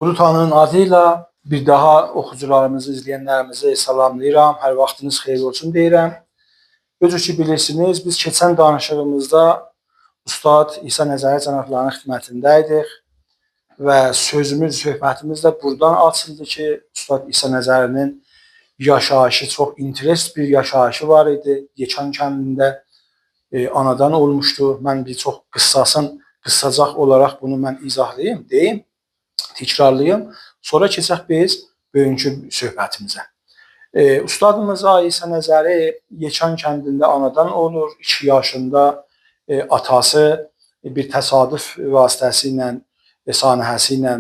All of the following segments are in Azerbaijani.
Rutanın adıyla bir daha oxucularımızı, izləyənlərimizi salamlayıram. Hər vaxtınız xeyir olsun deyirəm. Özür ki, bilirsiniz, biz keçən danışığımızda Ustad İsa Nəzəri cənablarının xidmətində idik və söhbətimiz də buradan açıldı ki, Ustad İsa Nəzərinin yaşayışı, çox interest bir yaşayışı var idi. Yekan kəndində anadan olmuşdu. Mən bir çox qıssacaq olaraq bunu mən izahlayayım, deyim. Təkrarlayım. Sonra keçək biz bugünkü söhbətimizə. Ustadımız İsa Nəzəri Yekan kəndində anadan olur. 2 yaşında atası bir təsadüf vasitəsilə, sanihəsi ilə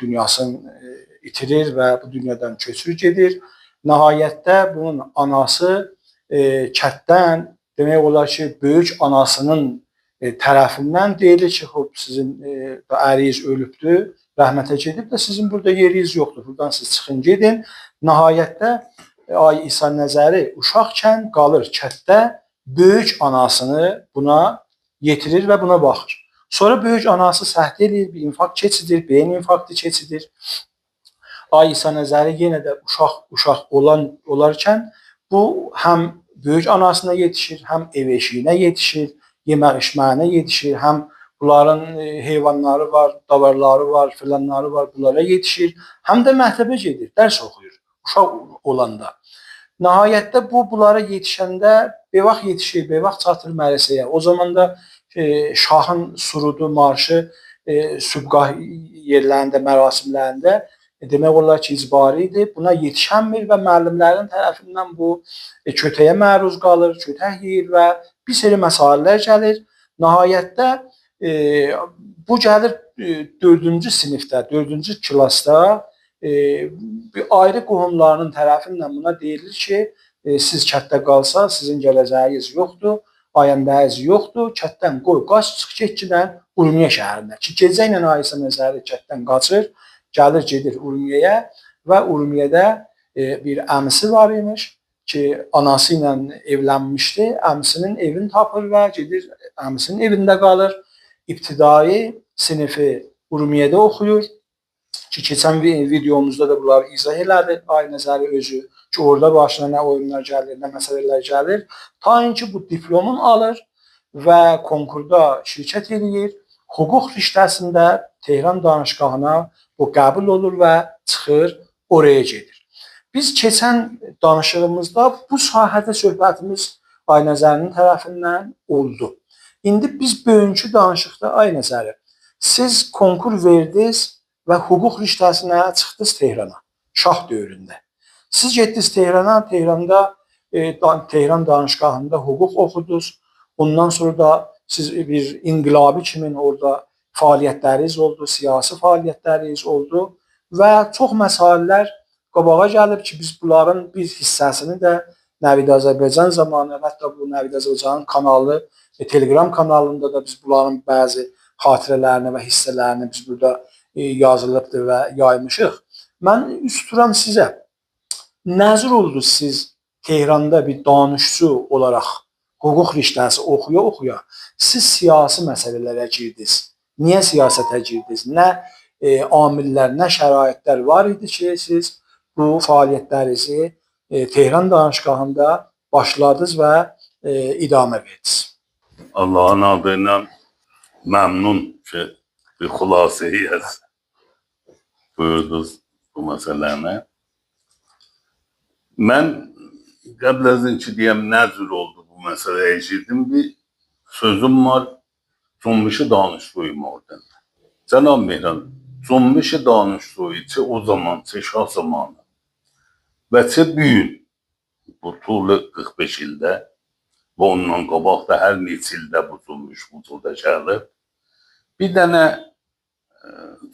dünyasını itirir və bu dünyadan köçür gedir. Nəhayətdə bunun anası kənddən demək olar ki, böyük anasının tərəfindən deyilir ki, sizin əriniz ölübdür, rəhmətə gedib də sizin burada yeriniz yoxdur. Buradan siz çıxın, gedin. Nəhayətdə İsa Nəzəri uşaqkən qalır kənddə, böyük anasını buna yetirir və buna baxır. Sonra böyük anası səhv edir, bir infarkt keçirir, beyin infarktı keçirir. İsa Nəzəri yenə də uşaq olarkən bu həm böyük anasına yetişir, həm ev eşiyinə yetişir, yemək içməyinə yetişir, həm bunların heyvanları var, davarları var, filanları var, bunlara yetişir. Həm də məktəbə gedir, dərs oxuyur uşaq olanda. Nəhayətdə bunlara yetişəndə beyvaxt yetişir, beyvaxt çatır mədrəsəyə. O zaman da şahın surudu, marşı sübqah yerlərində, mərasimlərində demək olar ki, icbari idi. Buna yetişənmir və müəllimlərin tərəfindən bu kötəyə məruz qalır, kötək yeyir və bir seri məsələlər gəlir. Nəhayətdə bu gəlir 4-cü sinifdə, 4-cü klasda ayrı qohumlarının tərəfindən buna deyilir ki, siz kənddə qalsa, sizin gələcəyiniz yoxdur, ayəndəyiniz yoxdur, kənddən qoy, qaç, çıx, getkidən Urmiya şəhərinə. Ki, gecəylə İsa Nəzəri kənddən qaçır, gəlir, gedir Urmiyəyə və Urmiyədə bir əmisi var imiş ki, anası ilə evlənmişdi, əmisinin evini tapır və gedir, əmisinin evində qalır. İbtidai sinifi Urmiyədə oxuyur ki, keçən videomuzda da bunları izah elədi İsa Nəzəri özü ki, orada başına nə oyunlar gəlir, nə məsələlər gəlir. Ta ki, bu diplomunu alır və konkurda şirkət edir. Hüquq riştəsində Tehran danışqahına bu qəbul olur və çıxır, oraya gedir. Biz keçən danışığımızda bu sahədə söhbətimiz İsa Nəzərinin tərəfindən oldu. İndi biz bugünkü danışıqda İsa Nəzəri, siz konkur verdiniz və hüquq riştəsinə çıxdınız Tehrana, şah dövründə. Siz getdiniz Tehrana, Tehranda Tehran danışqahında hüquq oxudunuz. Ondan sonra da siz bir inqilabi kimin orada fəaliyyətləriniz oldu, siyasi fəaliyyətləriniz oldu və çox məsələlər qabağa gəlib ki, biz bunların bir hissəsini də Nəvid Azərbaycan zamanı, hətta bu Nəvid Azərbaycanın kanalı, Telegram kanalında da biz bunların bəzi xatirələrini və hissələrini biz burada yazılıbdır və yaymışıq. Mən üst tuturam sizə. Nəzir oldu siz Tehranda bir danışçı olaraq hüquq riştəsi oxuya, siz siyasi məsələlərə girdiniz. Niyə siyasətə girdiniz? Nə amillər, nə şəraitlər var idi ki, siz bu fəaliyyətlərinizi Tehran danışqahında başladınız və idamə verdiniz. Allah'ın adıyla məmnun ki, bir xülasəyə buyurdunuz bu məsələni. Mən qəbləzin ki, deyəm, nə cür oldu bu məsələyə girdim, bir sözüm var, Cümbüşü danışduyum oradan. Cənab Mehran, Cümbüşü danışduyum ki, o zaman, şah zamanı və ki, büyün, bu tuğlu 45 ildə və ondan qabaq da hər neçə ildə bu Cümbüş vücuda gəlib. Bir dənə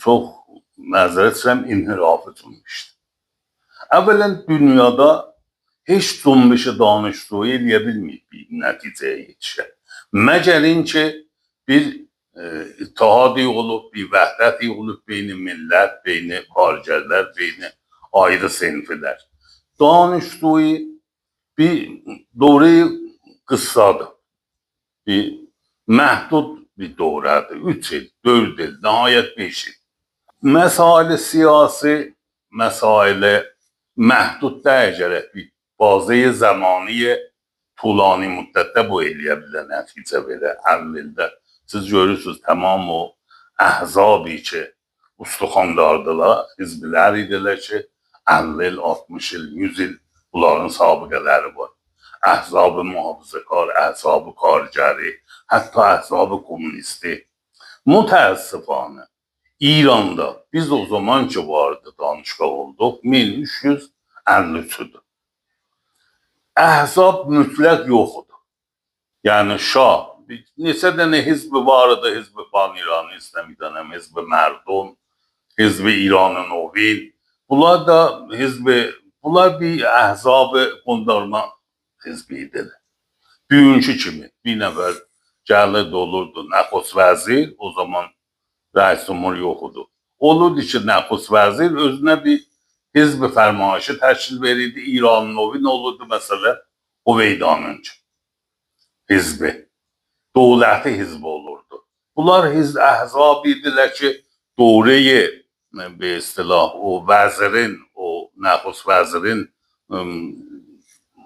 çox məzərət istəyirəm, inhirafı Cümbüşdür. Əvvələn dünyada heç Cümbüşü danışdığı eləyə bilməyib bir nəticəyə yetişə. Məgərin ki, bir ittihadi olub, bir vəhdəti olub beyni millət, beyni xaricələr, beyni ayrı sinfilər. Danışdığı bir doğru qıssadır. Bir məhdud bir dövrədir. 3 il, 4 il, nəhayət 5 il. مسائل سیاسی مسائل محدود درجه bir bazı zamani طولانی müddətdə bu eləyə bilər, nəticə verər, həll edə. Siz görürsünüz, tamam o əhzabi ki, ustuxandardılar, hizblər idilər ki, 50 il, 60 il, 100 il bunların sabiqələri var. Əhzab-ı muhafizəkar, əhzab-ı kargəri, hətta əhzab-ı komünisti. Mütəəssifanə İran'da biz o zaman ki vardı, danışqa olduq, 1353'üdür. Əhzab mütləq yoxdur. Yəni Şah, neçə dənə hizbi vardı, hizbi Pan-İranı İslamidən, hizbi Mərdum, hizbi İranın Novin. Bunlar da bunlar bir əhzab-ı qondarma hizbi idilər. Bugünkü kimi bir nəfər gəlirdi olurdu, nəxus vəzir, o zaman rəis cumhur yoxudu. Olurdu ki, nəxus vəzir özünə bir hizb-i fərmayışı təşkil verirdi. İranın Novin olurdu məsələ Hüveydanın hizbi. Dövləti hizbi olurdu. Bunlar əhzab idilər ki, doreyi bir istilah o vəzirin, o nəxus vəzirin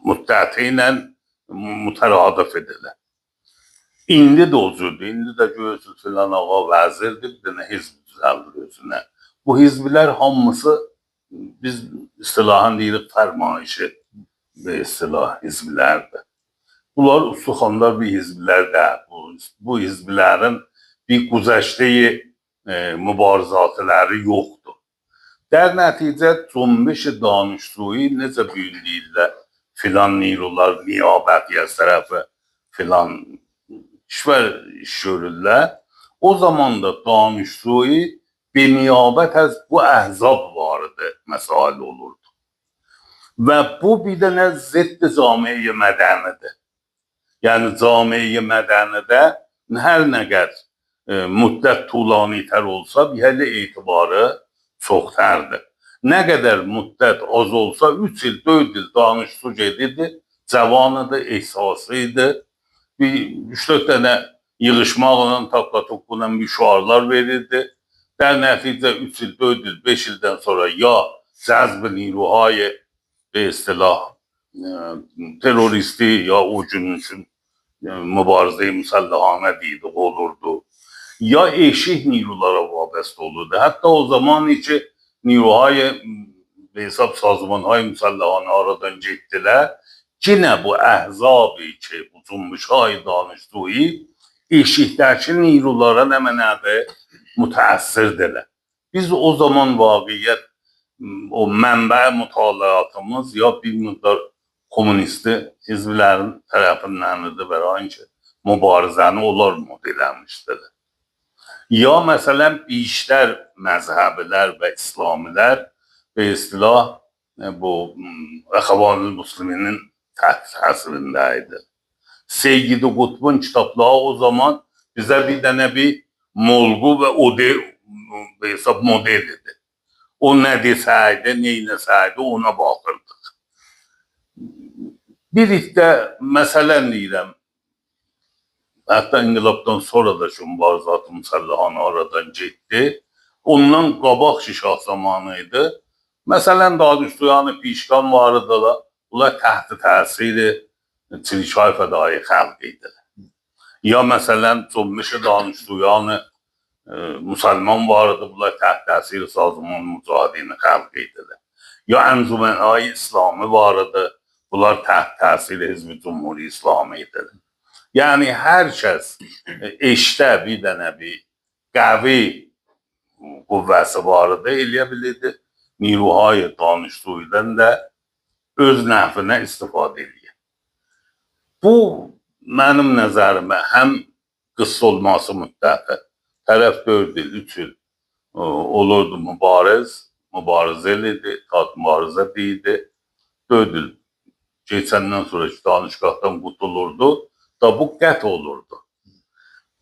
müddəti ilə mütəradif edirlər. İndi də o cürdür. İndi də görürsünüz filan ağa vəzirdir, bir dənə hizb düzəldir özünə. Bu hizblər hamısı biz istilahən deyirik fərmayışı və istilah hizblərdir. Bunlar ustuxandar bir hizblər də. Bu hizblərin bir güzəştəyi mübarizatları yoxdur. Dər nəticə cümbüş-i danışsuyu necə büyüdürlər filan nirular, niyabətiyyə tərəfi filan işlər iş görürlər. O zaman da danışsuyu bir niyabət az bu əhzab vardı, məsələ olurdu. Və bu bir dənə zidd camiə mədənidir. Yəni camiə mədənidə hər nə qədər müddət tulanitər olsa, bir hələ etibarı çoxtərdir. Nə qədər müddət az olsa, 3 il, 4 il danışsu gedirdi, cavanıdır, ehsasıydı. Bir 3-4 dənə yığışmaqla, takla-tukla bir şuarlar verirdi. Dər nəticə 3 il, 4 il, 5 ildən sonra ya cəzb-i niruhay به اصطلاح teröristi ya o gün üçün mübarizə müsəlləhanə deyilik olurdu. Ya eşik nirulara vabəst olurdu. Hətta o zaman ki niruhay به hesab sazmanhay müsəlləhanə aradan getdilər. Yine bu əhzabi ki bu cümbüşay danışdığı eşikdəki nirulara nə mənədə mütəəssirdirlər. Biz o zaman vaqiyyət o mənbə mütaliatımız ya bir müddət komünisti hizblərin tərəfindəndir və ki, mübarizəni onlar modelləmişdir. Ya məsələn, işlər məzhəbilər və İslamilər və istilah bu Əxəvan-ı Müsliminin təsirində idi. Seyyid-i Qutbun kitabları o zaman bizə bir dənə bir molğu və hesab model idi. O nə desəydi, neynəsəydi ona baxırdıq. Birlikdə məsələn deyirəm, hətta inqilabdan sonra da şu mübarizat-ı müsəlləhanə aradan getdi. Ondan qabaq şah zamanı idi. Məsələn, Dadüstüyanı Pişkan varıdılar. Bunlar təhti təsiri Çirikay fədai xalq idi. Ya məsələn, Cümbüş-i Danışduyanı Müsəlman vardı, bunlar təhti təsiri Sazman Mücahidini xalq idilər. Ya Əncümən-i İslami vardı, bunlar təhti təsiri Hizb-i Cumhuri İslami idilər. Yəni, hər kəs eşdə bir dənə bir qəvi qüvvəsi vardı, eləyə bilirdi. Niruhay danışduydan da öz nəfinə istifadə edir. Bu, mənim nəzərimə həm qıssa olması müddəti, tərəf 4 il, 3 il olurdu mübarizə idi, mübarizə deyildi. 4 il geçəndən sonra danışqaqdan qutulurdu da bu qət olurdu.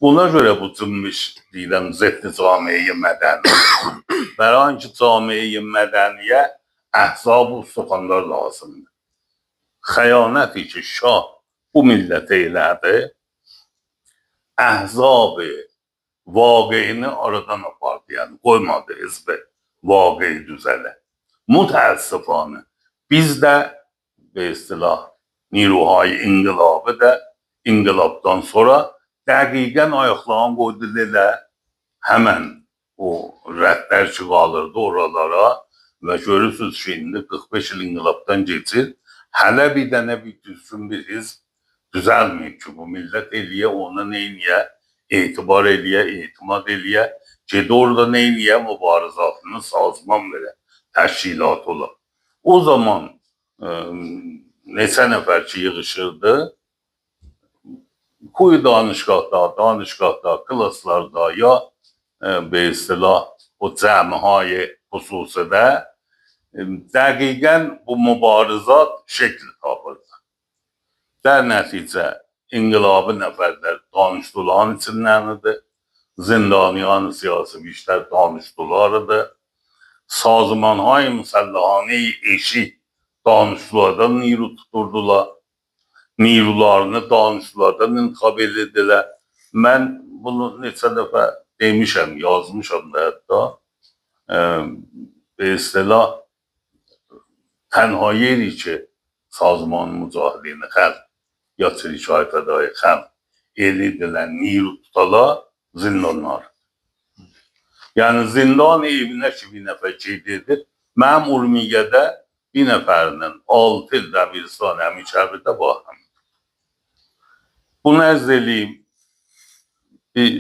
Buna görə bu cümbüş deyiləm, ziddi camiyə mədəni. Bəran ki, camiyə mədəniyə əhzab-ı ustuxanlar lazımdır. Xəyanəti ki, şah bu millətə elədi, əhzab-ı Vaqiini aradan apardı. Yani koymadı hizbe vaqiyi düzələ. Mütəəssifane biz de be istilah Niruhay İnqilabı da İnqilabdan sonra dəqiqən ayaqlarını qoydu elə hemen o rəhbər çıxalırdı oralara və görürsünüz ki, indi 45 il İnqilabdan geçir. Hələ bir dənə bir düzgün bir hizb düzəlməyib ki, bu millət eləyə, ona neyləyə, etibar eləyə, etimad eləyə, gedi orada neyləyə, mübarizatını sazman verə, təşkilat ola. O zaman neçə nəfər ki yığışırdı, kuyu danışgahda, klaslarda ya be istilah o cəmihay xüsusidə dəqiqən bu mübarizat şekli tapırdı. Der nəticə inqilabı nəfərlər danışdıların içindəndir, zindaniyan siyasi işlər danışdılarıdır, sazmanhay müsəllahanə-i eşi danışdılardan niru tuturdular, nirularını danışdılardan intiqab edirdilər. Mən bunu neçə dəfə demişəm, yazmışam da hətta, be istilah tənha yeri ki, sazman mücahidini xəlq, ya Çirkay fədai xəlq edirdilər, niru tutala zindanlar. Yani zindan evinə ki, bir nəfər gedirdi. Mənim Urmiyyədə bir nəfərinin 6 il Dəbiristan Əmikəbidə baxım. Bunu ərz eləyim, bir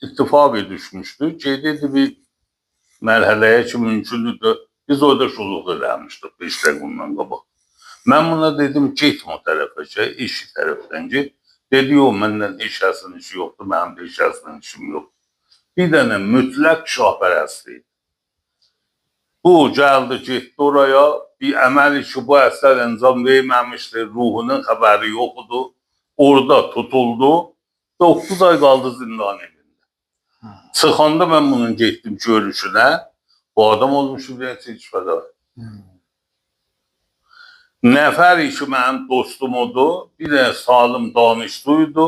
ittifak düşmüşdü. Gedirdi bir mərhələyə ki, mümkündür. Biz orada şuluq eləmişdik 5 dəqiqə bundan qabaq. Mən buna dedim, getmə o tərəfə ki, işi tərəfdən get. Dedi, yox, məndən heç kəsin işi yoxdur, mənim də heç kəsin işim yoxdur. Bir dənə mütləq şahpərəstlik. Bu gəldi, getdi oraya, bir əməl ki, bu əsər əncam verməmişdir, ruhunun xəbəri yoxdur. Orada tutuldu, 9 ay qaldı zindan evində. Çıxanda mən bunun getdim görüşünə, bu adam olmuşdu, bir çirkfədə. Nəfər ki, mənim dostum odur, bir də Salim danışdıydı.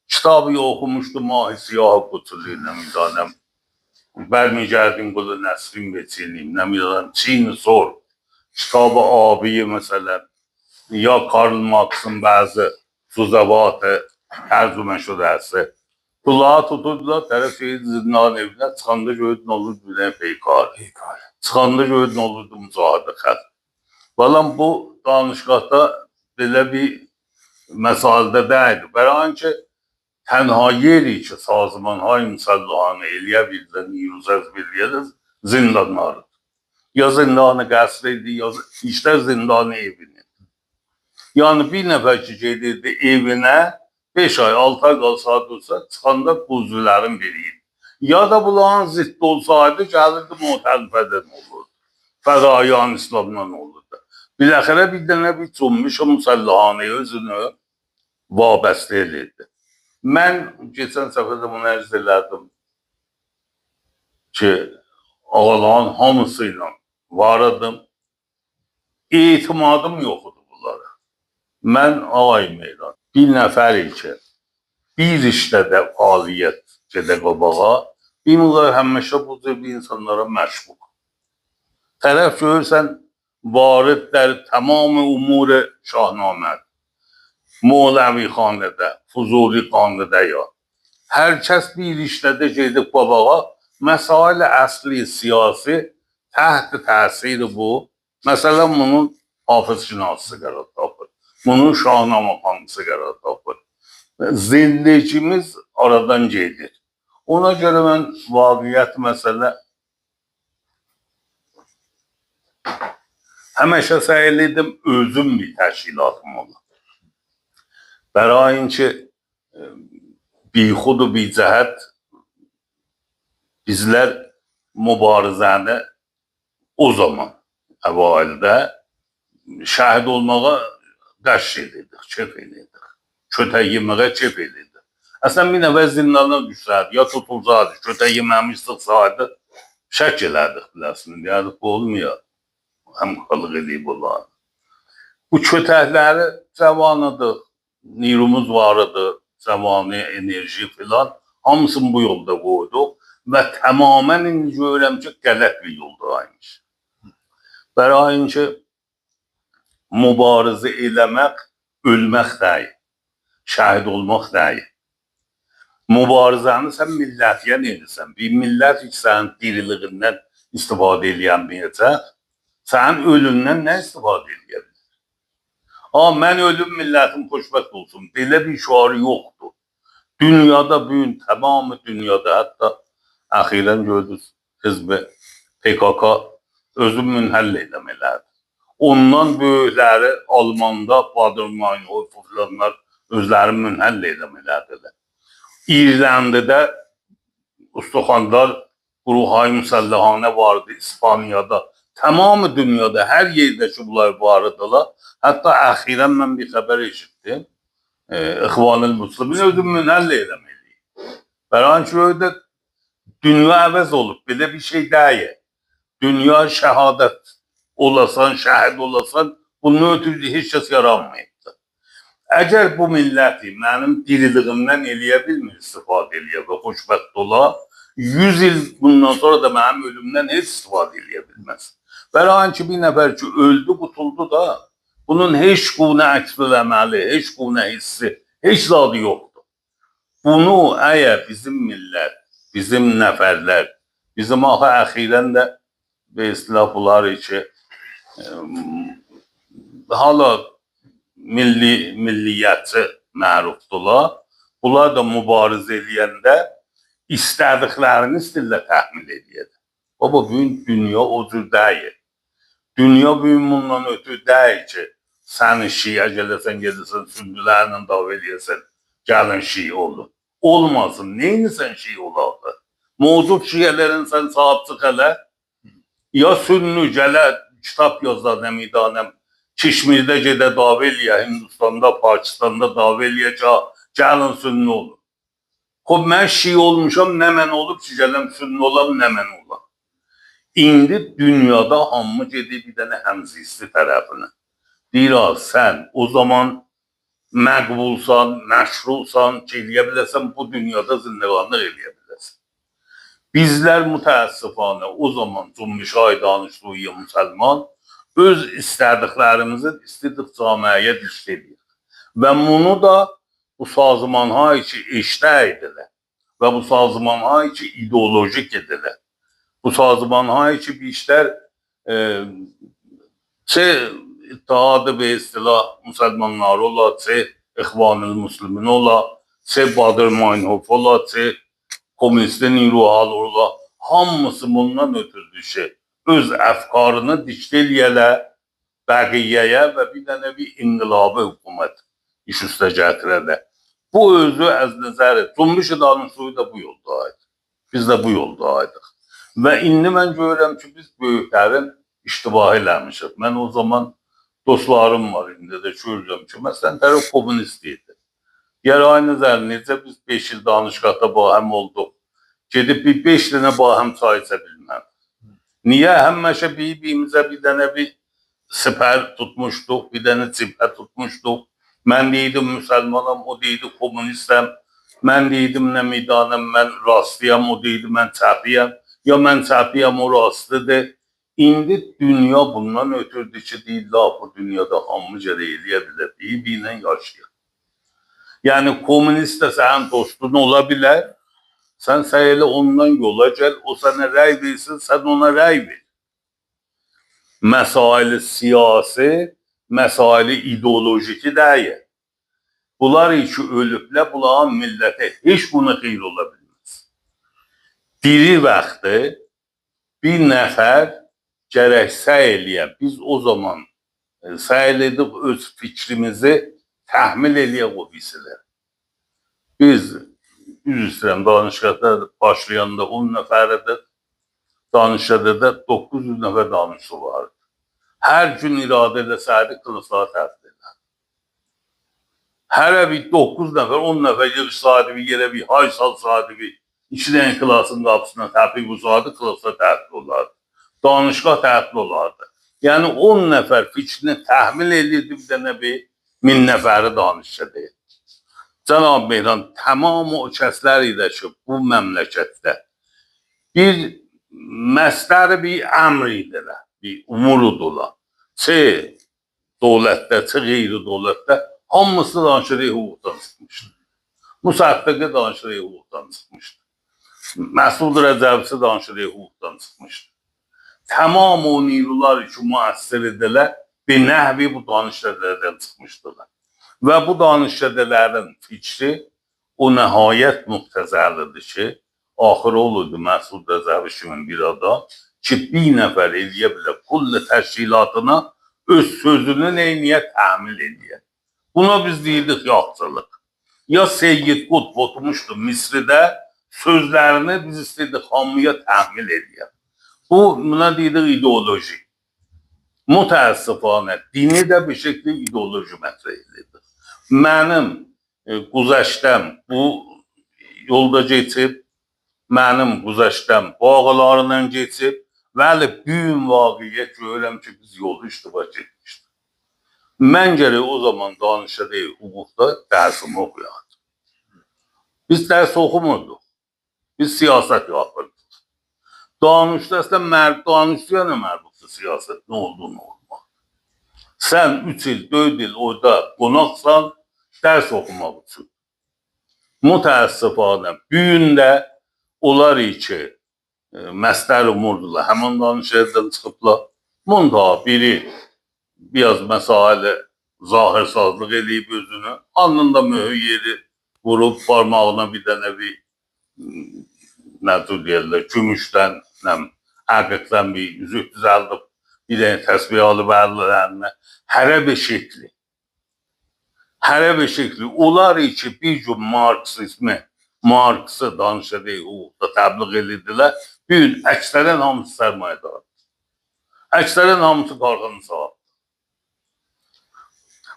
Kitabı oxumuşdu, Mahi Siyahı Qutuluyla müdənəm. Bərmigərdin qulu Nəsrin Veçiliyim, nə müdənəm, Çin sor. Kitabı abiyi məsələn, ya Karl Marx'ın bəzi Suzavatı, tərcümə şudəsi. Kulağı tuturdular, tərəf zindan evinə, çıxanda gördün olurdu bir dənə peykar. Çıxanda gördün olurdu mücahidə xəlq. Balam bu danışqahda belə bir məsələdə deyildi. Bəran ki, tənha yeri ki, sazmanhay müsəllahanə eləyə bildən, yürüzəz biləyədir, zindanlardır. Ya zindanı qəsr idi, ya işlər zindanı evini. Yani bir nəfər ki, gedirdi evinə, 5 ay, 6 ay qalsa dursa, çıxanda quzluların biriydi. Ya da bunların ziddi olsaydı, gəlirdi mütəlifədən olurdu. Fədayan İslamdan olurdu. Biləxərə bir dənə bir cümbüş müsəllahanə özünü vabəstə edirdi. Mən geçən səfərdə bunu ərz elədim ki, ağaların hamısıyla vardım. İtimadım yoxdur bunlara. Mən ağay meydan. Bir nəfəri ki, bir işdə də fəaliyyət gedə qabağa, bunlar həmişə bu cür insanlara məşğul. Tərəf görürsən, varidlər tamam umur şahnamədir. Moğləvi xanədə, Fuzuli xanədə ya. Hər kəs bir işlədə gedib qabağa, məsail əsli siyasi təhti təsiri bu. Məsələn, bunun hafız şinasısı qərar tapır. Bunun şahnamə xanısı qərar tapır. Zindəcimiz aradan gedir. Ona görə mən vaqiyyət məsələ həmişə səy elədim, özüm bir təşkilatım olur. Bərain ki, bixudu bir cəhət bizlər mübarizəni o zaman əvvəldə şəhid olmağa qəşş edirdik, kef edirdik. Kötək yeməyə kef edirdik. Əslən bir nəfər zindana düşsəydi, ya tutulsaydı, kötək yeməmiş sıxsaydı, şək elədik biləsiniz. Yəni, bu olmuyor. Həmkarlıq edib onlar. Bu kötəkləri cavanıdır, nirumuz varıdır, cavani, enerji filan. hamısını bu yolda qoyduq və tamamən indi görürəm ki, qələt bir yoldaymış. Bərain ki, mübarizə eləmək ölmək deyil, şəhid olmaq deyil. Mübarizəni sən millətiyə edirsən. Bir millət heç sənin diriliğindən istifadə eləyənməyəcək, sənin ölümdən nə istifadə eləyə bilər? Mən ölüm millətim xoşbəxt olsun. Belə bir şüarı yoxdur. Dünyada bugün, tamamı dünyada, hətta əxirən gördünüz, Hizb-i PKK özü münhəll eləməlidir. Ondan böyükləri Almanda, Bader-Meinhof filanlar özləri münhəll eləməlidirlər. İrlanda'da Ustaxanlar Quruhay Müsəllahanə vardı, İspaniyada. Tamamı dünyada, hər yerdə ki, bunlar vardılar. Hətta əxirən mən bir xəbər eşitdim. İxvanül Müslimin özü münhəll eləməliyik. Bərain ki, öyle dünya əvəz olub, belə bir şey deyil. Dünya şəhadət olasan, şəhid olasan, bunun ötürü heç kəs yaranmayıb. Əgər bu milləti mənim diriliyimdən eləyə bilmir, istifadə eləyə və xoşbəxt ola, 100 il bundan sonra da mənim ölümdən heç istifadə eləyə bilməz. Bərain ki, bir nəfər ki, öldü, qutuldu da, bunun heç quvnə əksül əməli, heç quvnə hissi, heç zadı yoxdur. Bunu əgər bizim millət, bizim nəfərlər, bizim axı əxirən də və istilah bunlar ki, hala milliyyətçi mərufdurlar. Bunlar da mübarizə eləyəndə istədiklərini istirlər təhmil edir. Baba, bugün dünya o cür deyil. Dünya bugün bundan ötürü deyil ki, sən şiə gələsən, gedirsən, sünnülərlə dava eləyəsən, gəlin şiə olun. Olmasın, neyinsən şiə olardı? Mevcut şiələrin sən sahib çıx hələ, ya sünnü gələ, kitab yazlar, nəmidanəm, Kişmirdə gedə dava eləyə, Hindistanda, Pakistanda dava eləyə ki, gəlin sünnü olun. Mən şiə olmuşam, nə mən olub ki, gələm sünnü olam, nə mən olam. İndi dünyada hamı gedir bir dənə həmzisli tərəfinə. Deyir, sən o zaman məqbulsan, məşrulsan ki, eləyə biləsən, bu dünyada zindəqanlıq eləyə biləsən. Bizlər mütəəssifanə o zaman Cümbüşay danışdığı müsəlman öz istədiklərimizi istidik camiəyə düşd edir. Və bunu da bu sazmanha içi eşdə edirlər. Və bu sazmanha içi ideolojik edirlər. Bu sazmanha içi bir işlər İttihadı ve istilah Müslümanlar ola, İxvanül Müslimin ola, Bader-Meinhof ola, komünistin İruhal ola, hamısı bundan ötürdü şey. Öz əfkarını dikdə eləyələ, bəqiyyəyə və bir dənə bir inqilabi hükümət iş üstə gətirələ. Bu özü əz nəzəri, Cümbüş-i Danışığı da bu yoldaydı. Biz də bu yoldaydıq. Və indi mən görürəm ki, biz böyüklərin iştibah eləmişik. Mən o zaman dostlarım var, indi də görürəm ki, məsələn, tərəf komünist idi. Yer aynı zəl, necə biz 5 il danışqata bahəm olduq. Gedib bir 5 dənə bahəm çay içə bilməm. Niyə? Həmişə bir-birimizə bir dənə bir sipər tutmuşduq, bir dənə cibhə tutmuşduq. Mən deydim müsəlmanam, o deydi komünistəm. Mən deydim nə meydanəm, mən rastıyam, o deydi mən çəpiyəm. Ya mən çəpiyəm, o rastıdır. İndi dünya bundan ötürdü ki, deyirlər, bu dünyada hamı gələ eləyə bilər, bir-birinə yaşayır. Yəni, komünist də sənin dostun ola bilər. Sən elə ondan yola gəl, o sənə rəy versin, sən ona rəy ver. Məsaili siyasi, məsaili ideolojiki deyil. Bunlar ki ölüblər, bunların millətə heç buna xeyir ola bilməz. Diri vaxtı bir nəfər gərək səy eləyək. Biz o zaman səy edib öz fikrimizi təhmil eləyək o birisilə. Biz yüz istəyirəm, danışqada başlayanda 10 nəfərdir, danışqada da 900 nəfər danışçı vardı. Hər gün iradə eləsəydi, qılıqları təhvil edər. Hərə bir 9 nəfər, 10 nəfər yığış sahibi, yerə bir hay sal sahibi, 2 dənə klasın qapısına təpik uzardı, qılıqsa təhvil olardı. Danışqa təhvil olardı. Yəni 10 nəfər fikrini təhmil edirdi, bir dənə bir 1000 nəfəri danışqa deyil. Cənab Mehran, tamam o kəslər ilə ki, bu məmləkətdə bir məstəri bir əmr idilər, bir umurudular. Çə dövlətdə, çə qeyri-dövlətdə hamısı danışığı hüquqdan çıxmışdı. Müsəddiqi danışığı hüquqdan çıxmışdı. Məsud Rəcəbisi danışığı hüquqdan çıxmışdı. Tamam o nirular ki, müəssir idilər, bir nəhvi bu danışıqlardan çıxmışdılar. Və bu danışıqların fikri o nəhayət müqtəzəlidir ki, axırı olurdu Məsud Rəcəbi kimi bir adam ki, bir nəfər eləyə bilər, kulli təşkilatına öz sözünü neyniyə təmil edir. Buna biz deyirdik yaxçılıq. Ya Seyyid Qutb oturmuşdu Misridə, sözlərini biz istəyirdik hamıya təmil edir. Buna deyirdik ideoloji. Mütəəssifanə, dini də bir şəkildə ideoloji mətrə edir. Mənim güzəştəm bu yolda keçib, mənim güzəştəm bağlarından keçib, bəli, büyün vaqiyə görürəm ki, biz yolu iştirak etmişdik. Mən gərək o zaman danışığı hüquqda dərsimi oxuyardım. Biz dərs oxumurduq. Biz siyasət yapırdıq. Danışda əslən danışıya nə mərdukdur siyasət, nə olduğunu olmaq. Sən 3 il, 4 il orada qonaqsan, dərs oxumaq üçün. Mütəəssifanə, büyündə onlar ki, məstər umurdular, həmin danışıqdan çıxıblar. Munda biri biraz məsailə zahirsazlıq eləyib özünü, anında mühür yeri vurub parmağına bir dənə bir nədir deyirlər, gümüşdən, əqiqdən bir üzük düzəldib, bir dənə təsbih alıb əllərinə, hərə bir şəkli. Hərə bir şəkli. Onlar ki, bir gün Marksizmi, Marksı danışığı hüquqda təbliğ edirdilər, bir gün əksərən hamısı sərmayədardır. Əksərən hamısı qarğını sağır.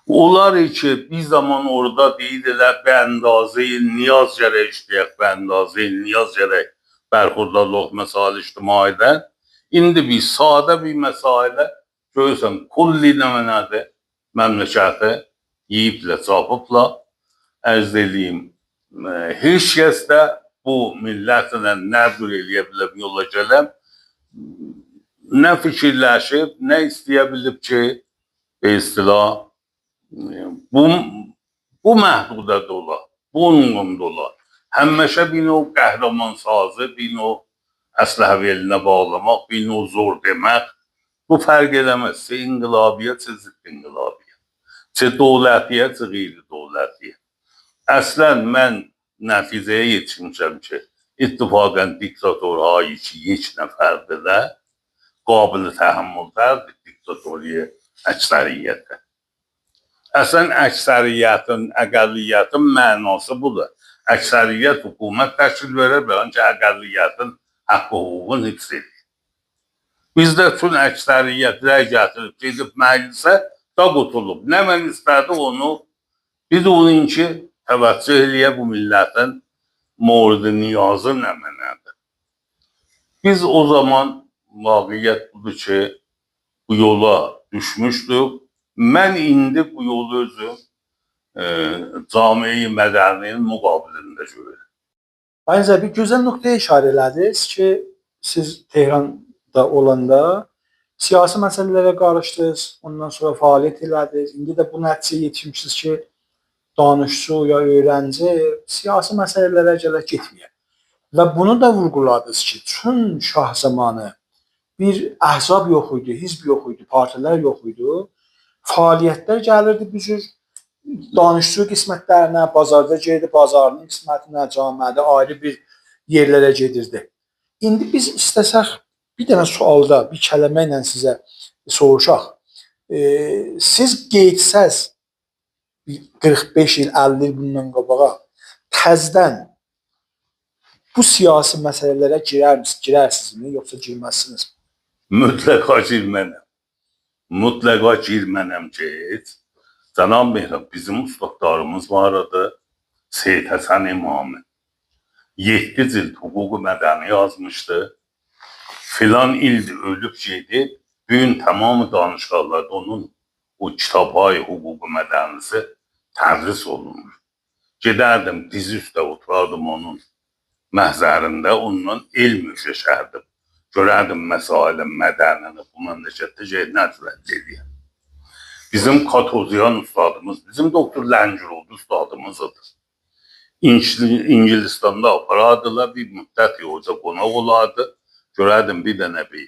Onlar ki, bir zaman orada deyirlər, bəndazı-i niyaz gərək işləyək, bəndazı-i niyaz gərək bərxurdarlıq məsailə ictimaidən. İndi bir sadə bir məsailə, görürsən, kulli nədir, məmləkəti yiyiblə, çapıbla, ərz eləyim, heç kəs də bu millətlə nə bir eləyə bilib, yola gələm, nə fikirləşib, nə istəyə bilib ki, istilah, bu məhdudə olar, bu unqumda olar. Həmişə bir o qəhrəman sazı, bir o əsləhə belinə bağlamaq, bir o zor demək, bu fərq eləməz. Çə inqilabiyyət, çə zidd inqilabiyyət, çə dövlətiyyə, çə qeyri-dövlətiyyə. Əslən, mən nəticəyə yetişmişəm ki, ittifaqən diktatorhayı ki, heç nəfərdir də, qabili təhəmmüllərdir diktatoriyə əksəriyyətə. Əslən, əksəriyyətin, əqəlliyyətin mənası budur. Əksəriyyət hökumət təşkil verər, bəlkə əqəlliyyətin haqqı hüququn hifz edir. Bizdə üçün əksəriyyət rəy gətirib, gedib məclisə da qutulub. Nə mən istədi onu, biz onun ki, təvəccüh eləyə bu millətin moridi niyazı nə mənədir. Biz o zaman vaqiyyət budur ki, bu yola düşmüşdük. Mən indi bu yolu özüm cami-i mədəninin müqabilində görürəm. Ayrıca bir gözəl nöqtəyə işarə elədiniz ki, siz Tehranda olanda siyasi məsələlərə qarışdınız, ondan sonra fəaliyyət elədiniz. İndi də bu nəticəyə yetişmişsiniz ki, danışçı ya öğrenci siyasi məsələlərə gələ getməyək. Və bunu da vurguladınız ki, tüm şah zamanı bir əhzab yox idi, hizb yox idi, partilər yox idi. Fəaliyyətlər gəlirdi bu cür danışçı qismətlərinə, bazarda gedirdi, bazarının qismətinə, camiədə ayrı bir yerlərə gedirdi. İndi biz istəsək bir dənə sualda, bir kəlmə ilə sizə soruşaq. Siz qeydsəz 45 il, 50 il bundan qabağa təzdən bu siyasi məsələlərə girərsinizmi, yoxsa girməzsiniz? Mütləqa girmənəm. Mütləqa girmənəm ki, Cənab Mehran, bizim ustadlarımız var idi, Seyyid Həsən İmami. 7 cilt hüquq-u mədəni yazmışdı. Filan ildir ölüb gedib, bugün tamamı danışıqlarda onun o kitab-ı hüquq-u mədənisi tədris olunur. gedərdim dizi üstə oturardım onun məhzərində, ondan elm üşəşərdim. Görərdim məsailin mədənini bu məmləkətdə nə cürət edir. Bizim Katozyan ustadımız, bizim doktor Ləngiroğlu ustadımızdır. İngilistan'da aparardılar, bir müddət orada qonaq olardı. Görərdim bir dənə bir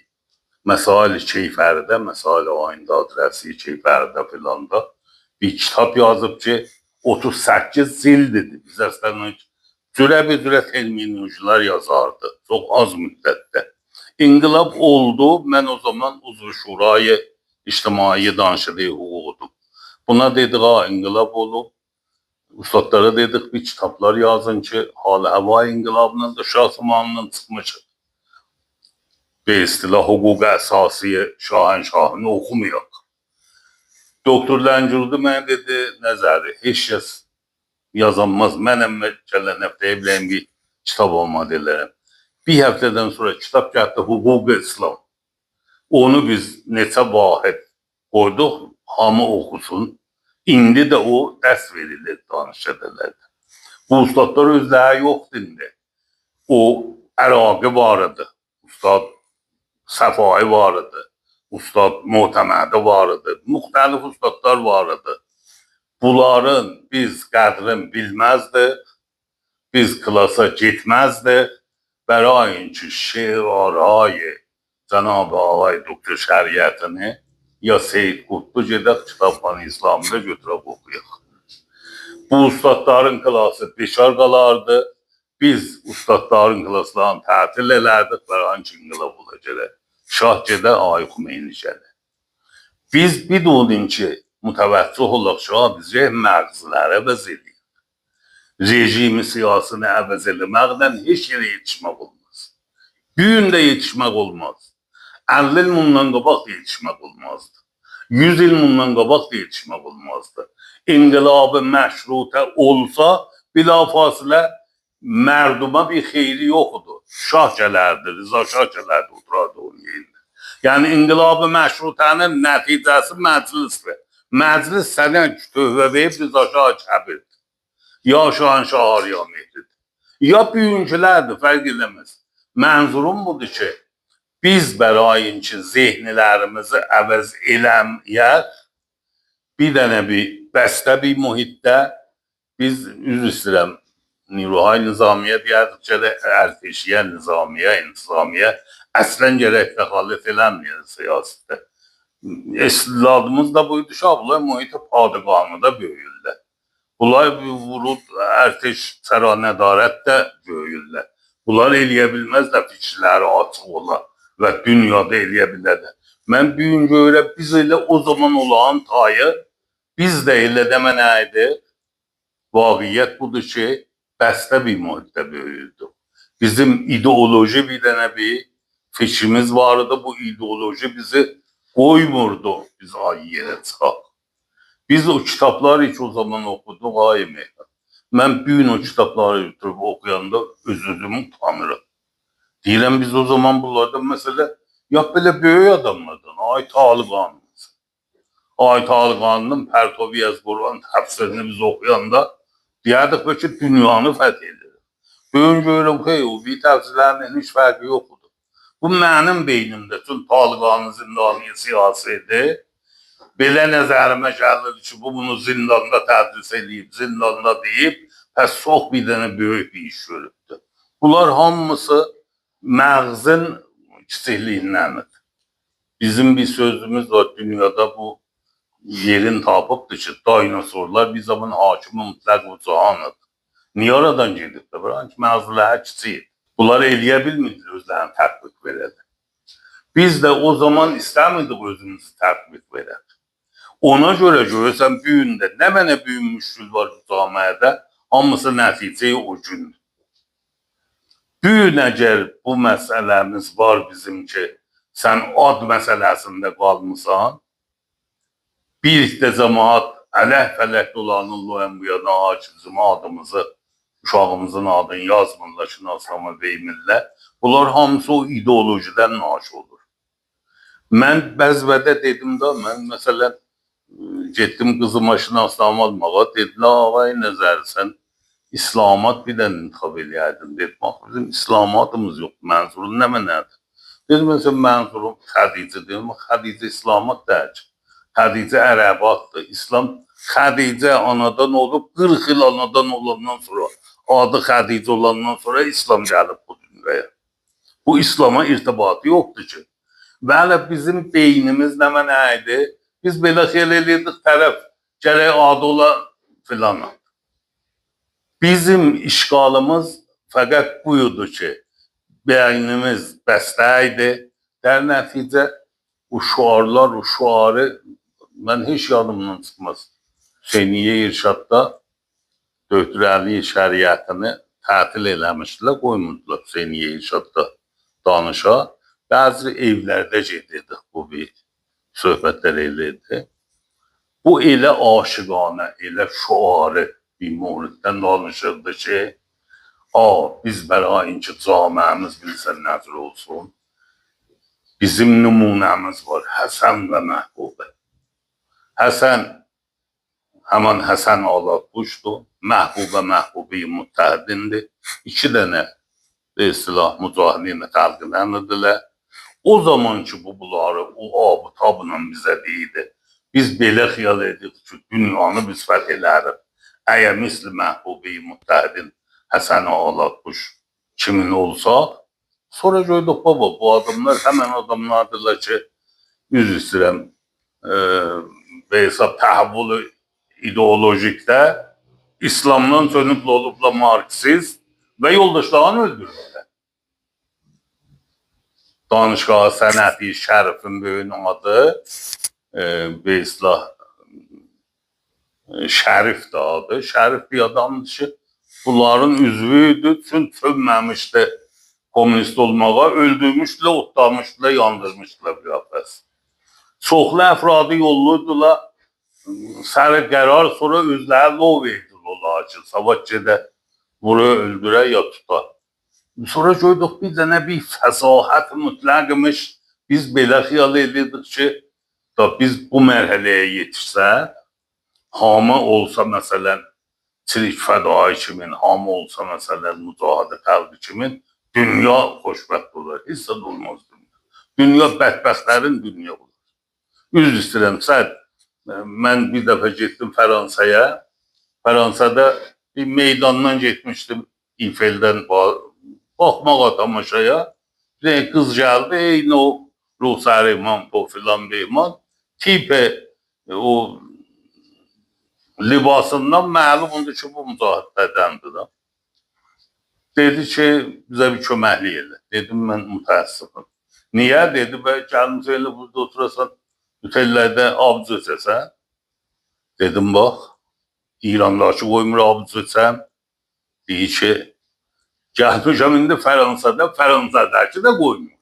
Məsail-i Keyfəridə, Məsail-i Ayında adresi Keyfəridə filan da bir kitap yazıb ki 38 zildir. Biz əslən cürə terminolojiler yazardı. Çok az müddətdə. İnqilab oldu. Mən o zaman Uzvu Şurayı İctimai Danışıqlı hüququdum. Buna dedik, inqilab olub. Ustadlara dedik, bir kitaplar yazın ki, hal-hava inqilabının da şahsımanından çıxmışıq. Bir istilah hüquq əsasiyə şahını oxumayaq. Doktor Ləngiroğlu mənə dedi, nəzəri, heç kəs yazanmaz. Mənəm gələn həftəyə biləyim bir kitab olmadı elərəm. Bir həftədən sonra kitab gəldi, hüquq İslam. Onu biz neçə vahid qoyduq, hamı oxusun. İndi də o dərs verilir danışıqlarda. Bu ustadlar özləri yoxdur indi. O Əraqi var idi, ustad Səfai var idi, ustad Möhtəmədi var idi, müxtəlif ustadlar var idi. Bunların biz qədrini bilməzdik, biz klasa getməzdik. Bərayin ki şeirarayı Cənab-ı Ağay Doktor Şəriətini ya Seyyid Qutbu gedək Kitabxana İslamda götürək oxuyaq. Bu ustadların klası beşar qalardı. Biz ustadların klaslarını tətil elərdik, bərayin ki inqilab olacaq. Şah gedə, Ay Xümeyni gələ. Biz bir doğdun ki, mütəvəccüh olaq şah, biz məğzləri əvəz edik. Rejimi siyasını əvəz eləməkdən heç yerə yetişmək olmaz. Bir gündə yetişmək olmaz. 50 il bundan qabaq da yetişmək olmazdı. 100 il bundan qabaq da yetişmək olmazdı. İnqilabı məşrutə olsa, bilafasilə mərduma bir xeyri yoxdur. Şah gələrdi, Rıza Şah gələrdi, oturardı onun yerində. Yəni, inqilabı məşrutənin nəticəsi məclisdir. Məclis sənə tövbə verib Rıza Şah kəbirdir. Ya Şahanşahar ya Mehdidir. Ya büyüncülərdir, fərq eləməz. Mənzurum budur ki, biz bərayin ki, zehnilərimizi əvəz eləməyək, bir dənə bir bəstə bir mühitdə biz üzr istəyirəm, Niruhay Nizamiyə deyərdik ki, ərteşiyə, nizamiyə, intizamiyə əslən gərək təxallüf eləməyək siyasətdə. İstiladımız da buydu ki, bunlar mühit-i padıqanı da böyüyürlər. Bunlar vurud, ərteş, səranədarət də böyüyürlər. Bunlar eləyə bilməzlər, fikirləri açıq olar və dünyada eləyə bilərlər. Mən büyüncə öyle biz elə o zaman olan tayı, biz də elə demə nə idi? Vaqiyyət budur ki, bəstə bir mühitdə böyüdü. Bizim ideoloji bir dənə bir fikrimiz vardı, bu ideoloji bizi qoymurdu, biz ay yerə çıxaq. Biz o kitabları hiç o zaman okuduq, ay meydan. Mən bir gün o kitabları götürüb okuyanda özümü utanırım. Deyirəm biz o zaman bunlardan məsələ, ya belə böyük adamlardan, ay Talıqanımız. Ay Talıqanının Pərtoviyaz Quran təfsirini biz okuyanda deyərdik ki, dünyanı fəth edir. Böyün görürüm ki, o bir təfsirlərinin heç fərqi yoxdur. Bu mənim beynimdə, çünki Talıqanın zindanı siyasidir. Belə nəzərimə gəlir ki, bu bunu zindanda tədris edib, zindanda deyib, pəs çox bir dənə böyük bir iş görübdür. Bunlar hamısı məğzin kiçikliyindən. Bizim bir sözümüz var dünyada, bu yerin tapıbdır ki, dinosorlar bir zaman hakimi mütləq bu cahanıdır. Niyə oradan gedibdir? Bırak ki, məğzilər kiçik. Bunlar eləyə bilmirdir, özlərini tətbiq verədir. Biz də o zaman istəmirdik özümüzü tətbiq verək. Ona görə görürsən büyündə nə mənə büyün müşkül var bu camiədə, hamısı nəticəyi o gündür. Büyün əgər bu məsələmiz var bizim ki, sən ad məsələsində qalmısan, bir də cəmaat ələh-fələk dolanın loyan bu yana ki, bizim adımızı, uşağımızın adını yazmırlar, şinaslama vermirlər. Bunlar hamısı o ideolojidən naş olur. Mən bəzbədə dedim da, mən məsələn, getdim kızıma şinaslama almağa, dedilər, ağay nəzərsən, İslamat bir dənə intiqab eləyərdim. Dedim, bizim İslamatımız yox, mənzurun nə mənədir? Dedim, mesela mənzurum Xədicə, dedim, Xədicə İslamat deyil. Xədicə Ərəbatdır. İslam Xədicə anadan olub, 40 il anadan olandan sonra, adı Xədicə olandan sonra İslam gəlib bu dünyaya. Bu İslama irtibatı yoxdur ki. Və hələ bizim beynimiz nə mənə idi? Biz belə xeyal edirdik, tərəf gərək adı ola filan. Bizim işğalımız fəqət buydu ki, beynimiz bəstə idi. Dər nəticə o şuarlar, o şuarı mən heç yadımdan çıxmaz. Hüseyniyə İrşadda Döktürəli şəriətini tətil eləmişdilər, qoymurdular Hüseyniyə İrşadda danışa. Bəzi evlərdə gedirdik, bu bir söhbətlər eləyirdi. Bu elə aşıqanə, elə şuarı bir muhritdən danışırdı ki, biz bərayın ki, camiəmiz bilsən nəzr olsun. Bizim nümunəmiz var, Həsən və Məhbubə. Həsən, həmən Həsən Alatquşdur, Məhbubə Məhbubi Müttəhidindir. 2 dənə istilah mücahidin xalqındanıdırlar. O zaman ki, bunları o abı-tabla bizə deyildi. Biz belə xiyal edik ki, dünyanı biz fəth elərik. Əgər misli Məhbubi Müttəhidin Həsən Alatquş kimin olsa, sonra gördük, baba, bu adamlar həmən adamlardırlar ki, üzr istəyirəm, və hesab təhvül ideolojikdə İslamdan sönüblə olubla Marksist və yoldaşlarını öldürürlər. Danışqağı Sənəti Şərifin böyünün adı və islah Şərif də adı. Şərif bir adamdır ki, bunların üzvüydü, sönməmişdi komünist olmağa, öldürmüşdülər, otlamışdılar, yandırmışdılar bir əfəs. Çoxlu əfradı yolluydular, sərə qərar, sonra özləri lov etdiler ki, savaş gedə, vura öldürə ya tuta. Sonra gördük bir dənə bir fəsahət mütləqmiş, biz belə xiyal edirdik ki, biz bu mərhələyə yetişsə, hamı olsa məsələn, Çirik fədai kimin, hamı olsa məsələn, mücahidə xalqı kimin, dünya xoşbəxt olur, heç də olmaz dünya. Dünya bədbəxtlərin dünya olur. Üzr istəyirəm, mən bir dəfə getdim Fransaya, Fransada bir meydandan getmişdim, İfeldən baxmağa tamaşaya, bir qız gəldi, eyni o Rusari Manto filan beyman, tipə o libasından məlum oldu ki, bu mücahidədəndir da. Dedi ki, bizə bir köməklik elə. Dedim, mən mütəəssifim. Niyə? Dedi, gəlmiş elə burada oturasan, otellərdə abc öçəsən. Dedim, bax, İrandakı qoymur abc öçəm. Deyir ki, gəlmişəm indi Fransada, Fransadakı da qoymur.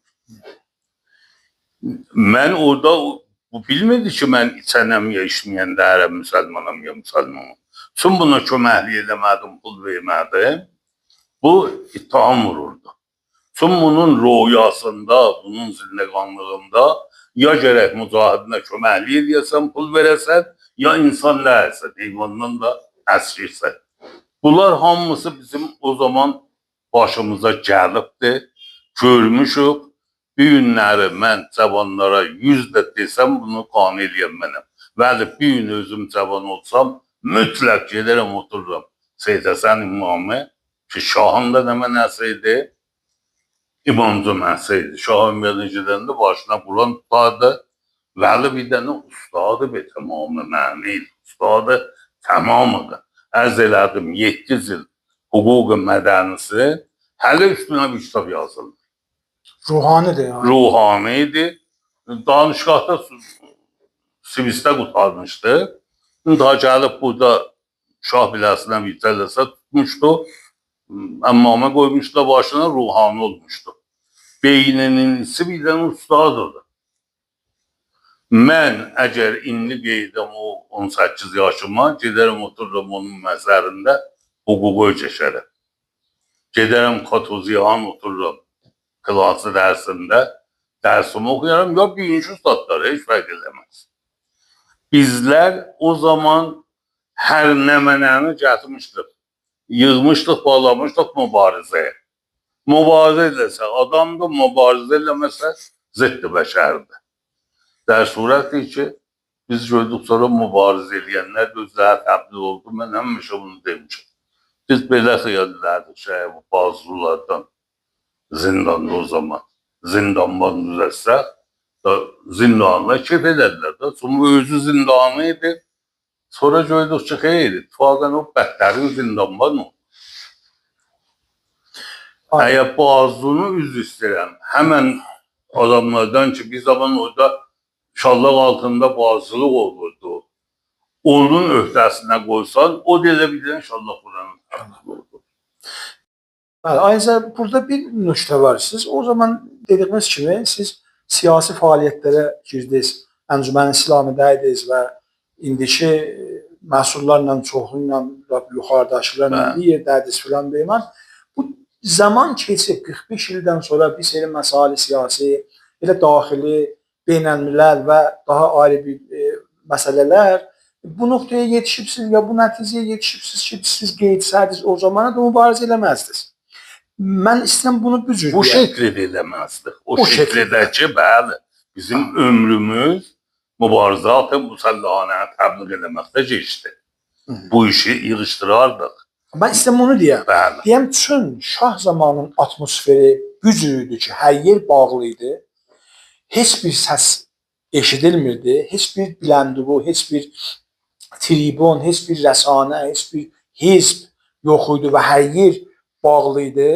Mən orada bu bilmirdi ki, mən içənəm ya içməyən dərəm, müsəlmanam ya müsəlmanam. Tüm buna köməklik eləmədim, pul vermədim. Bu ittiham vururdu. Tüm bunun rüyasında, bunun zilləqanlığında ya gərək mücahidinə köməklik edəsən, pul verəsən, ya insan nəyəsə, eyvandan da əsirsən. Bunlar hamısı bizim o zaman başımıza gəlibdir, görmüşük. Bir günləri mən cavanlara 100 də desəm, bunu qane eləyəm mənəm. Bəli, bir gün özüm cavan olsam, mütləq gedərəm, otururam. Seyyid Həsən İmamı, ki, şahın da nə mənəsi idi? İmamcı mənəsi idi. Şahın yerine gedəndə başına Quran tutardı. Bəli, bir dənə ustadı be, tamamı məniydi. Ustadı tamamıdır. Ərz elədim, 7 il hüquq mədənisi, hələ üstünə bir kitab yazıldı. Ruhanidir yani. Ruhaniydi. Danışqahda Sivistə qutarmışdı. Daha gəlib burada şah biləsinə vitələsə tutmuşdu. Əmmamə qoymuşdu başına, ruhani olmuşdu. Beyninin isi bir dənə ustadıdır. Mən əgər indi qeydəm o 18 yaşıma, gedərəm otururum onun məzərində hüququ öcəşərəm. Gedərəm Katoziyan otururum klası dərsində, dərsimi oxuyarım, ya birinci ustadları heç fərq eləməz. Bizlər o zaman hər nə mənəni gətirmişdik. yığmışdıq, bağlamışdıq mübarizəyə. Mübarizə eləsə adamdır, mübarizə eləməsə ziddi bəşərdir. Der surəti ki, biz gördük sonra mübarizə eləyənlər özləri təbliğ oldu. Mən həmişə bunu demişim. Biz belə xəyal edərdik bu bazılardan zindanda o zaman. Zindanban düzəlsək, zindanla kef elədilər də. Sonra özü zindanı idi. Sonra gördük ki, xeyr, ittifaqən o bədtərin zindanban oldu. Əgər bazını üzr istəyirəm, həmən adamlardan ki, bir zaman orada şallaq altında bazılıq olurdu. Onun öhdəsinə qoysan, o da elə bilən şallaq buranın tərtib oldu. Ayrıca burada bir nöqtə var. Siz o zaman dediyiniz kimi siz siyasi fəaliyyətlərə girdiniz. Əncümən İslami'dəydiniz və indiki məhsullarla, çoxuyla, yuxarıdakılarla bir yerdəydiniz filan deyəm. Bu zaman keçib 45 ildən sonra bir seri məsail siyasi, elə daxili, beynəlmiləl və daha ayrı bir məsələlər bu nöqtəyə yetişibsiniz ya bu nəticəyə yetişibsiniz ki, siz qeyd-sədiniz o zamana da mübarizə eləməzdiniz. Mən istəyirəm bunu bu cür Bu şəkildə eləməzdik. O şəkildə ki, bəli, bizim ömrümüz mübarizat-ı müsəlləhanə təbliğ eləməkdə keçdi. Bu işi yığışdırardıq. Mən istəyirəm onu deyəm. Bəli. Deyəm, çün şah zamanının atmosferi bu cür idi ki, hər yer bağlı idi. Heç bir səs eşidilmirdi. Heç bir bilənduru, heç bir tribun, heç bir rəsanə, heç bir hizb yox idi və hər yer bağlı idi.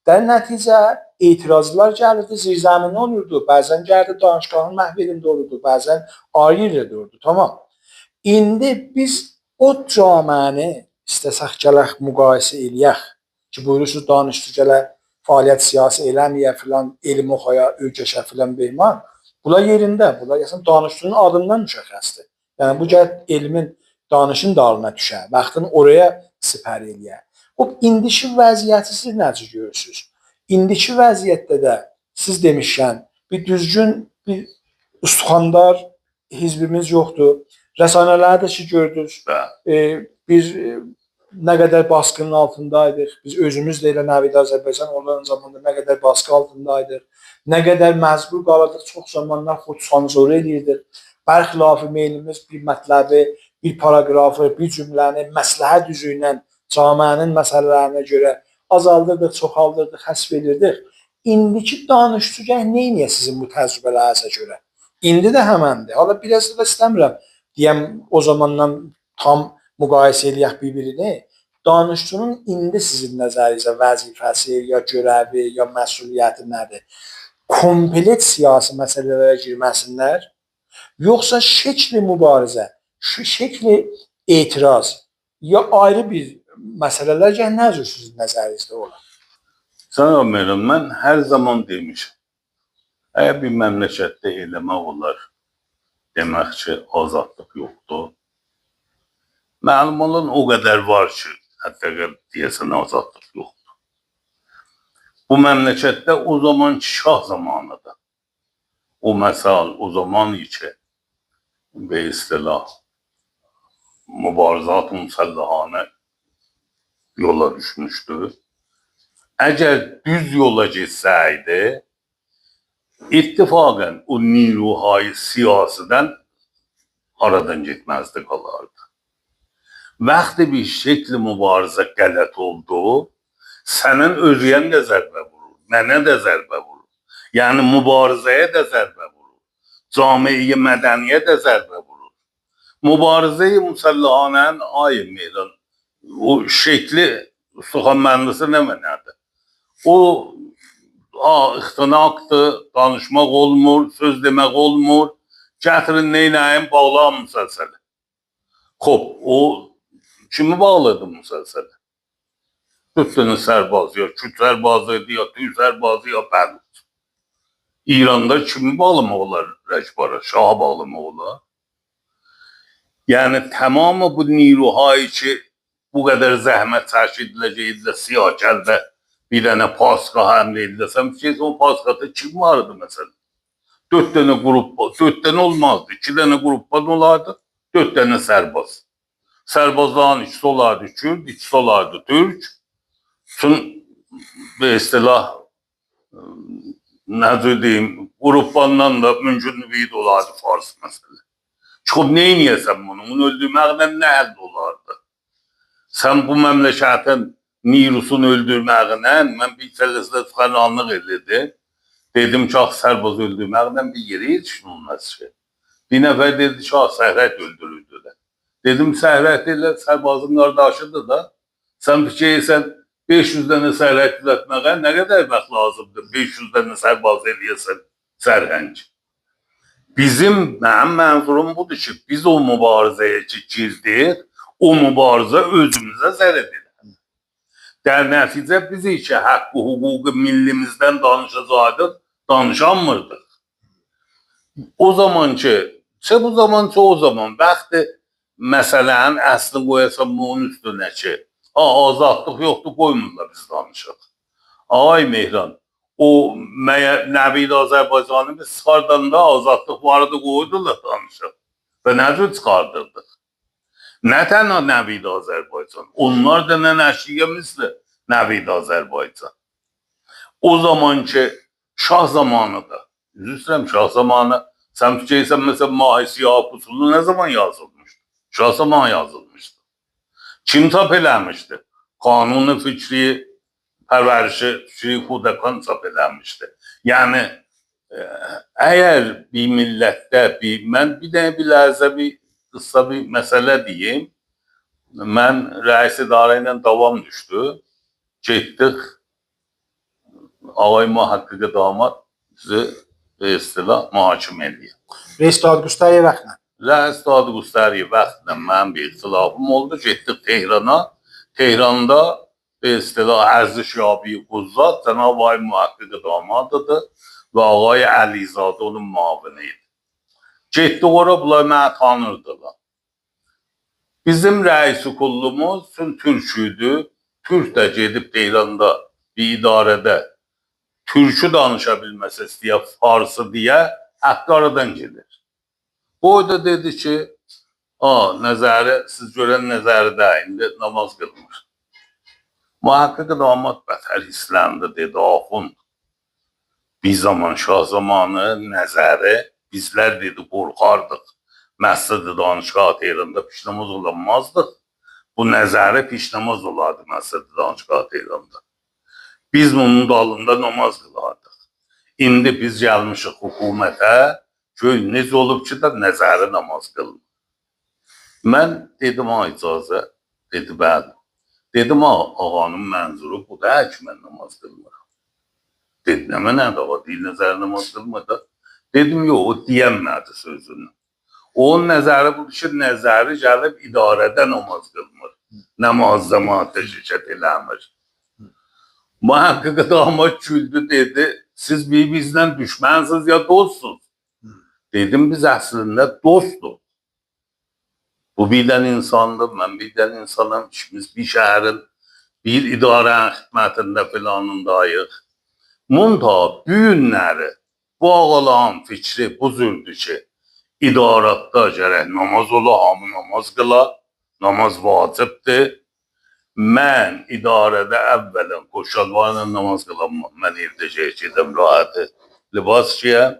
در nəticə etirazlar gəlirdi, zirzəmini olurdu. Bəzən gəlirdi danışqahın məhv elində olurdu, bəzən ayrı yerdə olurdu. Tamam. İndi biz o caməni istəsək gələk müqayisə eləyək ki, buyurursunuz danışdı gələk fəaliyyət siyasi eləməyə filan, elm oxuya, ölkəşə filan beyman. Bunlar yerində, bunlar yəni danışdığının adından müşəxəsdir. Yəni bu gəl elmin danışın dalına düşə, vaxtını oraya sipər eləyə. İndiki vəziyyəti siz necə görürsünüz? İndiki vəziyyətdə də siz demişkən bir düzgün, bir üstxandar hizbimiz yoxdur. Rəsanələri də ki gördünüz, biz nə qədər baskının altındaydıq. Biz özümüz də elə Nəvid Azərbaycan onların zamanında nə qədər baskı altındaydıq. Nə qədər məcbur qalırdıq, çox zamanlar xud-sanzor edirdik. Bərxilafı meylimiz bir mətləbi, bir paragrafı, bir cümləni məsləhət üzü ilə camiənin məsələlərinə görə azaldırdıq, çoxaldırdıq, həsb edirdik. İndiki danışıcı nə sizin bu təcrübələrinizə görə? İndi də həməndir. Hala biraz da istəmirəm deyəm o zamandan tam müqayisə eləyək bir-birini. Danışıcının indi sizin nəzərinizə vəzifəsi, ya görəvi, ya məsuliyyəti nədir? Komplet siyasi məsələlərə girməsinlər, yoxsa şəkli mübarizə, şəkli etiraz, ya ayrı bir məsələlər nə cür sizin nəzərinizdə olar? Sana Meryem, mən hər zaman demişim, əgər bir məmləkətdə eləmək olar, demək ki, azadlıq yoxdur. Məlum olan o qədər var ki, hətta deyəsən azadlıq yoxdur. Bu məmləkətdə o zamanki şah zamanıdır. O məsəl, o zaman ki, və istilah, mübarizat-ı müsəlləhanə yola düşmüşdü. Əgər düz yola getsəydi, ittifaqən o niruhay siyasidən aradan getməzdi, qalardı. Vaxtı bir şəkli mübarizə qələt oldu, sənin özüyən də zərbə vurur, mənə də zərbə vurur. Yəni mübarizəyə də zərbə vurur, camiyə, mədəniyə də zərbə vurur. Mübarizə-i müsəlləhanənin ayın o şəkli Suxan mühəndisi nə mənədir? O ixtinaqdır, danışmaq olmur, söz demək olmur. Gətirin neynəyim, bağlayın müsəlsəli. Xob, o kimi bağladı müsəlsəli? Dörtdənə sərbazı, ya küt sərbazıydı, ya tüy sərbazı, ya bərlik. İranda kimi bağlamaq olar rəcbara, şaha bağlamaq olar? Yəni, tamamı bu niruhayı ki, bu qədər zəhmət çəkidiləcəkdə, siyah gəldə bir dənə paska həmlə ediləsəm, o paskada kim vardı məsələn? 4 dənə qrup, 4 dənə olmazdı, 2 dənə qrupdan olardı, 4 dənə sərbaz. Sərbazların içi olardı Kürd, içi olardı Türk. Bütün bir istilah necə deyim, gruplarından da mümkün olardı Fars məsələ. Çıxıb neyniyəsən bunu? Bunu öldürməklə nə əldə olardı? Sən bu məmləkətin nirusunu öldürməklə mən bir tələsində xəranlıq edirdim. Dedim ki, sərbaz öldürməklə bir yere yetişmez ki. Bir nəfər dedi ki, Səhrət öldürüldü. Dedim, Səhrət ilə sərbazın qardaşıdır da. Sən fikirsən 500 dənə Səhrət düzəltməyə nə qədər vaxt lazımdır? 500 dənə sərbaz eləyəsən sərhəng. Mənim mənzurum budur ki, biz o mübarizəyə ki girdik, o mübarizə özümüzə zərər edir. Der nəticə biz ki, haqqı, hüququ millimizdən danışacaqdıq, danışanmırdıq. O zaman ki, bu zaman o zaman, bəxti məsələnin əslini qoyasan bunun üstünə ki, azadlıq yoxdur, qoymurlar biz danışıq. Ay Mehran, o Nəvid Azərbaycanı biz çıxardanda azadlıq vardı, qoydular danışıq. Və nə cür çıxardırdıq? Nə tənə Nəvid Azərbaycan? Onlar da nə nəşriyəmizdir Nəvid Azərbaycan. O zaman ki, Şah zamanıdır. Üzr istəyirəm, Şah zamanı. Sən fikirsən, məsələn, Mahi Siyah Pusulu nə zaman yazılmışdı? Şah zamanı yazılmışdı. Kim çap eləmişdi? Kanuni Fikri Pərvərişi Fikri Xudakan çap eləmişdi. Yəni, əgər bir millətdə, mən bir dənə bilərsə bir qısa bir məsələ deyim. Mən rəis idarə ilə davam düşdü. Getdik. Ağay Mühəqqiqi Damad bizi istilah mühakimə eləyir. Reis Dad Qustariyev vaxtla. Rəis Dad Qustariyev vaxtla mənim bir ixtilafım oldu. Getdik Tehrana. Tehranda istilah Ərzi Şabi Quzat, Cənab Ağay Mühəqqiqi Damadıdır və Ağay Əlizadə onun müavini idi. Getdik ora, bunlar mənə tanırdılar. Bizim rəisi kullumuz Türk idi. Türk də gedib Tehranda bir idarədə Türkü danışa bilməsə istəyər, Farsı deyə haqqı aradan gelir. O da dedi ki, nəzəri, siz görən nəzərdə indi namaz qılmır. Mühəqqiqi Damad bətər hissləndi, dedi, axund. Bir zaman Şah zamanı nəzəri, bizlər dedi, qorxardıq. Məscid-i Danışgah Tehranda pişnamaz olanmazdıq. Bu nəzəri pişnamaz olardı Məscid-i Danışgah Tehranda. Biz bunun dalında namaz qılardıq. İndi biz gəlmişik hökumətə, göy necə olub ki da nəzəri namaz qılmır. Mən dedim, icazə, dedi, bəli. Dedim, ağanın mənzuru bu da ki, mən namaz qılmıram. Dedi, nədir ağa, deyil nəzəri namaz qılmır da. Dedim, yox, o deyəmmədi sözünü. Onun nəzəri budur ki, nəzəri gəlib idarədə namaz qılmır. Namaz zamanı təşkil eləmir. Mühəqqiqi Damad güldü, dedi, siz bizdən düşmənsiniz ya dostsuz. Dedim, biz əslində dostuz. Bu birdən insandır, mən birdən insanım. İkimiz bir şəhərin, bir idarənin xidmətində filanındayıq. Munda bu günləri bu ağaların fikri buzurdu ki, idarətdə gərək namaz ola, hamı namaz qıla, namaz vacibdir. Mən idarədə əvvələn qoşalvarla namaz qılanmam. Mən evdə gedim, rahatı libas giyəm.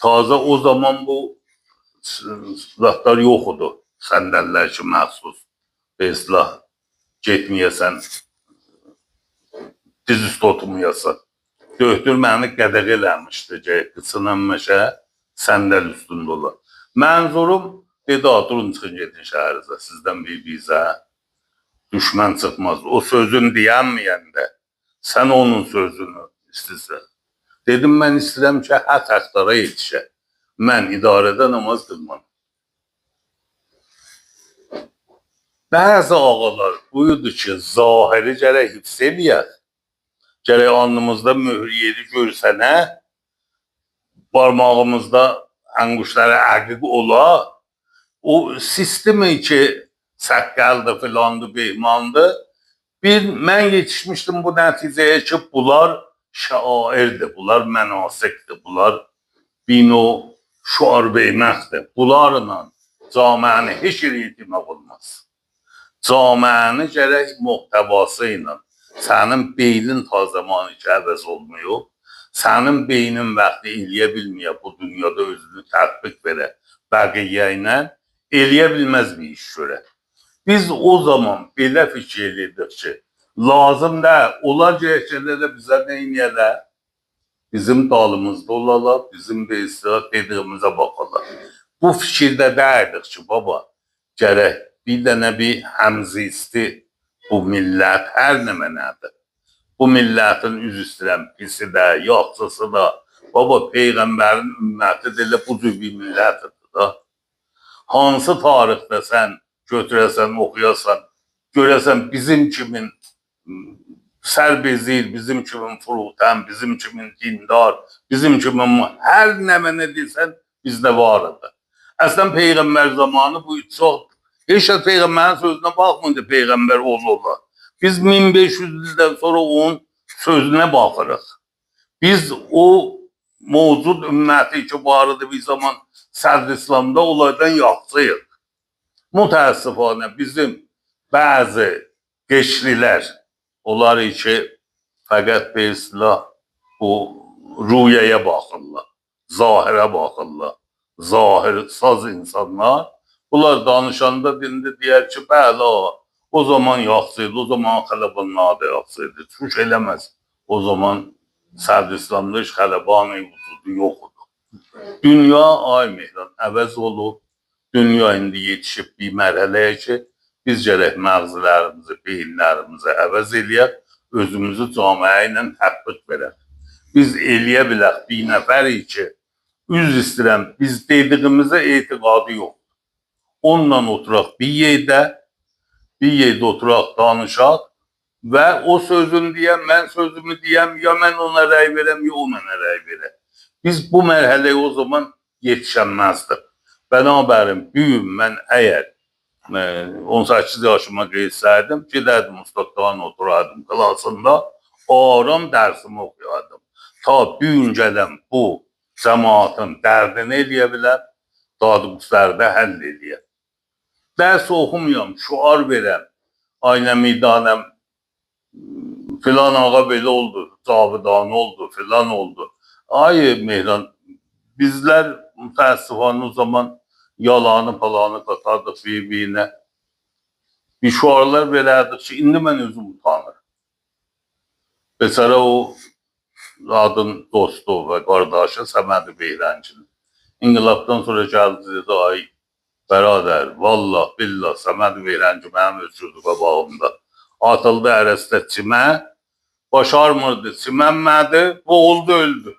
Taze o zaman bu silahlar yoxudur. Səndəllər ki, məxsus silah getməyəsən, diz üstü oturmayasan. Döhtür məni qədəq eləmişdi ki, qıçınan məşə səndəl üstündə olar. Mənzurum, dedi, durun çıxın gedin şəhərizə, sizdən bir bizə düşmən çıxmaz. O sözün deyənməyəndə sən onun sözünü istəyirsən. Dedim, mən istəyirəm ki, həftəxtara yetişə. Mən idarədə namaz qılmam. Bəzi ağalar buyurdu ki, zahiri gərək hifz eləyək. Gərək alnımızda mühür yeri görsənə, barmağımızda ənguşlara əqiq ola. O sistemi ki, səqqəldir, filandır, behmandır. Mən yetişmişdim bu nəticəyə ki, bunlar şairdir, bunlar mənasikdir, bunlar bino şuar beyməxdir. Bunlarla caməni heç yeri yetirmək olmaz. olmaz. Camiəni gərək muhtəvası ilə, sənin beynin ta zamanı ki əvəz olmuyor, sənin beynin vaxtı eləyə bilməyə bu dünyada özünü tətbiq verə, bəqiyyə ilə eləyə bilməz bir iş görə. Biz o zaman belə fikir edirdik ki, lazım da, onlar gərəkçələrdə bizə nə inəyələr? Bizim dalımızda olarlar, bizim beyistira dediyimizə baxarlar. Bu fikirdə deyirdik ki, baba, gərək bir dənə bir həmzisti bu millət hər nə mənədir. Bu millətin üz üstürən pisi də, yaxşısı da, baba, Peyğəmbərin ümməti də elə bu cür bir millətidir da. Hansı tarixdə sən götürəsən, oxuyasan, görəsən bizim kimin sərbezir, bizim kimin furutən, bizim kimin dindar, bizim kimin hər nə mənə deyirsən bizdə var idi. Əslən Peyğəmbər zamanı bu çox, heç kəs Peyğəmbərin sözünə baxmırdı Peyğəmbər olurlar. Biz 1500 ildən sonra onun sözünə baxırıq. Biz o mevcud ümməti ki vardı bir zaman Sədr İslamda onlardan yaxşıyıq. Mütəəssifanə bizim bəzi geçlilər, onlar ki fəqət bir silah bu rüyəyə baxırlar, zahirə baxırlar, zahir saz insanlar. Bunlar danışanda dində deyər ki, bəli, o zaman yaxşıydı, o zaman xələbanlar da yaxşıydı. Tuş eləməz. O zaman Sədr İslamda heç xələbanı vücudu yoxdur. Dünya, ay Mehran, əvəz olub. Dünya indi yetişib bir mərhələyə ki, biz gərək məğzilərimizi, beyinlərimizi əvəz eləyək, özümüzü camiə ilə tətbiq verək. Biz eləyə bilək bir nəfərik ki, üz istəyirəm, biz dediyimizə etiqadı yox. Onunla oturaq bir yerdə oturaq, danışaq və o sözünü deyəm, mən sözümü deyəm, ya mən ona rəy verəm, ya o mənə rəy verəm. Biz bu mərhələyə o zaman yetişənməzdik. Bənabərin, bugün mən əgər 18 yaşıma qeysəydim, gedərdim ustaddan oturardım klasında, aram dərsimi oxuyardım. Ta bugün gələm bu cəmaatın dərdini eləyə bilər, dadquslarda həll eləyəm. Dərs oxumuyam, şuar verəm, aynə meydanəm, filan ağa belə oldu, cavidan oldu, filan oldu. Ay Mehran, bizlər mütəəssifanə o zaman yalanı falanı qatardıq bir-birinə. Bir şuarlar verərdik ki, indi mən özüm utanırım. Beçara o adın dostu və qardaşı Səməd Beyrəncinin. İnqilabdan sonra gəldi dedi, ay bəradər, vallah, billah, Səməd Beyrənci mənim öz gözü qabağımda. Atıldı ərəstə çimə, başarmırdı, çimənmədi, boğuldu, öldü.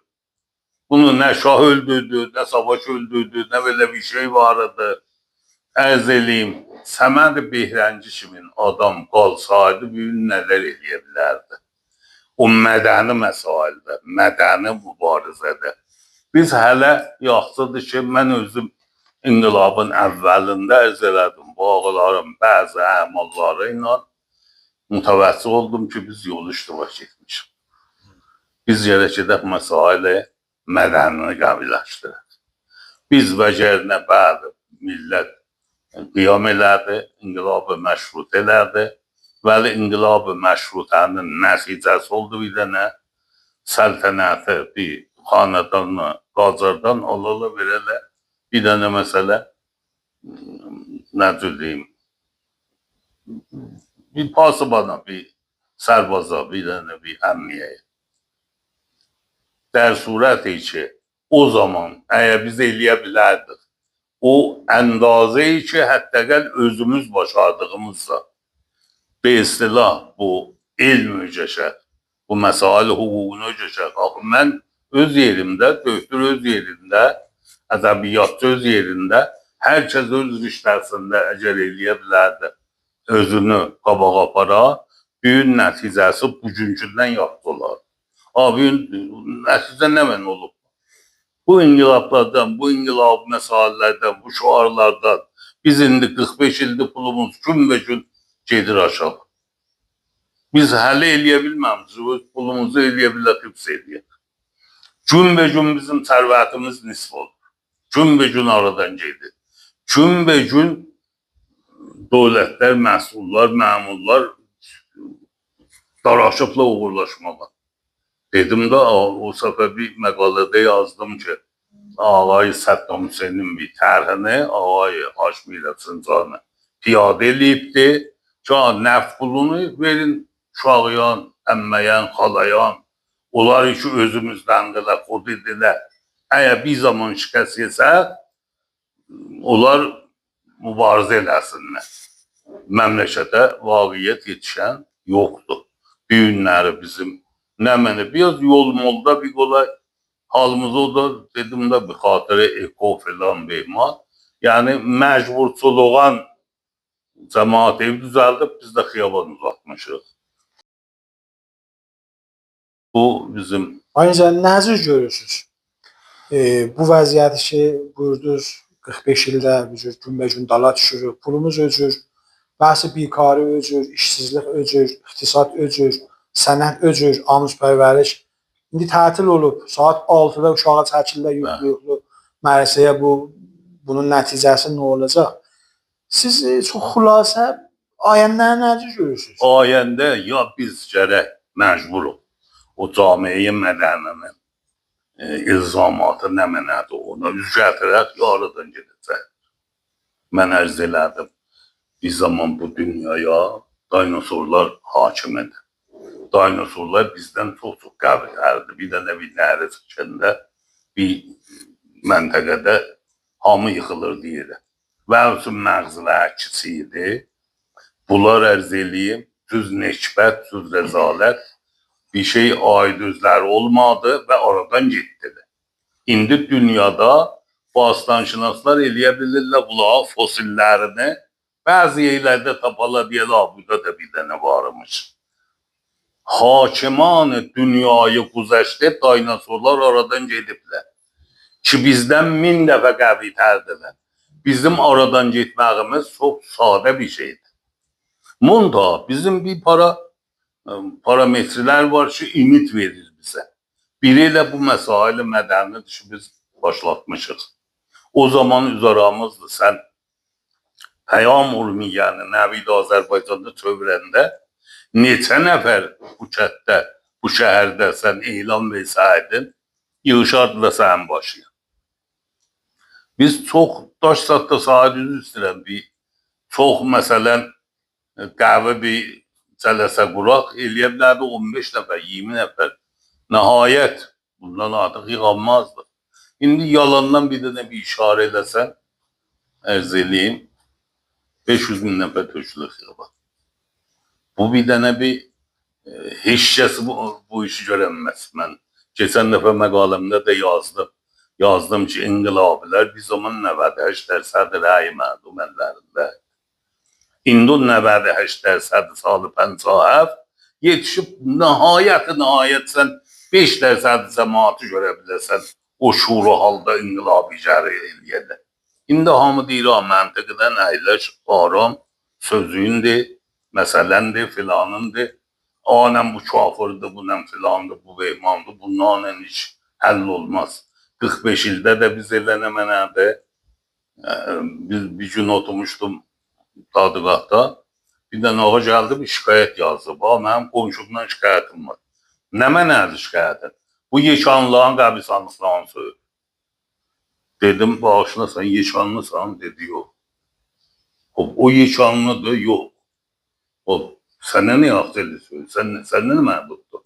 Bunu nə şah öldürdü, nə savaş öldürdü, nə belə bir şey vardı. Ərz eləyim, Səməd Beyrənci kimin adam qalsaydı, bir nələr eləyə bilərdi. O mədəni məsaildə, mədəni mübarizədə. Biz hələ yaxşıdır ki, mən özüm İnqilabın əvvəlində ərz elədim, bu ağaların bəzi əmalları ilə mütəvəssir oldum ki, biz yolu iştirak etmişik. Biz yerə gedək məsailə mədənini qəbiləşdirək. Biz vəcərinə bəli millət qiyam elədi, inqilabı məşrut elədi, vəli inqilabı məşrutənin nəticəsi oldu bir dənə səltənəti bir xanədanı Qacardan alala verələ. Bir dənə məsələ, nə cür deyim, bir pasibana, bir sərbaza, bir dənə bir əmmiyəyə. Dər surəti ki, o zaman əgər biz eləyə bilərdik, o əndazəyi ki, həttəqəl özümüz başardığımızsa, bir istilah bu elm öcəşək, bu məsail hüququnu öcəşək. Axı, mən öz yerimdə, döktür öz yerində, ədəbiyyatçı öz yerində, hər kəs öz işlərsində əgər eləyə bilərdi, özünü qabağa apara, büyün nəticəsi bugünkündən yaxşı olar. Büyün nəticə nə mən olub? Bu inqilablardan, bu inqilab məsələlərdən, bu şuarlardan biz indi 45 ildir pulumuz gün və gün gedir aşağı. Biz hələ eləyə bilməmişik, pulumuzu eləyə bilək, hifz eləyək. Gün və gün bizim sərvətimiz nisf olur. Gün və gün aradan gedir. Gün və gün dövlətlər, məsullar, məmurlar daraşıbla uğurlaşmağa. Dedim də o səfər bir məqalədə yazdım ki, ağay Səddam Hüseynin bir tərhini ağay Haşmi Rəfsanjani piyadə eləyibdi ki, nəft pulunu verin uşağıyan, əmməyən, xalayan, onlar ki özümüzdəndirlər, xod edirlər. Əgər bir zaman şikəst yesək, onlar mübarizə eləsinlər. Məmləkətə vaqiyyət yetişən yoxdur. Bir günləri bizim nə mənə biraz yol molda bir kolay halımız o da dedim də bir xatirə eko filan beyman. Yəni məcburçuluğan cəmaat ev düzəldib biz də xiyaban uzatmışıq. Bu bizim Ancaq nəzir görürsünüz? Bu vəziyyəti ki, buyurdunuz 45 ildə bir cür günbəgün dala düşürük, pulumuz öcür, bəhsi bikarı öcür, işsizlik öcür, iqtisad öcür, sənət öcür, amuz-pərvəriş. İndi tətil olub, saat 6-da uşağa çəkirlər yüklü mədrəsəyə, bunun nəticəsi nə olacaq? Siz çox xülasə ayənləri necə görürsünüz? ayəndə ya biz gərək məcburuq o camiyə mədəninin ilzamatı nə mənədir ona üz gətirək, yaradan gedəcək. Mən ərz elədim. Bir zaman bu dünyaya dinosorlar hakimidir. Dinosorlar bizdən çox qəbirlərdir. Bir dənə bir nəhər içində bir məntəqədə hamı yıxılır deyirlər. Və üçün məğzilər kiçik idi. Bunlar ərz eləyim, düz neşbət, düz rəzalət bir şey aid özləri olmadı və aradan getdilər. İndi dünyada bastanşinaslar eləyə bilirlər bunlar fosillerini. Bəzi yerlərdə tapala deyirlər, burada da bir dənə varmış. Hakimanı dünyayı güzəştə dinosorlar aradan gediblər. Ki bizdən 1000 dəfə qəvi tərdirlər. Bizim aradan getməyimiz çox sadə bir şeydir. Munda bizim bir parametreler var ki, ümit verir bizə. Biri ilə bu məsaili mədəni düşü biz başlatmışıq. O zaman üzaramızdır. Sən Pəyam Urmiyyəni Nəvid Azərbaycanda çövrəndə neçə nəfər bu kətdə, bu şəhərdə sən elan versəydin, yığışardı da sənin başına. Biz çox daş satda sahib üzrə bir çox məsələn qəhvə bir cələsə quraq eləyə bilərdi 15 nəfər, 20 nəfər. Nəhayət bundan artıq yığılmazdı. İndi yalandan bir dənə bir işarə eləsən, ərz eləyim, 500 min nəfər tökülür xiyaba. Bu bir dənə bir heç kəs bu işi görənməz. Mən keçən dəfə məqaləmdə də yazdım. Yazdım ki, inqilabilər bir zaman 98% rəyi mədum əllərində. İndi 98% salı 50 yetişib nəhayət sən 5% cəmaatı görə biləsən o şuuru halda inqilab icari eləyədə. İndi hamı deyir, məntiqdən əyləş, aram, sözüyündür, məsələndir, filanındır. Anəm bu kafirdir, bunun filandır, bu beymandır, bununla hiç həll olmaz. 45 ildə də biz elənə mənədə, biz bir gün oturmuşdum tadiqatda, bir dənə ağa gəldi, bir şikayət yazdı. Mənim qonşumdan şikayətim var. Nə mənədir şikayətin? Bu yekanlığın qəbristanlıqlarını söylüyor. Dedim, bağışlasan, yekanlısan, dedi, yox. O yekanlıdır, yox. Sənə nə yaxşıdır söylüyor? Sənə nə məhduddur?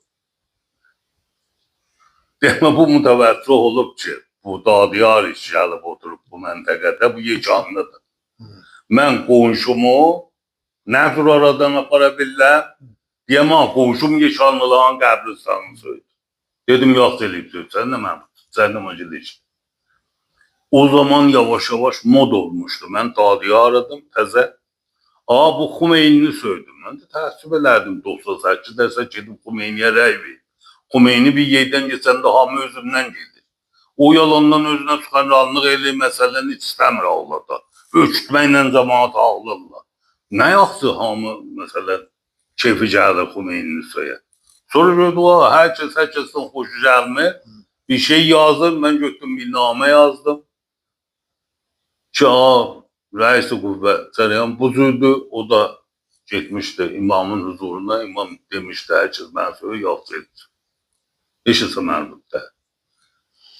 Demə bu mütəvəccüh olub ki, bu dadiyar iş gəlib oturub bu məntəqədə, bu yekanlıdır. Mən qonşumu nə tür aradan apara bilirəm? Deyəm, qonşum yekanlılığın qəbristanını söylüyor. Dedim, yaxşı eləyib söylüyor, sən nə məhduddur? Sən nə macılı iş? O zaman yavaş mod olmuşdu. Mən dadiyə aradım, təzə. Bu Xumeynini söydüm. Mən də təəssüf elədim 98 dəsə gedib Xumeyniyə rəy verir. Xumeyni bir yerdən geçəndə hamı özündən gedir. O yalandan özünə çıxanranlıq eləyir, məsələni heç istəmir ağlada. Ökütməklə cəmaat ağlırlar. Nə yaxşı hamı, məsələn, keyfi gəlir Xumeynini söyə. Sonra gördü, hər kəsdən xoşu gəlmir. Bir şey yazır, mən götürdüm bir namə yazdım. Ki, Reis-i Qüvvə cərəyan bucuydu. O da getmişdi imamın huzuruna. İmam demişdi, herkes mən söylüyor, yaxşı edir. Eşitsə mənimdə.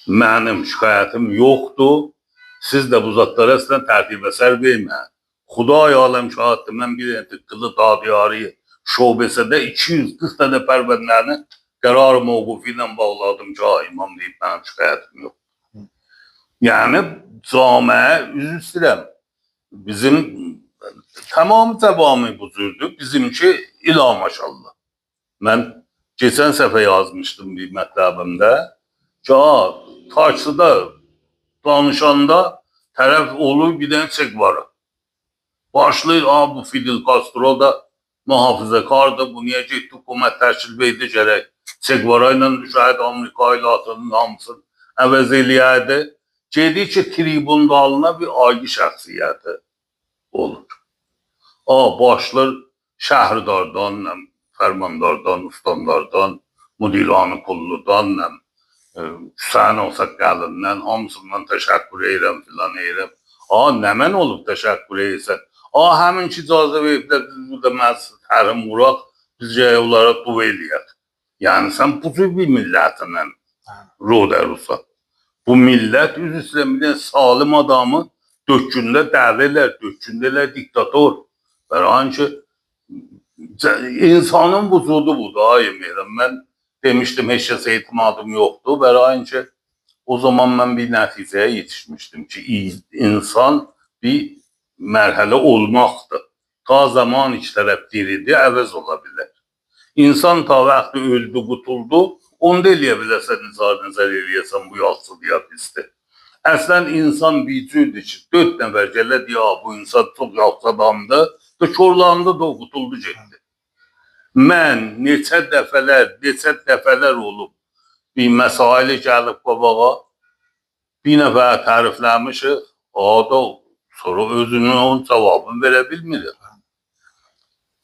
Mənim şikayətim yoxdur. Siz də bu zatlara əslən tərtib əsər verməyin. Xuday aləm şahiddir. Mən bir tıqqılı dadiyarı şubesədə 240 tane pərvənlərini qərar mövqufi ilə bağladım ki, imam deyib, mənim şikayətim yox. Yəni, camiə üzr istəyirəm. Bizim tamamı cəvami bu cürdür. Bizimki ilah maşallah. Mən geçən səfə yazmışdım bir mətləbimdə ki, taksıda danışanda tərəf olur bir dənə çek var. Başlayır, bu Fidel Castro da muhafizəkardır, bu niyə getdi, hökumət təşkil verdi gərək çekvara ilə düşərdi, Amerika ilə atının hamısını əvəz eləyərdi. Gedir ki, tribun dalına bir agi şəxsiyyəti olur. Başlar şəhridardan, fərmandardan, ustandardan, müdiranı pulludan, Hüseyin Osakqəlindən, hamısından təşəkkür edirəm, filan edirəm. Nə mən olub təşəkkür edirsən? Həmin ki, icazə veriblər, biz burada məhz tərim vuraq, biz onlara dua eləyək. Yəni, sən bu cür bir millətinlə rodarırsan. Bu millət, üzr istəyirəm, salim adamı dökkündə dəvələr, dökkündələr diktator. Bərayın ki, insanın vücudu budur, Mehran. Mən demişdim, heç kəsə etimadım yoxdur. Bərayın ki, o zaman mən bir nəticəyə yetişmişdim ki, insan bir mərhələ olmaqdır. Ta zaman iki tərəf diridir, əvəz ola bilər. İnsan ta vaxtı öldü, qutuldu, onda eləyə bilərsən, nəzər eləyəsən, bu yaxşıdır, ya pisdir. Əslən, insan bir cürdür ki, 4 nəfər gələ deyə, bu insan çox yaxşı adamdır, və korlandı da qutuldu, getdi. Mən neçə dəfələr olub, bir məsailə gəlib qabağa, bir nəfər tərifləmişik, da sonra özünün onun cavabını verə bilmirik.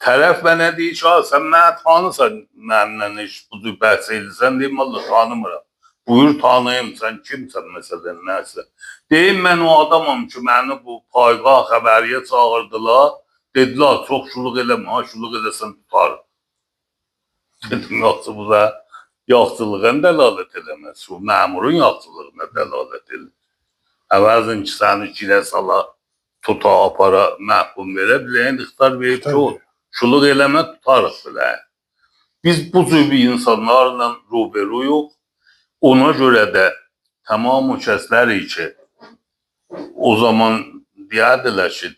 Tərəf mənə deyir ki, sən mənə tanırsan, mənimlə heç bu cür bəhs edirsən, deyim, Allah tanımıram. Buyur tanıyım, sən kimsən məsələn, nəsə. Deyim, mən o adamam ki, məni bu payqa xəbəriyə çağırdılar, dedilər, çox şuluq eləmə, şuluq eləsən tutarım. Dedim, yaxşı, bu da yaxçılığın dəlalət eləməz, bu məmurun yaxçılığına dəlalət eləmez. Əvəzin ki, səni girə sala, tuta, apara, məhkum verə, biləyən ixtar verib ki, o şuluq eləmə tutarıq biləyən. Biz bu cür bir insanlarla ruberuyuq. Ona görə də tamam o kəsləri ki, o zaman deyərdilər ki,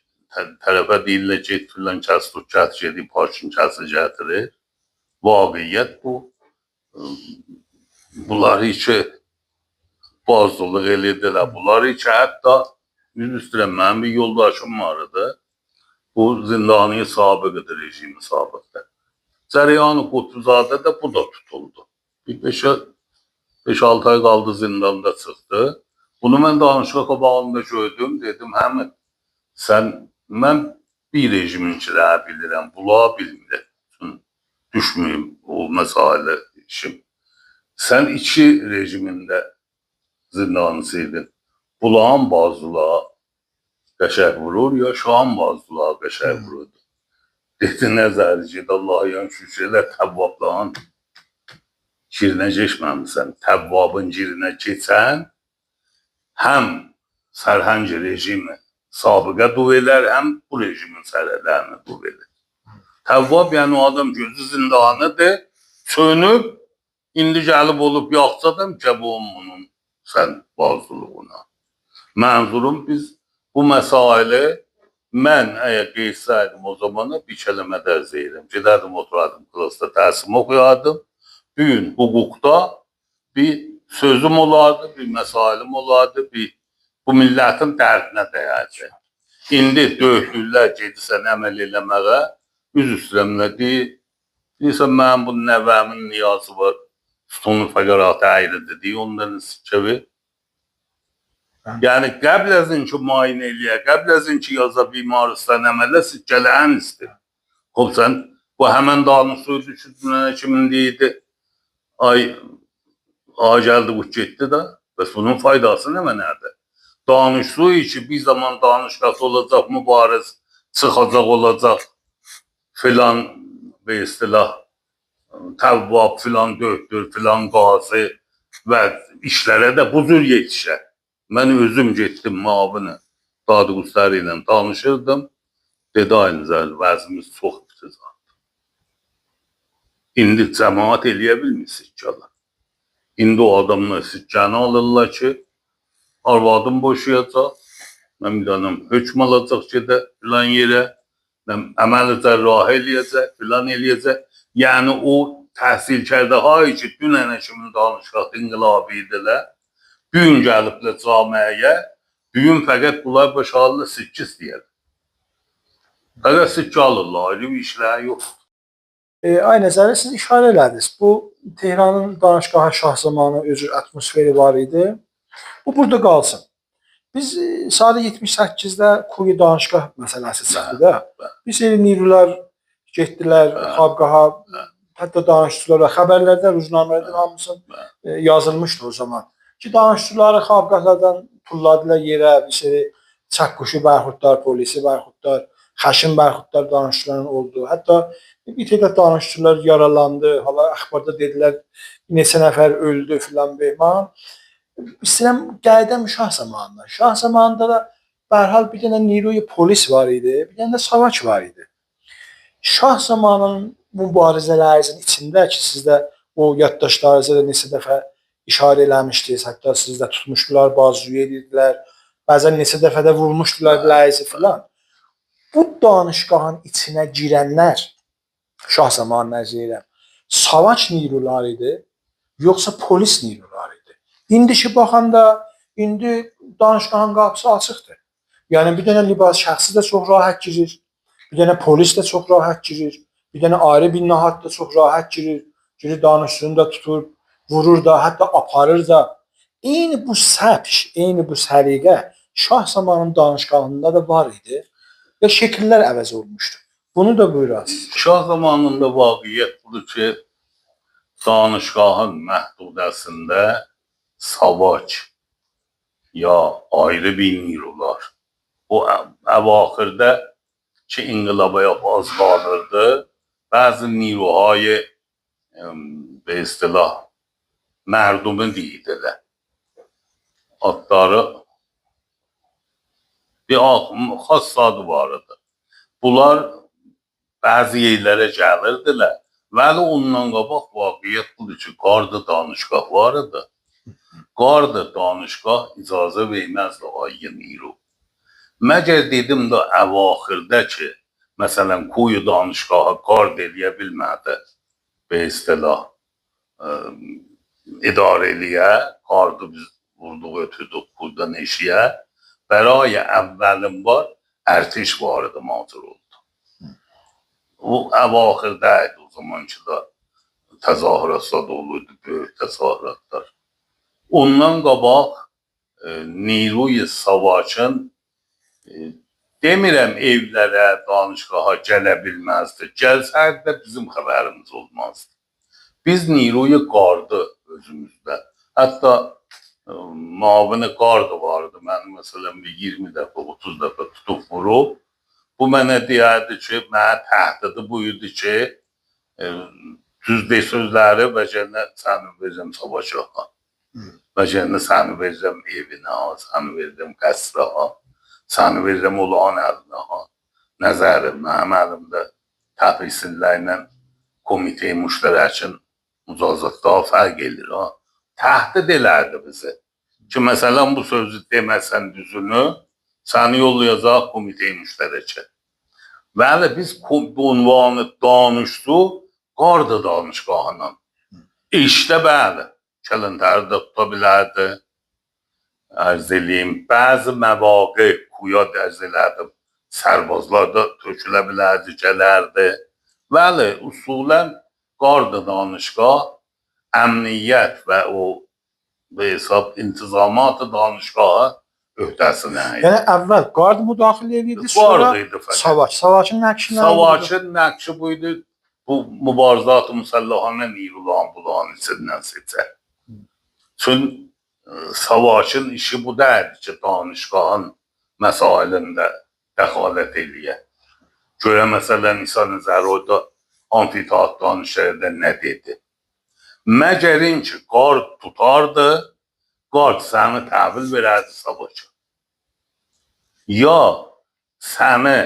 tərəfə deyirlər ki, filan kəs tut, kəs gedib, hakim kəsi gətirir. Vaqiyyət bu. Bunları ki, bazlılıq elədilər. Bunları ki, hətta, yüz üstürəm, mənim bir yoldaşım vardı. Bu, zindani sabıqıdır, rejimi sabıqdır. Cərəyan-ı Qutbuzadə də bu da tutuldu. Bir 5-6 ay qaldı zindanda çıxdı. Bunu mən danışıq qabağında gördüm, dedim, həmin mən bir rejiminkiləri bilirəm, bulağı bilmirəm. Düşməyim o məsailə işim. Sən iki rejimində zindanısıydın. Bulağın bazılığa qəşək vurur, ya şahın bazılığa qəşək vururdu. Dedi, nəzəri ki, Allah'a yan şükürlər, təvvabların girinə geçməmisən. Təvvabın girinə keçən, həm sərhəng rejimi sabıqa dua elər, həm bu rejimin sərhədlərini dua elər. Təvvab, yəni o adam gözü zindanıdır, çönüb, indi gəlib olub yaxçadım ki, bu onun sən bazılığına. Mənzurum, biz bu məsailə, mən əgər qeysəydim o zamana bir kələmə dərz edirəm. Gedərdim, oturardım, klasda təhsim oxuyardım. Bir gün hüquqda bir sözüm olardı, bir məsailim olardı, bu millətin dərdinə dəyəcək. İndi döyüklüklər gedirsən əməl eləməyə, üz üstürəmlə deyirsən, mənim bu nəvəmin niyazı var, stonu fəqaratı əyridir, deyir, ondan sikəvi. Yəni, qəbl əzin ki, müayinə eləyə, qəbl əzin ki, yaza bimaristan əmələ sikkələyən istir. Xob, sən bu həmən danışıq düşündüyünə kimin deyildi, ay gəldi, bu getdi də, bəs bunun faydası nə mənədir? danışdığı ki bir zaman danışqası olacaq, mübariz çıxacaq olacaq filan bir istilah təvvab filan döktür filan qazi və işlərə də bu cür yetişər. Mən özüm getdim müavini dadqustları ilə danışırdım. Dedi aynı zəli vəzimiz çox bitəcək. İndi cəmaat eləyə bilmirsiniz ki, İndi o adamlar siccəni alırlar ki, arvadım boşayacaq, mən bir dənəm hökm alacaq gedə filan yerə, əməl cərrahi eləyəcək, filan eləyəcək. Yəni o təhsilkərdə hay ki, dünənə kimi danışqat inqilabi idilər, bugün gəliblər camiəyə, bugün fəqət bunlar başarılı sikki istəyər. Fəqət sikki alırlar, ayrı bir işləri yoxdur. Ay nəzəri siz işarə elədiniz. Bu Tehranın danışqahı Şahzamanı özü atmosferi var idi. Bu burada qalsın. Biz sadə 78-də Kuyu danışqah məsələsi çıxdı da. Biz Nirülər getdilər Xabqaha, hətta danışdılar və xəbərlərdə, rüznamələrdə hamısı yazılmışdı o zaman. Ki danışdılar Xabqalardan tulladılar yerə, bir seri çaqquşu bərxudlar, polisi bərxudlar, xəşin bərxudlar danışdıların oldu. Hətta bir tədad danışdılar, yaralandı. Hala əxbarda dedilər, neçə nəfər öldü filan behman. İstəyirəm gəldim Şah zamanına. Şah zamanında da bərhal bir dənə Niruy polis var idi, bir dənə də savaş var idi. Şah zamanının mübarizələrinizin içində ki, siz də o yaddaşlarınızda da neçə dəfə işarə eləmişdiniz, hətta siz də tutmuşdular, bazuyu edirdilər, bəzən neçə dəfə də vurmuşdular biləyizi filan. Bu danışqahın içinə girənlər Şah zamanı nəzirəm, savaş nirular idi, yoxsa polis nirular idi? İndiki baxanda, indi danışqahın qapısı açıqdır. Yəni bir dənə libas şəxsi də çox rahat girir, bir dənə polis də çox rahat girir, bir dənə ayrı bir nahat da çox rahat girir, girir danışığını da tutur, vurur da, hətta aparır da. Eyni bu səpş, eyni bu səliqə Şah zamanının danışqahında da var idi və şəkillər əvəz olmuşdu. Bunu da buyurasınız. Şah zamanında vaqiyyət budur ki, danışqahın məhdudəsində savaş ya ayrı bir nirular. O əvaxirdə ki, inqilaba az qalırdı, bəzi niruhay به اصطلاح مردم دیدilər. Adları bir xas adı var idi. Bunlar bəzi yerlərə gəlirdilər. Vəli ondan qabaq vaqiyyət budur ki, qarda danışqah var idi. Qarda danışqah icazə verməzdi ayı niru. Məgər dedim də əvaxirdə ki, məsələn, Kuyu danışqahı qard eləyə bilmədi. Be istilah idarə eləyə, qardı biz vurduq, ötürdük buradan eşiyə. Bəraya əvvəlin var, ərtiş var idi, macir oldu. O əvaxirdə idi o zaman ki da təzahüratlar olurdu, böyük təzahüratlar. Ondan qabaq Niruy Savaşın demirəm evlərə, danışqaha gələ bilməzdi. Gəlsəydi də bizim xəbərimiz olmazdı. Biz Niruy qardı özümüzdə. Hətta mavini qardı vardı. Mən məsələn bir 20 dəfə, 30 dəfə tutub vurub. Bu mənə deyərdi ki, mənə təhdidi bu idi ki, düzdey sözləri və gələnə səni verəcəm savaşa. Və gələnə səni verəcəm evinə, səni verəcəm qəsrə, səni verəcəm olağan əlinə. Nəzərim, mənim əlimdə təfsillərlə Komitə-i Müştərəkin mücazatları fərq edir. Təhdid elərdi bizi. Ki, məsələn, bu sözü deməsən düzünü, səni yollayacaq Komitə-i Müştərəkə. Bəli, biz bu unvanı danışdıq, qardı danışqahına. İşdə bəli, kələntəri də tuta bilərdi. Ərz eləyim, bəzi məvaqi Kuya dərz elədim. Sərbazlar da tökülə bilərdi, gələrdi. Bəli, usulən qardı danışqah, əmniyyət və o hesab intizamat danışqahı öhdəsinə. Yəni əvvəl qard müdaxilə edirdi, sonra savaş. Savaşın nəqşi nə? Savaşın nəqşi buydu, bu mübarizat-ı müsəllahanə nirulan bulan içindən seçər. Çün Savaşın işi bu deyil ki, danışgahın məsailində dəxalət eləyə. Görə məsələn, İsa Nəzəri orada amfiteatr danışırdı, nə dedi? Məgərin ki, qard tutardı, qard səni təhvil verərdi savaşa. Ya səni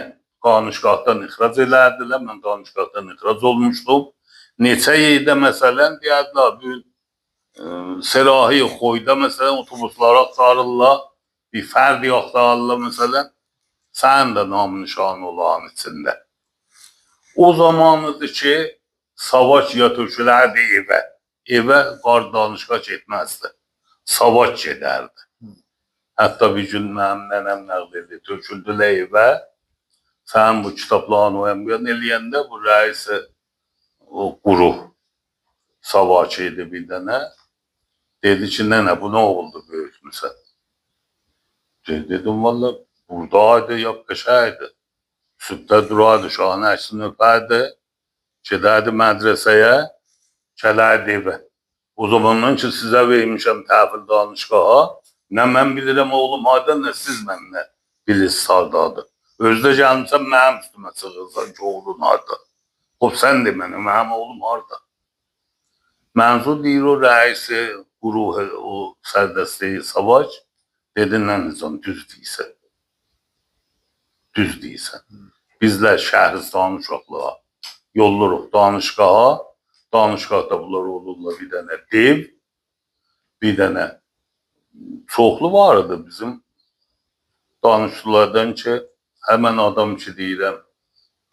danışqahdan ixrac elədilər, mən danışqahdan ixrac olmuşdum. Neçə yerdə məsələn deyədilər, bir Serahi Xoyda məsələn otobuslara axtarırlar, bir fərdi axtarırlar məsələn, sənin də namın nişanı olan içində. O zamanıdır ki, savaş ya tökülərdi evə. Evə qard danışqa getməzdi. Savaş gedərdi. Hətta bir gün mənim nənəm nəql edir, töküldülər evə. Sən bu kitablarını oyan eləyəndə bu rəisi o quru savaş idi bir dənə. Dedi ki, nənə bu nə oldu böyütmüsən? Dedim, valla buradaydı, yapqışaydı. Sübdə duraydı, şahın əksini öpərdi. Gedərdi mədrəsəyə, gələrdi evə. O zamandan ki, sizə vermişəm təhvil danışqaha, nə mən bilirəm oğlum harda, nə siz mənlə bilirsiniz hardadır. Özdə gəlmişsən, mənim üstümə çıxırsan ki, oğlun harda. Xob, sən de mənə, mənim oğlum harda. Mənzur deyir o rəisi, quruhu, o sərdəstəyi savaş, dedi, nə nizam, düz deyirsən. Düz deyirsən. Bizlər Şəhristan uşaqlığa yolluruq danışqaha, danışqahda bunlar olurlar bir dənə dev, bir dənə çoxlu var idi bizim danışçılardan ki, həmən adam ki deyirəm,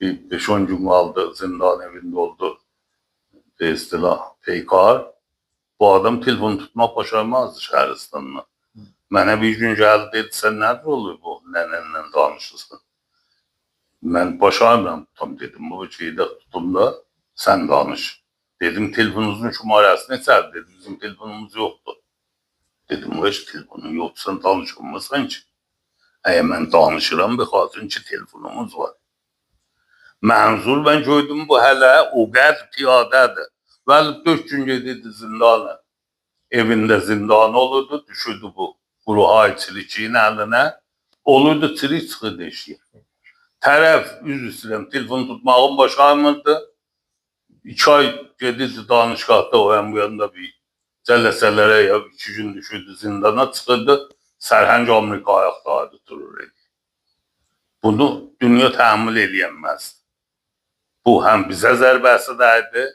bir 5-10 gün qaldı, zindan evində oldu, istilah, peykar. Bu adam telefon tutmaq başarmazdı Şəhristanla. Mənə bir gün gəldi, dedi, sən nədir olur bu, nənənlə danışırsan? Mən başarmıram tutam, dedim, bu şeydə tutum da, sən danış. Dedim, telefonunuzun şumarəsi neçədir? Dedim, bizim telefonumuz yoxdur. Dedim, o heç telefonun yoxdur, sən danışılmazsan ki. Əgər mən danışıram, bir xatırın ki, telefonumuz var. Mənzur, mən gördüm, bu hələ o qədər piyadədir. Vəli 4 gün gedirdi zindana. Evində zindanı olurdu, düşürdü bu quru ayçilikin əlinə. Olurdu, tiri çıxırdı eşiyə. Tərəf, üz istəyirəm, telefon tutmağım başarmırdı. 2 ay gedirdi danışqahda, o yan bu yanda bir cələsələrə ya 2 gün düşürdü zindana, çıxırdı. Sərhəng Amerika ayaqdaydı, durur idi. Bunu dünya təhammül eləyənməzdi. Bu həm bizə zərbəsi dəydi.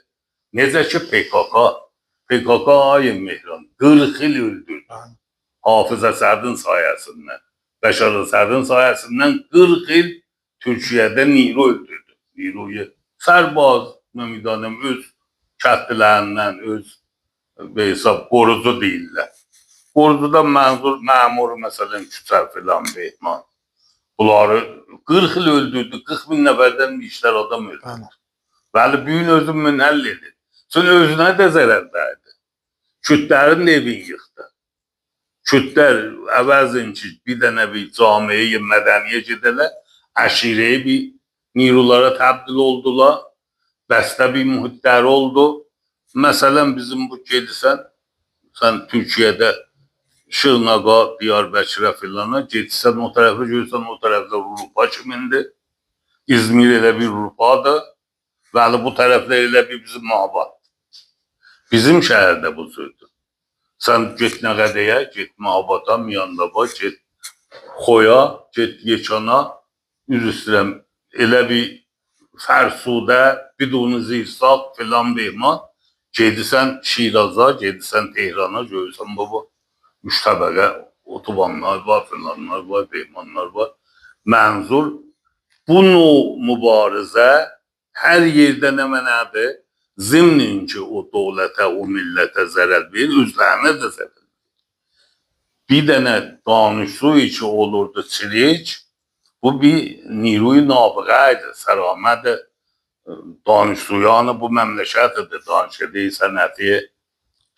Necə ki PKK ayın Mehran 40 il öldürdü. Hafız Əsədin sayəsindən, Bəşar Əsədin sayəsindən 40 il Türkiyədə Niro öldürdü. Niroyu sərbaz, mümidanəm, öz kəndlərindən, öz hesab qorucu deyirlər. Qorucuda məmur, məsələn, Küçər filan, Behman. Bunları 40 il öldürdü, 40 bin nəfərdən bir işlər adam öldürdü. Bəli, büyün özün münhəll edir. Sən özünə də zərərdəydi. Kürdlərin evini yıxdı. Kürdlər əvəzin ki, bir dənə bir camiyə, mədəniyə gedələr, əşirəyə bir nirulara təbdil oldular, bəstə bir mühitləri oldu. Məsələn, bizim bu gedirsən, sən Türkiyədə Şırnaqa, Diyarbəkirə filana, gedirsən o tərəfə, görürsən o tərəfdə Rupa kimindir. İzmir elə bir Rupadır. Bəli, bu tərəfdə elə bir bizim Mabat. Bizim şəhərdə bu sözdür. Sən get Nəqədəyə, get Mabata, Miyandaba, get Xoya, get Yekana, üz istəyirəm, elə bir Fərsudə, bidunu zirsaq filan Behman, gedirsən Şiraza, gedirsən Tehrana, görürsən baba, 3 təbəqə otobanlar var, filanlar var, Behmanlar var. Mənzur, bu mübarizə hər yerdə nə mənədir? Zimnin ki, o dövlətə, o millətə zərər verir, özlərinə də zərər verir. Bir dənə danışsuyu ki, olurdu çirik, bu bir niruy nabığa idi, səramədir. Danışsuyanı bu məmləkətidir, danışqədə sənəti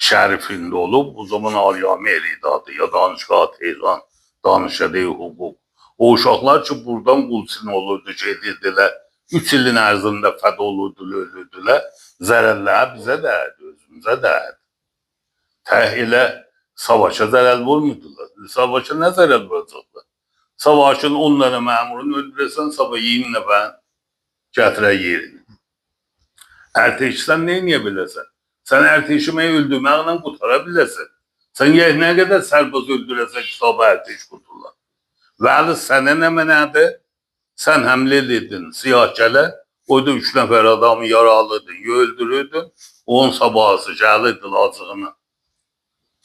şərifində olub, bu zaman aliyami elidadı, ya danışqaha Tehran, danışqədə hüquq. O uşaqlar ki, buradan qulçin olurdu, gedirdilər, 3 ilin ərzində fəd olurdular, ölürdülər, zərərlər bizə dəyərdi, özümüzə dəyərdi. Elə savaşa zərər vurmurdular. Savaşa nə zərər vuracaqlar? Savaşın onlara məmurunu öldürəsən, sabah 20 nəfər gətirə yerini. Ərteşsən neyə biləsən? Sən ərteşiməyi öldürməklə qutara biləsən. Sən nə qədər sərbaz öldürəsən ki, sabah ərteş quturlar. Vəli sənə nə mənədir? Sən həmlə edin siyahkələ, oyda 3 nəfər adamı yaralıdın, öldürürdün, onun sabahısı gəlirdi lazığına.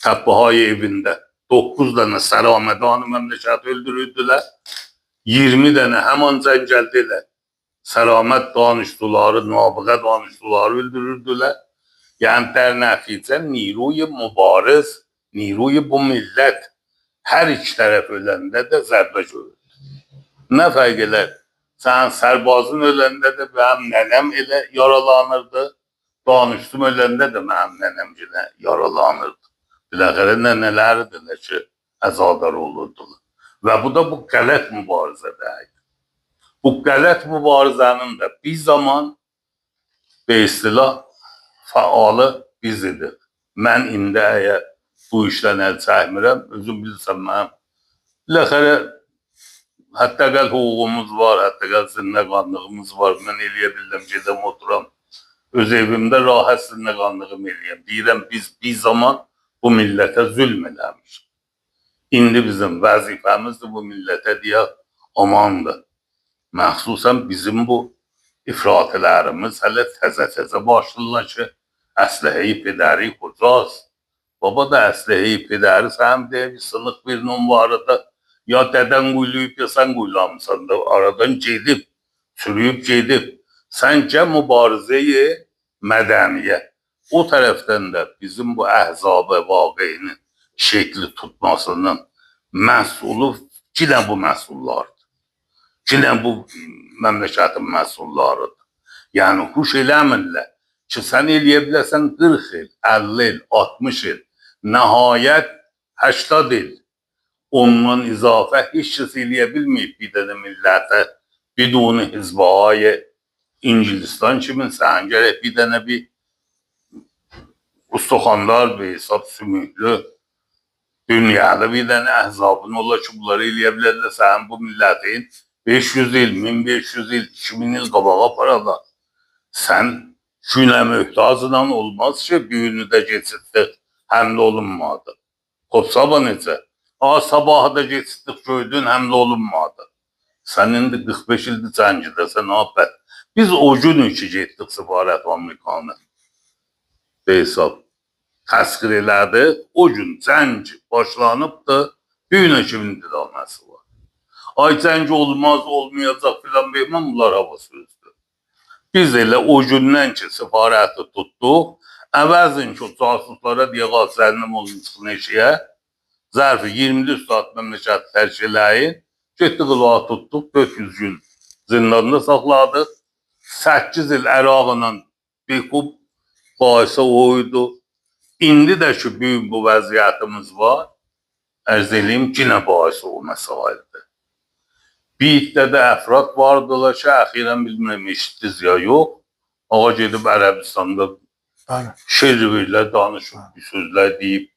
Təbbahay evində 9 dənə Səramədanı məmləkət öldürürdülər, 20 dənə həman cəngəldə Səramət danışdıları, nabığa danışdıları öldürürdülər. Yəni der nəticə niruy mübariz, niruy bu millət hər iki tərəf öləndə də zərbə görürdü. Nə fərq elər? Sən sərbazın öləndə də mənim nənəm elə yaralanırdı, danışdım öləndə də mənim nənəm elə yaralanırdı. Biləxərə nənələridirlər ki, əzadar olurdular. Və bu da bu qələt mübarizədəydi. Bu qələt mübarizənin də bir zaman bir istilah fəalı biz idik. Mən indi əgər bu işdən əl çəkmirəm, özüm bilirsən mənim biləxərə hətta qəl hüququmuz var, hətta qəl sinnəqanlığımız var. Mən eləyə bildim, gedəm oturam. Öz evimdə rahat sinnəqanlığım eləyəm. Deyirəm, biz bir zaman bu millətə zülm eləmişik. İndi bizim vəzifəmizdir bu millətə deyək, amandır. Məxsusən bizim bu ifratilərimiz hələ təzə-təzə başlayırlar ki, əsləhəyi pedəri xocaz. Baba da əsləhəyi pedəri sənin deyə bir sınıq birinin varıda ya dədən quyuluyub ya sən quyulamısan da aradan gedib, sürüyüb gedib. Səncə mübarizəyi mədəniyə. O tərəfdən də bizim bu əhzab-ı vaqeinin şekli tutmasının məsulü yine bu məsullardır. Yine bu məmləkətin məsullarıdır. Yəni huş eləmirlər ki, sən eləyə biləsən 40 il, 50 il, 60 il, nəhayət 80 il. Ondan izafə heç kəs eləyə bilməyib bir dənə millətə biduni hizbahayı İngilizistan kimi sən gərək bir dənə bir ustaxandar bir hesab sümüklü dünyada bir dənə əhzabın ola ki, bunları eləyə bilərlər sənin bu millətin 500 il, 1500 il, 2000 il qabağa apararlar. Sən günə möhtacından olmaz ki, büyünü də geçirtdik, həmlə olunmadı. Xoş sabah necə? Sabahı da geçirtdik, gördün, həmlə olunmadı. Sən indi 45 ildir cəngidəsən, abət. Biz o gün ki, getdik Səfarət Amerikanı. Hesab təsqir elədi, o gün cəng başlanıbdı, büyünə kimin dilaməsi var. Ay cəng olmaz, olmayacaq filan beyman, bunlar hava sözdür. Biz elə o gündən ki, səfarəti tutduq, əvəzin ki, o casuslara deyək, zənnim olun çıxın eşiyə, zərfi 24 saat məmləkət tərk eləyin, getdik qılağı tutduq, 400 gün zindanda saxladıq, 8 il Əraqla bir xub baisi oydu. İndi də ki, büyük bu vəziyyətimiz var, ərz eləyim, yine baisi o məsaildir. Bir iddə əfrad vardılar ki, əxirən bilmirəm, eşitdiniz ya yox, ağa gedib Ərəbistanda şeirlə danışıb, bir sözlər deyib,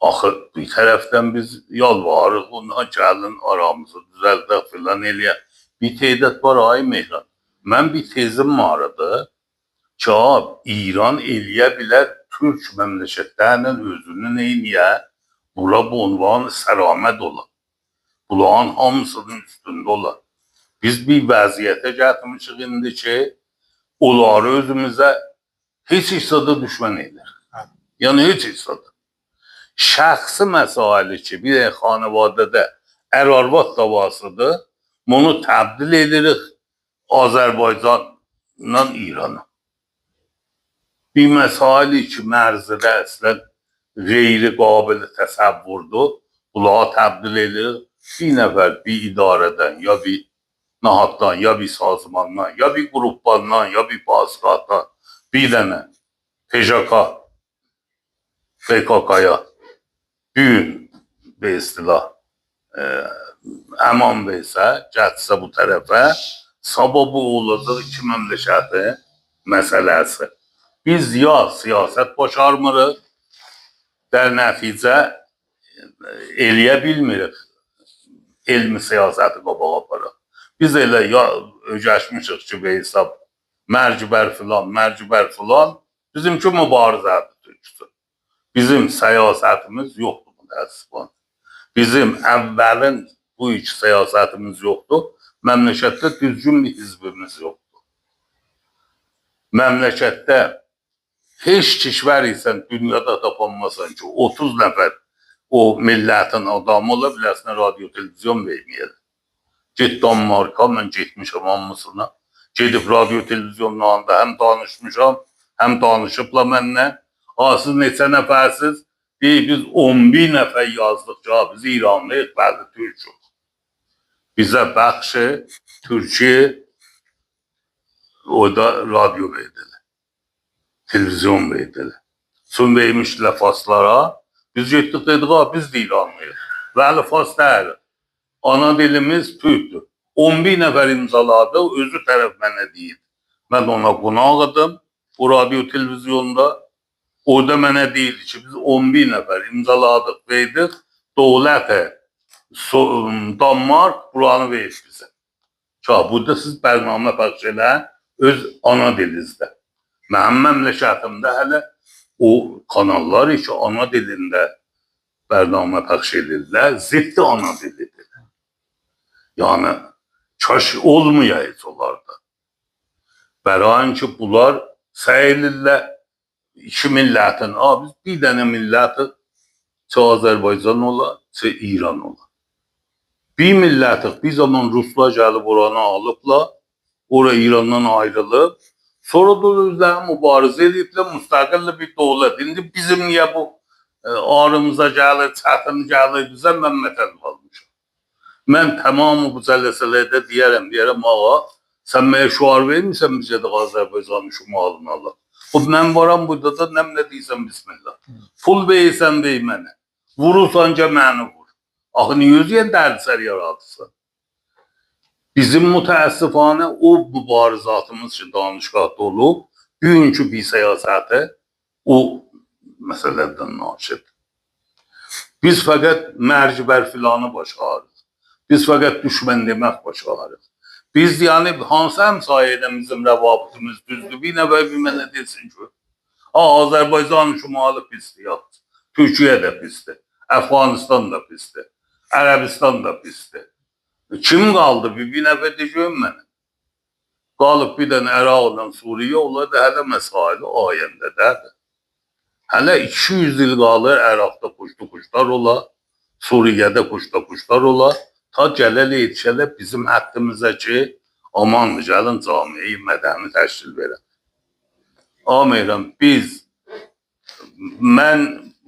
axı bir tərəfdən biz yalvarıq, ondan gəlin aramızı düzəldək filan eləyək. Bir teydət var, ay Mehran. Mən bir tezim vardı ki, İran eləyə bilər Türk məmləkətlərinin özünü neyniyə, bura bu unvanı səraməd olar. Bunların hamısının üstündə olar. Biz bir vəziyyətə gətirmişik indi ki, onları özümüzə heç hissədə düşmən edir. Yəni heç hissədə. Şəxsi məsaili ki, bir xanavadədə ər-arvad davasıdır, bunu təbdil edirik Azərbaycanla İrana. Bir məsaili ki, mərzidə əslən qeyri qabili təsəvvürdur, bunlara təbdil edirik. Bir nəfər bir idarədən, ya bir nahatdan, ya bir sazmandan, ya bir qrupbandan, ya bir bazıqatdan, bir dənə PJK, PKK-ya büyün bir istilah əman versə, gətsə bu tərəfə, sabah bu olacaq iki məmləkətin məsələsi. Biz ya siyasət başarmırıq, der nəticə eləyə bilmirik elmi siyasəti qabağa aparaq. Biz elə öyrəşmişik ki, və hesab mərcibər filan, bizimki mübarizədir türküsü. Bizim siyasətimiz yoxdur bu təəssüfən. Bizim əvvəlin bu iki siyasətimiz yoxdur. Məmləkətdə düzgün bir hizbimiz yoxdur. Məmləkətdə heç kişvər isən dünyada tapanmasan ki, 30 nəfər o millətin adamı ola biləsinə radyo, televizyon verməyədir. Get Danmarka, mən getmişəm hamısına. Gedib radyo, televizyonlarında həm danışmışam, həm danışıbla mənlə. Siz neçə nəfərsiz? Biz 11 nəfər yazdıq ki, biz İranlıyıq, bəli, Türkük. Bizə bəxşi Türkiye orada radyo verdiler, televizyon verdiler. Son vermişler Faslara. Biz getdik dedik, biz de İranlıyıq. Bəli, Fas deyil. Ana dilimiz Türk'dür. 11 nəfər imzaladı, özü tərəf mənə deyib. Mən ona qonaq idim, o radyo televizyonda. Orada mənə deyildi ki, biz 11 nəfər imzaladıq, verdik. Dövlət Danmark buranı verir bizə. Burada siz bərnamə pəxş eləyin öz ana dilinizdə. Mənim məmləkətimdə hələ o kanallar ki, ana dilində bərnamə pəxş edirlər, ziddi ana dilidir. Yəni, kaş olmayayız onlarda. Bərain ki, bunlar səyilirlər iki millətin, biz bir dənə milləti Azərbaycan ola, İran ola. Bir millətik, bir zaman Ruslar gəlib oranı alıblar, oraya İrandan ayrılıb, sonra da özləri mübarizə ediblər, müstəqilli bir dövlət. İndi bizim niyə bu ağrımıza gəlir, çətin gəlir bizə, mən mətəl qalmışam. Mən tamamı bu cəlləsələrdə deyərəm, ağa, sən mənə şuar vermirsən bizə də Azərbaycanın şumalını alaq. Mən varam burada da nəmlə deyirsən, bismillah. Pul verirsən, ver mənə. Vurursanca məni vur. Axı, niyə özüyən dərdisər yaradırsan? Bizim mütəəssifanə o mübarizatımız ki, danışqahda olub, bugünkü bir siyasəti o məsələdən naşidir. Biz fəqət mərcibər filanı başarırıq. Biz fəqət düşmən demək başarırıq. Biz yani hansı həmsayədən bizim rəvabitimiz düzdür? Bir nəvə bir mənə desin ki, Azərbaycan şumalı pisdir, Türkiyə də pisdir, Əfqanistan da pisdir, Ərəbistan da pisdir. Kim qaldı? Bir nəfər deyəcəm mənə. Qalıb bir dənə Əraqla Suriyə, onlar da hələ məsaili ayəndədədir. Hələ 200 il qalır Əraqda kuşlar ola, Suriyədə kuşlar ola, ta gələl yetişələ bizim həddimizə ki, aman gəlin camiyi mədəni təşkil verək. Ameyram, mən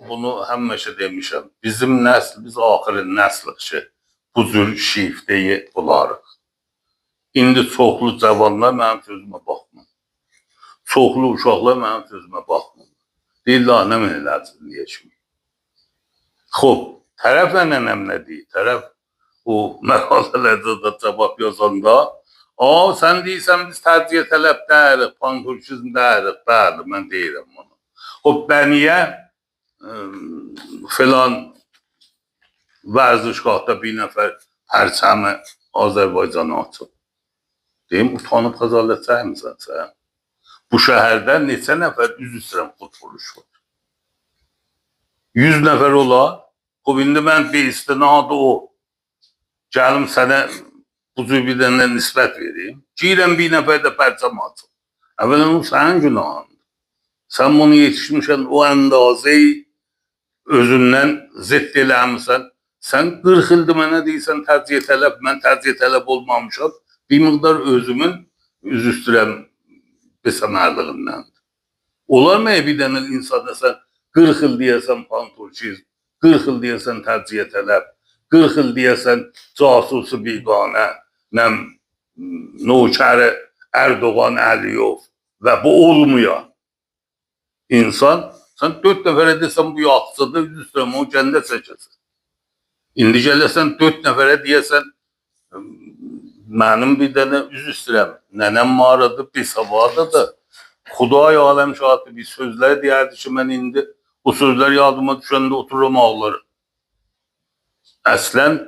bunu həmişə demişəm, bizim nəsl, biz axırı nəslik ki, bu cür şiftəyi bularıq. İndi çoxlu cavanlar mənim sözümə baxmır. Çoxlu uşaqlar mənim sözümə baxmır. Deyirlər, nə mən eləcəm deyəcəm. Xob, tərəflə nənəm nə deyir? Tərəf o məqalələrdə də cavab yazanda, sən deyirsən, biz tərciyə tələb dəyirik, panturkizm dəyirik, bəli, mən deyirəm bunu. Xob, bəniyə filan vərzişgahda bir nəfər pərçəmi Azərbaycanı açıb. Deyim, utanıb xəzalət çəkmirsən sən. Bu şəhərdə neçə nəfər üz üstürəm futboluş var. 100 nəfər ola, xob, indi mən bir istinadı o. Gəlim sənə bu cür bir dənə nisbət vereyim. Girəm bir nəfər də pərçəm açıb. Əvvələn o sənin günahındır. Sən bunu yetişmişsən, o əndazəyi özündən zidd eləmişsən. Sən 40 ildir mənə deyirsən tərciyə tələb, mən tərciyə tələb olmamışam. Bir miqdar özümün üz üstürəm besamərliğimdəndir. Olar mı bir dənə insanda sən 40 il deyəsən panturkizm, 40 il deyəsən tərciyə tələb, 40 il deyəsən casusu biganə, nökəri Erdoğan Əliyov və bu olmuyor. İnsan, sən 4 nəfərə desən bu yaxşıdır, üz üstürəm o kəndə çəkəsən. İndi gələsən 4 nəfərə deyəsən, mənim bir dənə üz üstürəm, nənəm mağaradır, bir savadıdır. Xuday aləm şahidi bir sözlər deyərdi ki, mən indi Bu sözler yadıma düşəndə otururum ağlarım. Əslən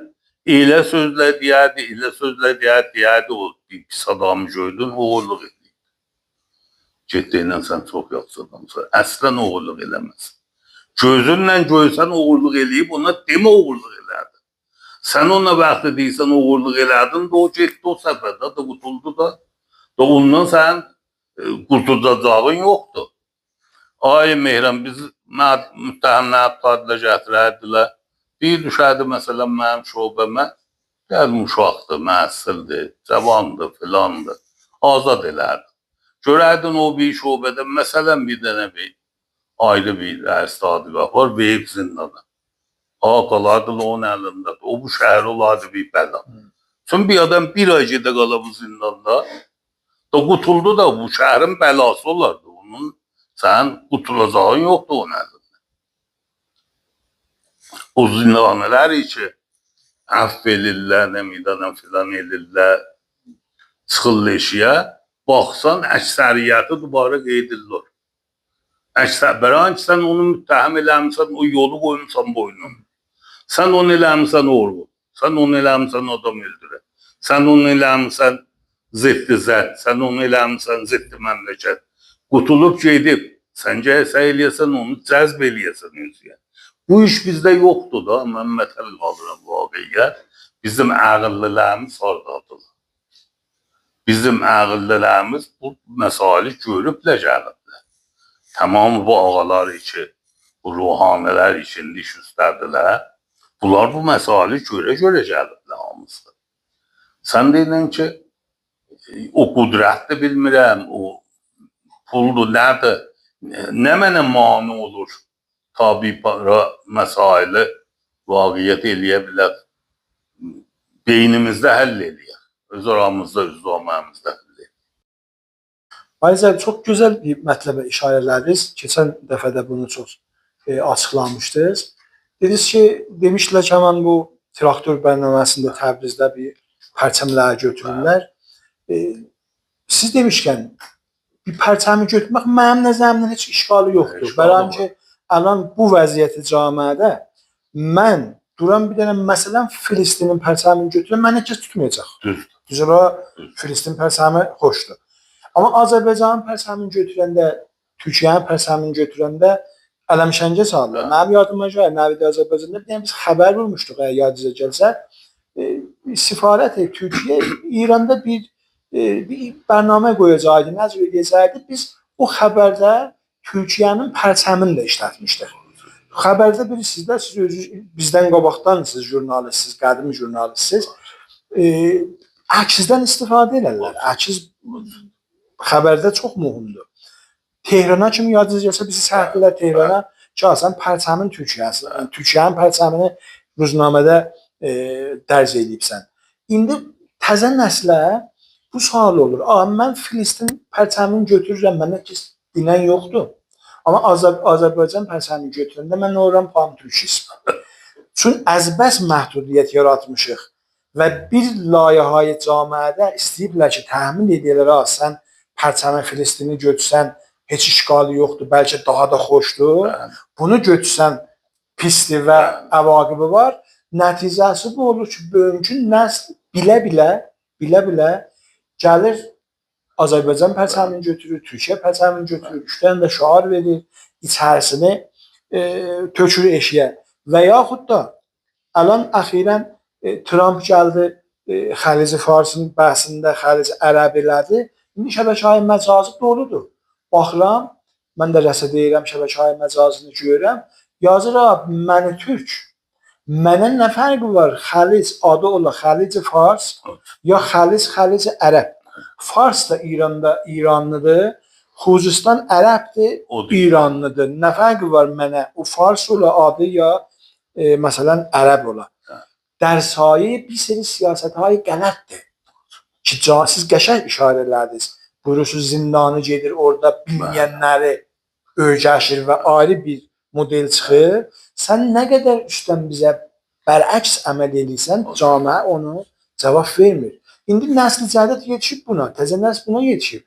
elə sözlər deyərdi o bir pis adamı gördün, oğurluq edir. Getdiyinlə sən çox yaxşı adamsan. Əslən oğurluq eləməz. Gözünlə görsən oğurluq eləyib, ona demə oğurluq elədi. Sən ona vaxtı deyirsən oğurluq elədin də o getdi o səfərdə də qutuldu da. Da ondan sən qurtulacağın yoxdur. Ay Mehran, biz müttəhəmləri tadilə gətirərdilər. Bir düşərdi məsələn mənim şöbəmə, gəlin uşaqdır, məhsildir, cavandır, filandır, azad elərdi. Görərdin o bir şöbədə, məsələn bir dənə bir ayrı bir rəis-tadiqat var, verib zindana. Qalardı onun əlində, o bu şəhər olardı bir bəla. Çünki bir adam bir ay gedə qala bu zindanda, da qutuldu da bu şəhərin bəlası olardı. Onun sən qutulacağın yoxdur onun əlində. O zindanələr ki, əff elirlər, nəmidən filan elirlər, çıxırlar eşiyə, baxsan əksəriyyəti dubara qeydirlər. Bərən ki, sən onu müttəhəm eləmişsən, o yolu qoymuşsan boynuna. Sən onu eləmişsən oğru, sən onu eləmişsən adam öldürə, sən onu eləmişsən ziddi zət, sən onu eləmişsən ziddi məmləkət. Qutulub gedib, sən gəlsə eləyəsən onu cəzb eləyəsən özüyə. Bu iş bizdə yoxdur da, mən mətəl qalıram vaqiyə. Bizim ağıllılarımız hardadır. Bizim ağıllılarımız bu məsali görüblə gəliblər. Tamam bu ağalar ki, bu ruhanilər için iş üstədilər. Bunlar bu məsali görə gəliblər hamısı. Sən deyilən ki, o qudrətli bilmirəm, o puldur, nədir, nə mənə mani olur? Tabi para məsaili vaqiyyət eləyə bilər. Beynimizdə həll eləyək. Öz aramızda, öz doğmamızda həll eləyək. Ayrıca çok güzel bir mətləbə işarə elədiniz. Keçən dəfə də bunu çox açıqlamışdınız. Dediniz ki, demişdilər ki, hemen bu traktör bərnaməsində Təbrizdə bir pərçəmləri götürürlər. Siz demişkən, bir pərçəmi götürmək mənim nəzərimdən heç işgalı yoxdur. Bəlkə ki, alan bu vəziyyəti camiədə mən duran bir dənə məsələn Filistinin pərçəmini götürəm, mənə heç tutmayacaq. Düzdür, Filistin pərçəmi xoşdur. Amma Azərbaycanın pərçəmini götürəndə, Türkiyənin pərçəmini götürəndə ələmişəncə salırlar. Mənim yadıma gəlir, Nəvidi Azərbaycanda bir dənə biz xəbər vurmuşduq, əgər yadınıza gəlsə. Sifarət Türkiyə İranda bir bərnamə qoyacaqdı, nəzr edəcəkdi. Biz o xəbərdə Türkiyənin pərçəmini də işlətmişdik. Xəbərdə bilirsiniz də, siz özünüz bizdən qabaqdansınız, jurnalistsiniz, qədim jurnalistsiniz. Əksizdən istifadə edirlər. Əksiz xəbərdə çox mühümdür. Tehrana kimi yadınıza gəlsə bizi səhvdilər Tehrana ki, asən pərçəmin Türkiyəsi, Türkiyənin pərçəmini ruznamədə dərc edibsən. İndi təzə nəslə bu sual olur. Mən Filistin pərçəmini götürürəm, mənə ki, dinən yoxdur. Amma Azərbaycan pərçəmini götürəndə mən oram pan-türkism. Çünki əzbəs məhdudiyyət yaratmışıq və bir layihəyə camiədə istəyiblər ki, təmin edirlər, sən pərçəmi Filistini götürsən, heç işgalı yoxdur, bəlkə daha da xoşdur. Bunu götürsən pisdir və əvaqibi var. Nəticəsi bu olur ki, bugünkü nəsl bilə-bilə gəlir Azərbaycan pərçəmini götürür, Türkiyə pərçəmini götürür, üçdən də şüar verir, içərisini tökür eşiyə. Və yaxud da alan əxirən Trump gəldi, Xəlici Farsın bəhsində Xəlici Ərəb elədi. İndi şəbəkə-i məcazı doludur. Baxıram, mən də rəsə deyirəm, şəbəkə-i məcazını görürəm. Yazıram, məni türk. Mənə nə fərqi var? Xəlic adı ola Xəlici Fars ya Xəlici Ərəb. Fars da İranlıdır, Xuzistan Ərəbdir, İranlıdır. Nə fərqi var mənə? O Fars ola adı ya məsələn Ərəb ola. Dərsayı bir seri siyasətayı qələtdir. Ki, siz qəşəng işarə elədiniz. Buyurusuz zindanı gedir, orada bilməyənləri öyrəşir və ayrı bir model çıxır. Sən nə qədər üstdən bizə bərəks əməl edirsən, camiə onu cavab vermir. İndi nəsl cədid yetişib buna, təzə nəsl buna yetişib.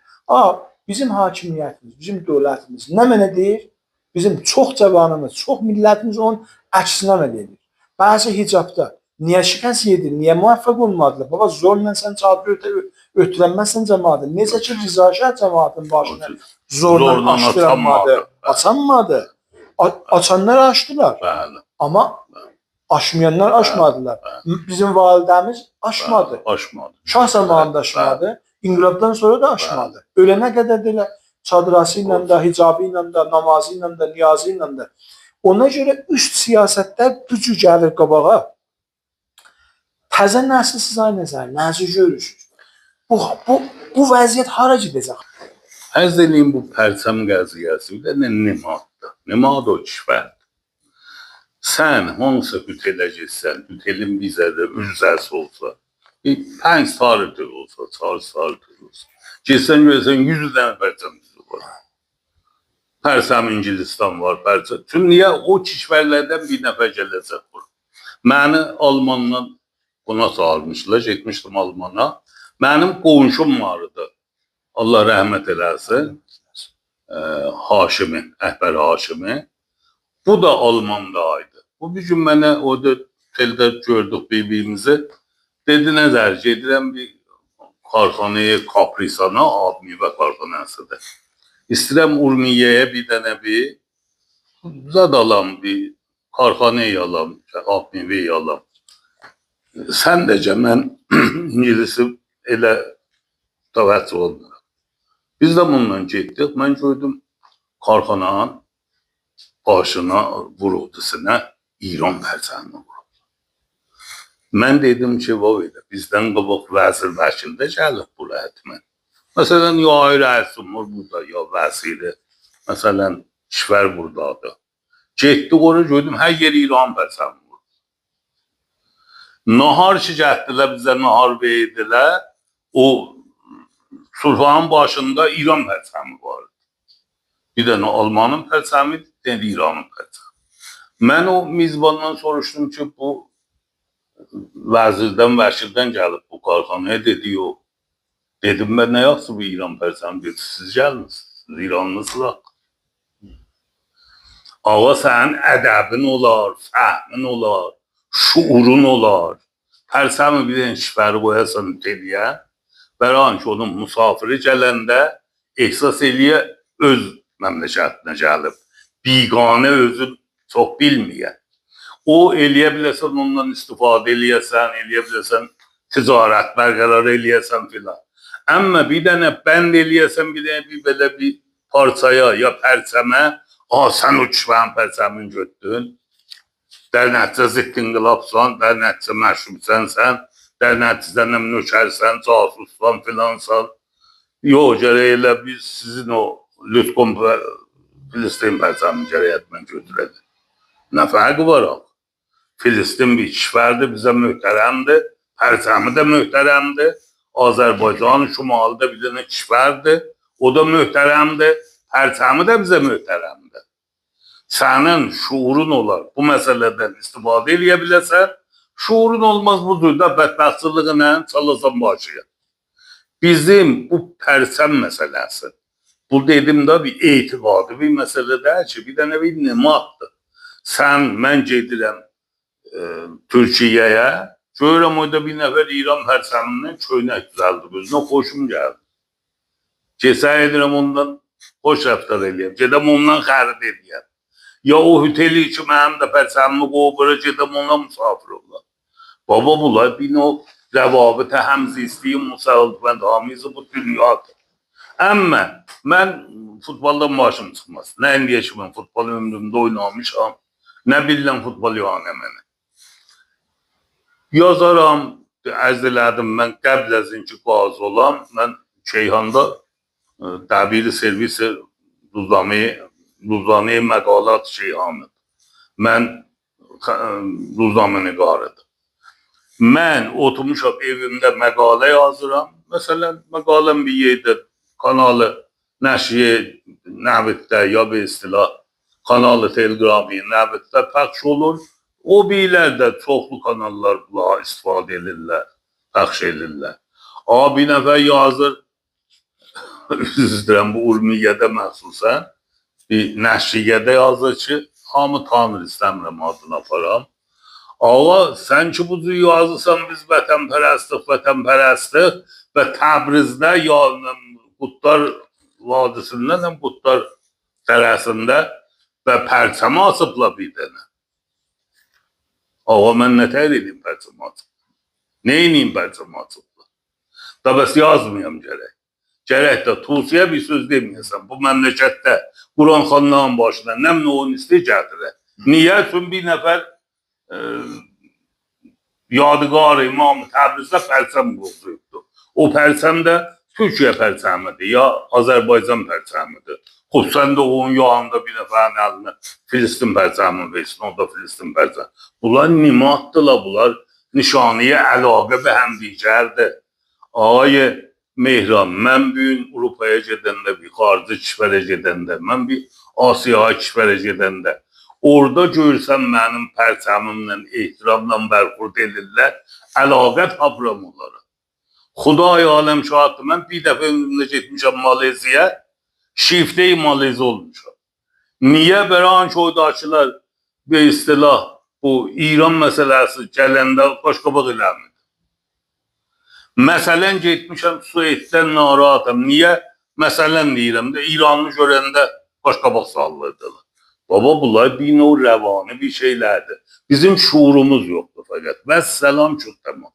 Bizim hakimiyyətimiz, bizim dövlətimiz nə mənə deyir? bizim çox cavanımız, çox millətimiz onun əksinə əməl edir. Bəzi hicabda niyə şikəst yedir, niyə müvəffəq olmadılar? Baba zorla sən çadır ötürənməsən cəmaatı. Necə ki Rıza Şah cəmaatın başına zorla açdıranmadı, açanmadı. Açanlar açdılar. Bəli. Amma aşmayanlar aşmadılar. Bizim validəmiz aşmadı. Aşmadı. Şah zamanında aşmadı. İnqilabdan sonra da aşmadı. Ölənə qədər də elə çadırası ilə də, hicabı ilə də, namazı ilə də, niyazı ilə də. Ona görə üst siyasətlər bu cür gəlir qabağa. Təzə nəsil siz ay nəzər, nəzər görürsünüz. Bu vəziyyət hara gedəcək? Ərz edeyim bu pərçəm qəziyyəsi bir də nimaddır. Nimad o kişvərdir. Sən hansısa hütelə getsən, hütelin bizədə üzəsi olsa, 5 sarı tül olsa, sarı tül olsa, getsən görsən 100 dənə pərçəm düzü var. Pərsəm İngilistan var, pərsəm. Çünki niyə o kişvərlərdən bir nəfər gələcək var. Məni Almandan buna çağırmışlar, getmişdim Almana. Mənim qonşum vardı. Allah rəhmət eləsin. Haşimi, Əhbər Haşimi. Bu da Almandaydı. Bu bir gün mənə orada teldə gördük birbirimizi. Dedi nəzər, gedirəm bir karxanaya, Kaprisana, Abmivə karxanasıdır. İstəyirəm Urmiyəyə bir dənə bir zad alam, bir karxanaya alam, Abmivəyə alam. Sən decə, mən İngilisi elə təvəccüh oldu. Biz də bundan getdik. Mən gördüm karxananın başına vuruldusunə İran pərçəmi vuruldu. Mən dedim ki, bizdən qabaq vəzir vəkil də gəlib bura hətmən. Məsələn, ya Ayr Əlsumur burada, ya vəsiri. Məsələn, kişvər buradadır. Getdik oraya gördüm, hər yer İran pərçəmi vuruldu. Nahar ki, gəldilər, bizə nahar verdilər. O sulhanın başında İran pərçəmi vardı. Bir dənə Almanın pərçəmi, bir dənə İranın pərçəmi. Mən o mizbandan soruşdum ki, bu vəzirdən, vəkildən gəlib bu karxanaya, dedi, yox. Dedim, mən nə yaxşı bu İran pərçəmi, dedi, siz gəlmişsiniz, İranlısınız. Ağa, sənin ədəbin olar, fəhmin olar, şuurun olar. Pərçəmi bir dənə kişvəri qoyasan teliyə, bəran ki, onun musafiri gələndə ehsas eləyə öz məmləkətinə gəlib. Biganə özün çox bilməyən. O eləyə biləsən, ondan istifadə eləyəsən, ticarət bərqərar eləyəsən filan. Amma bir dənə bənd eləyəsən, bir dənə bir belə bir parçaya ya pərçəmə, sən o kişvərin pərçəmin götdün, dər nəticə zidd inqilabsan, dər nəticə məşrubsənsən, dər nəticə nökərsən, casussan filansan. Yox, gərək elə biz sizin o Lütqon Filistin pərçəmin gərək etmən götürədir. Nə fərqi var o? Filistin bir kişvərdir, bizə möhtərəmdir, pərçəmi də möhtərəmdir. Azərbaycan Şumalıda bir dənə kişvərdir, o da möhtərəmdir, pərçəmi də bizə möhtərəmdir. Sənin şuurun olar, bu məsələdən istifadə eləyə biləsən, şuurun olmaz bu cürdə bədbəxtçılıqla çalasan başıya. Bizim bu pərçəm məsələsi, bu dedim də bir etiqadı bir məsələ deyil ki, bir dənə bir nimaddır. Sən, mən gedirəm Türkiyəyə, görürəm orada bir nəfər İran pərçəmindən köynək düzəldir, özünə xoşum gəldi. Keçən edirəm ondan xoş rəftar eləyəm, gedəm ondan xərid eləyəm. Ya o hüteli ki, mənim də pərçəmimi qoyub, bura gedəm ondan musafir olar. Baba, bunlar bir o rəvabitə həmzistliyi müsəlmət hamizi bu dünyadır. Amma mən futboldan başım çıxmaz. Nə indiyə ki, mən futbol ömrümdə oynamışam, nə bilən futbol yoxanə mənə. Yazaram, ərz elədim, mən qəbl əzin ki, qazi olam, mən Keyhanda təbiri servisi Ruzanə məqalat Keyhanıdır. Mən Ruzanə niqarıdır. Mən oturmuşam evimdə məqalə yazıram. Məsələn, məqaləm bir yerdə kanalı nəşriyə nəvitdə ya bir istilah kanalı teleqrami nəvitdə pəxş olur. O birlərdə çoxlu kanallar buna istifadə edirlər, pəxş edirlər. Bir nəfər yazır, üzr istəyirəm, bu Urmiyyədə məxsusən, bir nəşriyyədə yazır ki, hamı tanır, istəmirəm adını aparam. Ağa, sən ki bu cür yazırsan, biz vətənpərəstlik və Təbrizdə ya Qutlar Vadisindən hem Qutlar Dərəsində və pərçəmə asıblar bir dənə. Ağa, mən nətər edeyim pərçəmə asıblar? Ne edeyim pərçəmə asıblar? Da bəs yazmayam gərək. Gərək də Tusiyə bir söz deməyəsən. Bu məmləkətdə Quran xanların başına nə münisti gətirək. Niyə? Çünki bir nəfər yadigar İmam Təbrizdə pərçəm qozuyubdur. O pərçəm də Türkiyə pərçəmidir ya Azərbaycan pərçəmidir. Xub sən də onun yanında bir nəfərin əlinə Filistin pərçəmi versin, o da Filistin pərçəmi. Bunlar nimaddırlar, bunlar nişaniyə əlaqə və həmdigərdir. Ağay Mehran, mən bir gün Avropaya gedəndə, bir xarici kişilərə gedəndə, mən bir Asiyaya kişilərə gedəndə, orada görsən mənim pərçəmimlə, ehtiramla bərxurd edirlər, əlaqə tapıram onlara. Xuday aləm şahiddir, mən bir dəfə ömrümdə getmişəm Maleziya, şifte-i Malezi olmuşam. Niyə? Bəran ki, oradakılar bir istilah, bu İran məsələsi gələndə qaşqabaq eləmir. Məsələn getmişəm Sueddən narahatam. Niyə? Məsələn deyirəm də İranlı görəndə qaşqabaq sallırdılar. Baba bunlar bir növ rəvani bir şeylərdir. Bizim şuurumuz yoxdur fəqət. Vəssalam çox tamam.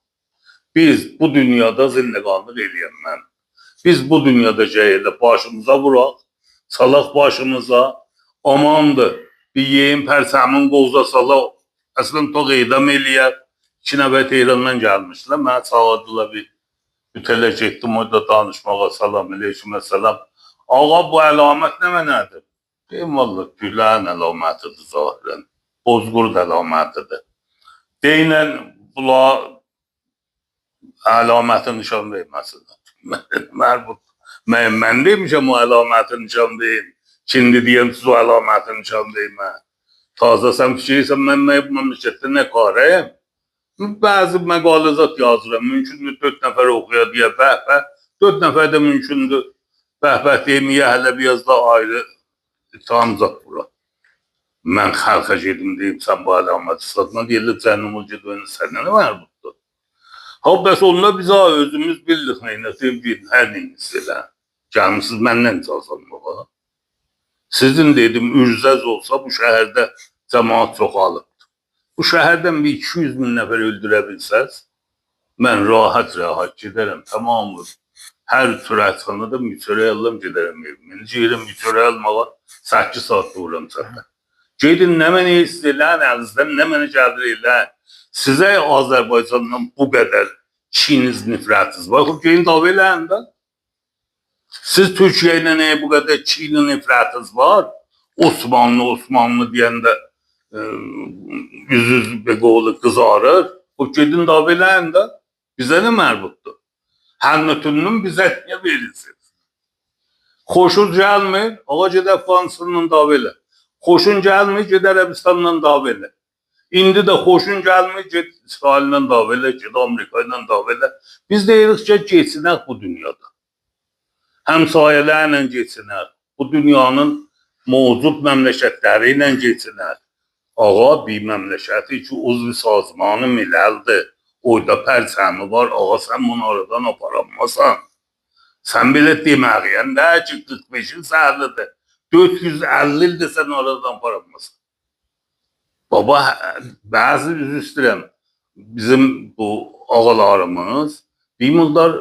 Biz bu dünyada zindiqanlıq eləyəm mən. Biz bu dünyada şeydə başımıza vuraq, salaq başımıza, amandır. Bir yeyin pərsəmin qovuza salaq, əslən toq edam eləyək. 2 nəfər Tehrandan gəlmişlər. Mənə çağırdılar bir bütələ getdim orada danışmağa. Salam aleyküm əssalam. Ağa bu əlamət nə mənədir? Deyim valla gülən əlamətidir zahirən. Bozqurd əlamətidir. Deyinən bunlar əlaməti nişan verməsinlər. Mən demişəm o əlaməti nişan verin. Şimdi deyəm siz o əlaməti nişan vermə. Taza sən fikirsən mən məmləkətdə nə qarəyəm? Bəzi məqalazat yazıram. Mümkündür 4 nəfər oxuya deyə bəhbə. 4 nəfər də mümkündür bəhbə deməyə hələ biraz da ayrı tamzat bura. Mən xalqa gedim deyim sən bu əlaməti satma deyirlər cənnəmə gedəndə sənə nə var burada? Ha bəs onlar biz özümüz bildik neynətəyim bir hər neyiniz elə. Gəlmişsiniz məndən cazanmağa. Sizin dedim ürcəz olsa bu şəhərdə cəmaat çoxalıb. Bu şəhərdən bir 200 min nəfər öldürə bilsəz, mən rahat gedərəm, tamamdır. Hər sürətxanada mütörə alım gedərəm evimə. Deyirəm mütörə almağa 8 saat dururam çatda. Gedin nə mənə istəyirlər, əlinizdən nə mənə gəldir ellər. Sizə Azərbaycandan bu qədər çiniz, nifrətiniz var. Xub gelin dava eləyin də. Siz Türkiyə ilə nəyə bu qədər çini, nifrətiniz var? Osmanlı deyəndə yüz beqoğlu qızarır. Xub gedin dava eləyin də. Bizə nə mərbutdur? Hənnötünün bizə niyə verirsiniz? Xoşun gəlmir, ağa gedər Fransızla dava elə. Xoşun gəlmir, gedər Ərəbistanla dava elə. İndi də xoşun gəlmir, get İsraillə dava elə, get Amerika ilə dava elə. Biz deyirik ki, geçinək bu dünyada. Həmsayələrlə geçinək. Bu dünyanın mevcut məmləkətləri ilə geçinək. Ağa bir məmləkəti ki, uzvi sazmanı miləldir. Orada pərçəmi var, ağa sən bunu aradan aparamazsan. Sən belə deməyən də ki, 45-in səhərlidir. 450 ildir sən aradan aparamazsan. Baba, bəzi üzr istəyirəm, bizim bu ağalarımız bir mıldar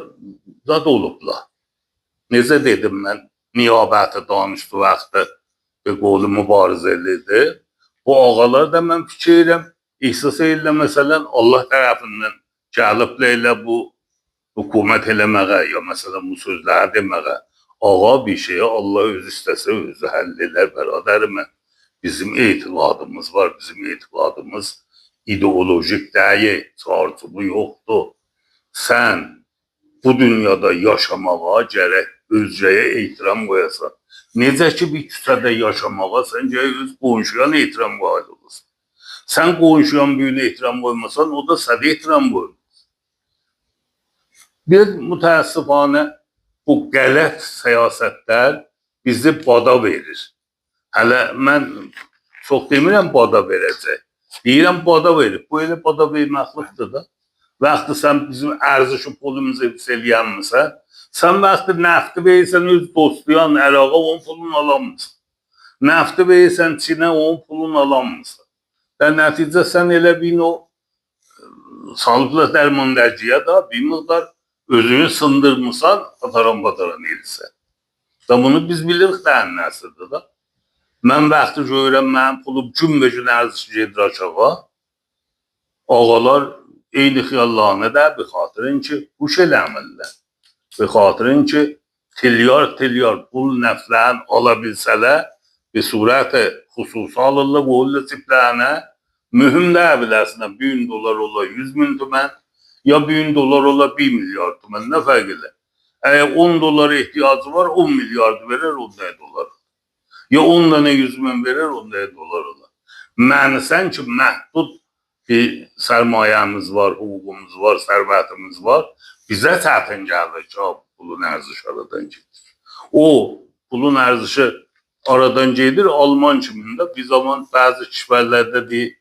zad olublar. Necə dedim mən, niyabəti danışdı vaxtı bir qolu mübarizə edirdi. Bu ağalar da mən fikirəm, ihsas edirlər məsələn Allah tərəfindən gəliblə elə bu hükümət eləməyə, ya məsələn bu sözləri deməyə. Ağa bir şeyə Allah öz istəsə özü həll edər bəradərimə. Bizim etiqadımız var, bizim etiqadımız ideolojik deyil, çarçubu yoxdur. Sən bu dünyada yaşamağa gərək özcəyə ehtiram qoyasan. Necə ki bir küçədə yaşamağa sən gərək öz qonşuyan ehtiram qoyal olasın. Sən qonşuyan birine ehtiram qoymasan, o da sənə ehtiram qoymaz. Bir mütəəssifanə bu qələt siyasətlər bizi bada verir. Hələ mən çox demirəm bada verəcək. Deyirəm bada verib. Bu elə bada verməklikdir da. Vaxtı sən bizim ərzişi pulumuzu hifz eləyənmirsən, sən vaxtı nəfti verirsən öz dostlayan Əraqa onun pulunu alamırsan. Nəfti verirsən Çinə onun pulunu alamırsan. Və nəticə sən elə bir o sağlıqlı dərmandərciyə da bir miqdar özünü sındırmırsan, pataran elirsən. Da bunu biz bilirik də nəsədir da. Mən vaxtı görürəm, mənim pulum gün və gün ərziş gedir aşağı. Ağalar eyni xiyallarına da bir xatirin ki, huş eləmirlər. Bir xatirin ki, tilyar pul nəfslərini ala bilsələr, bir surət xüsusi alırlar, qoyurlar tiplərinə. Mühüm də biləsinə $1000 ola 100.000 tümən, ya $1000 ola 1 milyar tümən, nə fərq elə? Əgər $10 ehtiyacı var, 10 milyardı verir, $10. Ya 10 tane 100.000 verir, $10 olar. Mənsən ki, məhdud bir sərmayəmiz var, hüququmuz var, sərvətimiz var. Bizə çətin gəlir ki, pulun ərzişi aradan gedir. O pulun ərzişi aradan gedir, Alman kimində bir zaman bəzi kişilərdə deyir,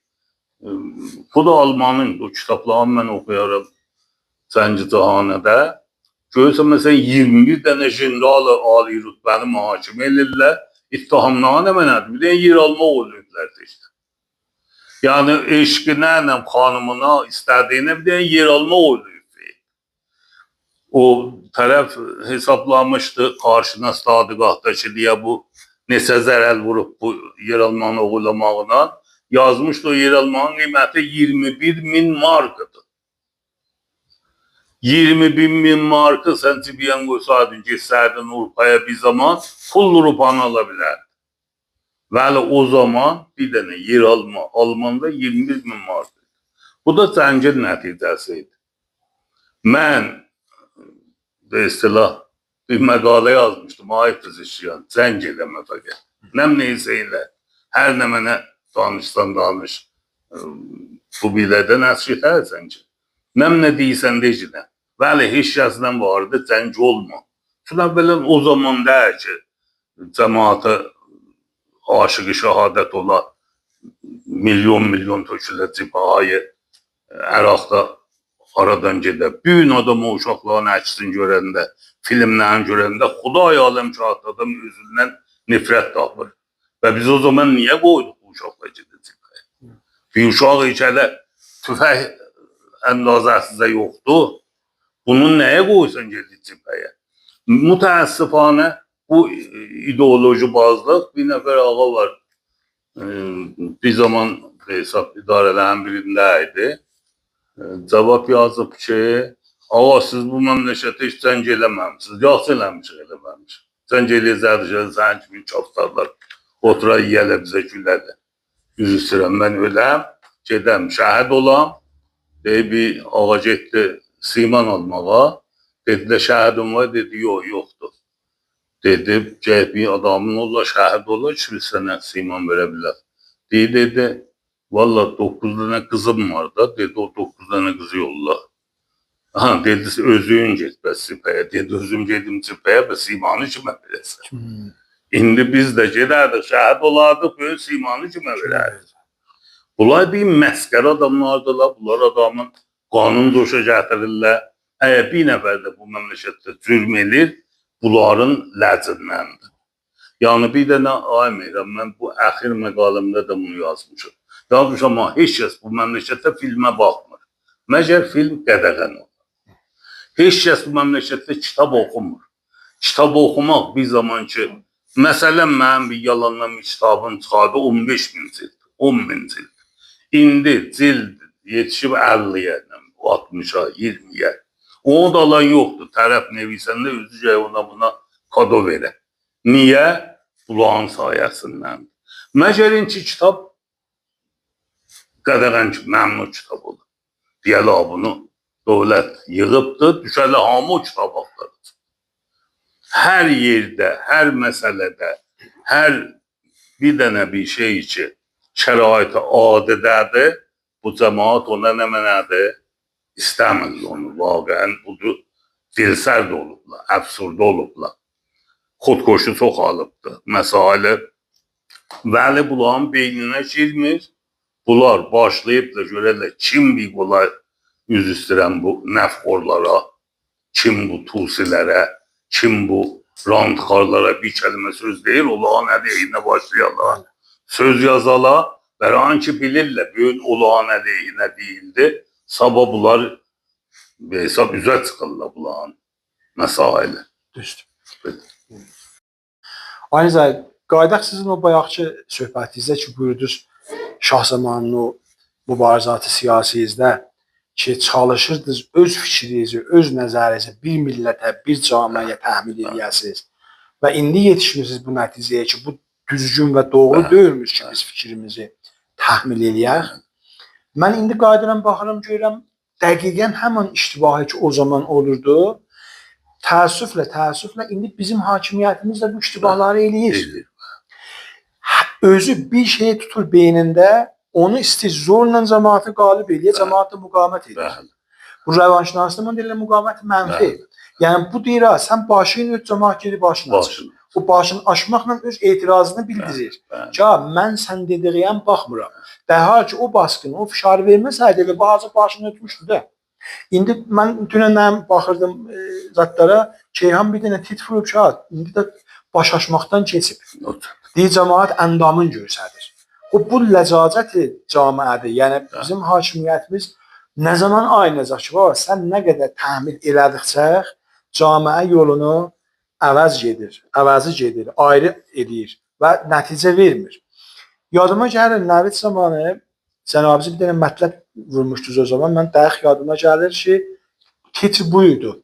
bu da Almanın, o kitablarını mən oxuyaram Zəngi Cahanədə. Görürsən, məsələn, 21 dənə jeneralı ali rütbəni mühakimə edirlər. İttihamnağı nə mənədir? Bir də yer alma olurlar işte. Yani eşqinə, xanımına, istədiyinə bir də yer alma olur. O tərəf hesablamışdı, qarşına stadıqatda ki, deyə bu neçə zərəl vurub bu yer almanı oğulamağına. Yazmışdı o yer almanın qiyməti 21.000 markadır. 21.000 marka sən cibiyən qoysaydın, geçsəydin Urpaya bir zaman full Urpanı ala bilər. Vəli o zaman bir dənə yer alma Almanda 21.000 marka. Bu da Zəngin nəticəsi idi. Mən bir istilah bir məqalə yazmışdım, ayıbdır işləyən, zəng eləmə fəqət. Nəm neysə elə, hər nə mənə danışsan danış, bu bilədə nəsr etərsən ki. Nəm nə deyirsən deyicilən. Vəli heç kəsdən vardı, zəng olma. Çünki əvvələn o zaman deyir ki, cəmaata aşıqı şəhadət ola milyon tökülə cibahayı Əraqda aradan gedə. Büyün adam o uşaqların əksini görəndə, filmlərini görəndə Xuday aləm şahid adam özündən nifrət tapır. Və biz o zaman niyə qoyduq bu uşaqla gedəcək? Bir uşaq içədə tüfək əndazəsizə yoxdur. Bunun nəyə qoysan gedir cibhəyə? Mütəəssifanə bu ideoloji bazlıq bir nəfər ağa var. Bir zaman hesab idarələrin birində idi. Cavab yazıb ki, ağa siz bu məmləkətə heç zəng eləməmişsiniz. Yaxşı eləmişik, eləməmişik. Zəng eləyəcəkdir, sənin kimi çapsarlar. Otura yiyələ bizə gülədir. Yüz istəyirəm, mən öləm, gedəm, şəhid olam. Bir ağa getdi siman almağa. Dedi də şəhidin var, dedi yoxdur. Dedi, gəlib bir adamın ola, şəhid ola, ki, sənə siman verə bilər. Dedi, valla 9 dənə qızım var da, dedi, o 9 dənə qızı yolla. Dedi, özün get bəs Sipəyə. Dedi, özüm gedim Sipəyə, bəs simanı kimə verəsən? İndi biz də gedərdik, şəhid olardık, böyük simanı kimə verərdik? Bunlar bir məskər adamlardılar, bunlar adamın qanun duşa gətirirlər. Əgər bir nəfər də bu məmləkətdə zülm edir, bunların ləcinləndir. Yəni bir dənə aymayıram, mən bu əxir məqaləmdə də bunu yazmışım. Yazmışam, amma heç kəs bu məmləkətdə filmə baxmır. Məgər film qədəğən olur. Heç kəs bu məmləkətdə kitab oxumur. Kitab oxumaq bir zaman ki, məsələn, mənim bir yalandan bir kitabım çıxardı 15.000 cild, 10.000 cild. İndi cild yetişib 50-yə, 60-a, 20-yə. Onu da alan yoxdur. Tərəf nevisəndə özü gəyə ona buna kado verə. Niyə? Bulağın sayəsindən. Məgərin ki, kitab qədəğən ki, məmnun kitab olur. Deyələ bunu dövlət yığıbdır, düşələ hamı o kitab axtarır. Hər yerdə, hər məsələdə, hər bir dənə bir şey ki, şəraitə adədədir, bu cəmaat ona nə mənədir? İstəmir onu, vaqəən budur, dilsərd olublar, əfsurda olublar. Xodkoşu çox alıbdır, məsailə Vəli bunların beyninə girmir. Bunlar başlayıp da görürlər kim bir bunlar yüz üstürən bu nəfxorlara, kim bu tusilərə, kim bu rantxarlara bir kəlmə söz deyir, olağan əleyhinə başlayarlar. Söz yazala, bəran ki bilirlər, böyün olağan əleyhinə deyildi. Sabah bunlar hesab üzə çıxırlar bunların məsailə. Düzdür. Aynı zamanda qaydaq sizin o bayaqçı söhbətinizdə ki, buyurdunuz şah zamanının o mübarizatı siyasinizdə ki, çalışırdınız öz fikrinizi, öz nəzərinizi bir millətə, bir camiyə təhmil edəsiniz və indi yetişmirsiniz bu nəticəyə ki, bu düzgün və doğru deyilmiş ki, biz fikrimizi təhmil edək. Mən indi qaydadan baxıram, görürəm, dəqiqən həmin iştibahi ki, o zaman olurdu. Təəssüflə indi bizim hakimiyyətimiz də bu iştibahları eləyir. Özü bir şey tutur beynində, onu istəyir zorla cəmaatı qalib eləyir, cəmaat da müqavimət edir. Bu rəvanşünaslığın deyirlər müqavimət mənfi. Yəni bu deyir, sən başını öt, cəmaat gedib başını açır. O başını açmaqla öz etirazını bildirir. Ki, mən sən dediyəm baxmıram. Dəhal ki, o baskını, o fişarı verməsəydi, bu hazır başını ötmüşdü də. İndi mən dünən baxırdım zatlara, Keyhan bir dənə tit vurub ki, indi də baş açmaqdan keçib. Deyir, cəmaat əndamın görsədir. Bu ləcacəti camiədir. Yəni, bizim hakimiyyətimiz nə zaman aynacaq ki, sən nə qədər təhmil elədikcə camiə yolunu əvəzi gedir, ayrı edir və nəticə vermir. Yadıma gəlir, Nəvid zamanı Cənabınız bir dənə mətləb vurmuşdunuz o zaman. Mən dəqiq yadıma gəlir ki, titr buydu.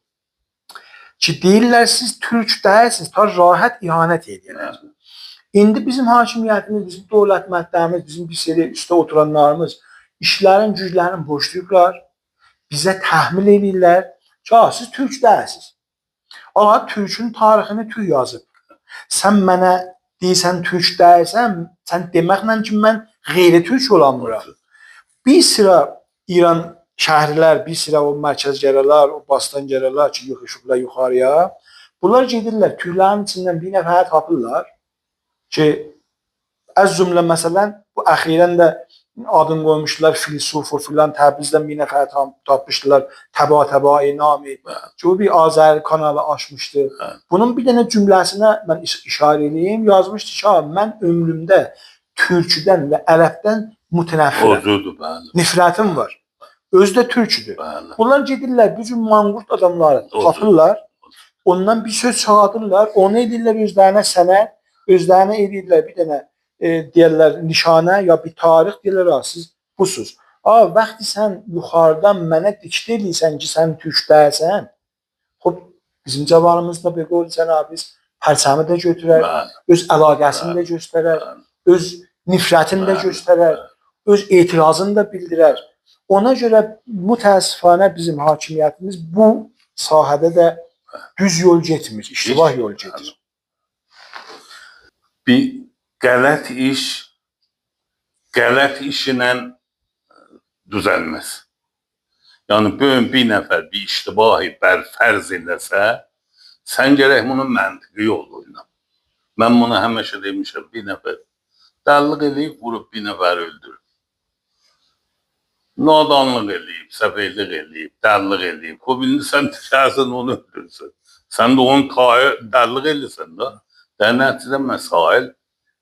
Ki, deyirlər, siz türk dəyilsiniz, ta rahat ihanət edirlər. İndi bizim hakimiyyətimiz, bizim dövlət mətləbimiz, bizim bir seri üstə oturanlarımız işlərin, güclərin boşlayıblar, bizə təhmil edirlər ki, siz türk dəyilsiniz. Ağa, türkün tarixini türk yazıb. Sən mənə deyirsən, türk dəyilsən, sən deməklə ki, mən qeyri-türk olanmıram. Bir sıra İran şəhərlər, bir sıra o mərkəzgərələr, o bastangərələr ki, yıxışıblar yuxarıya, bunlar gedirlər, türklərin içindən bir nəfər tapırlar ki, az cümlə məsələn, bu əxirən də adını qoymuşlar, Filisuf filan, Təbrizdən bir nəfər tapmışdılar, Təba-Təba nami ki, o bir Azər kanalı açmışdı. Bunun bir dənə cümləsinə mən işarə edeyim, yazmışdı ki, mən ömrümdə türküdən və ərəbdən mütənəffirəm. Nifrətim var. Özü də türküdür. Bunlar gedirlər, bütün manqurt adamları tapırlar, ondan bir söz çağırırlar, onu edirlər özlərinə sənət, özlərinə edirlər bir dənə deyirlər nişanə ya bir tarix deyirlər, siz busuz. Vaxtı sən yuxarıdan mənə dikdə edirsən ki, sən türk dəyilsən, bizim cavanımız da belə olursan, biz pərçəmi də götürər, öz əlaqəsini də göstərər, öz nifrətini də göstərər, öz etirazını da bildirər. Ona görə mütəəssifانə bizim hakimiyyətimiz bu sahədə də düz yol getmir, iştibah yol gedir. Bir qələt işlə düzəlməz. Yəni, böyün bir nəfər bir iştibahi fərz eləsə, sən gərək bunun məntiqi yoluyla. Mən bunu həmişə demişəm, bir nəfər dəllıq eləyib, vurub bir nəfər öldürür. Nadanlıq eləyib, səfeylik eləyib, dəllıq eləyib. Indi sən təkərsən onu öldürürsən. Sən də onun dəllıq eləyirsən da. Nəticədə məsail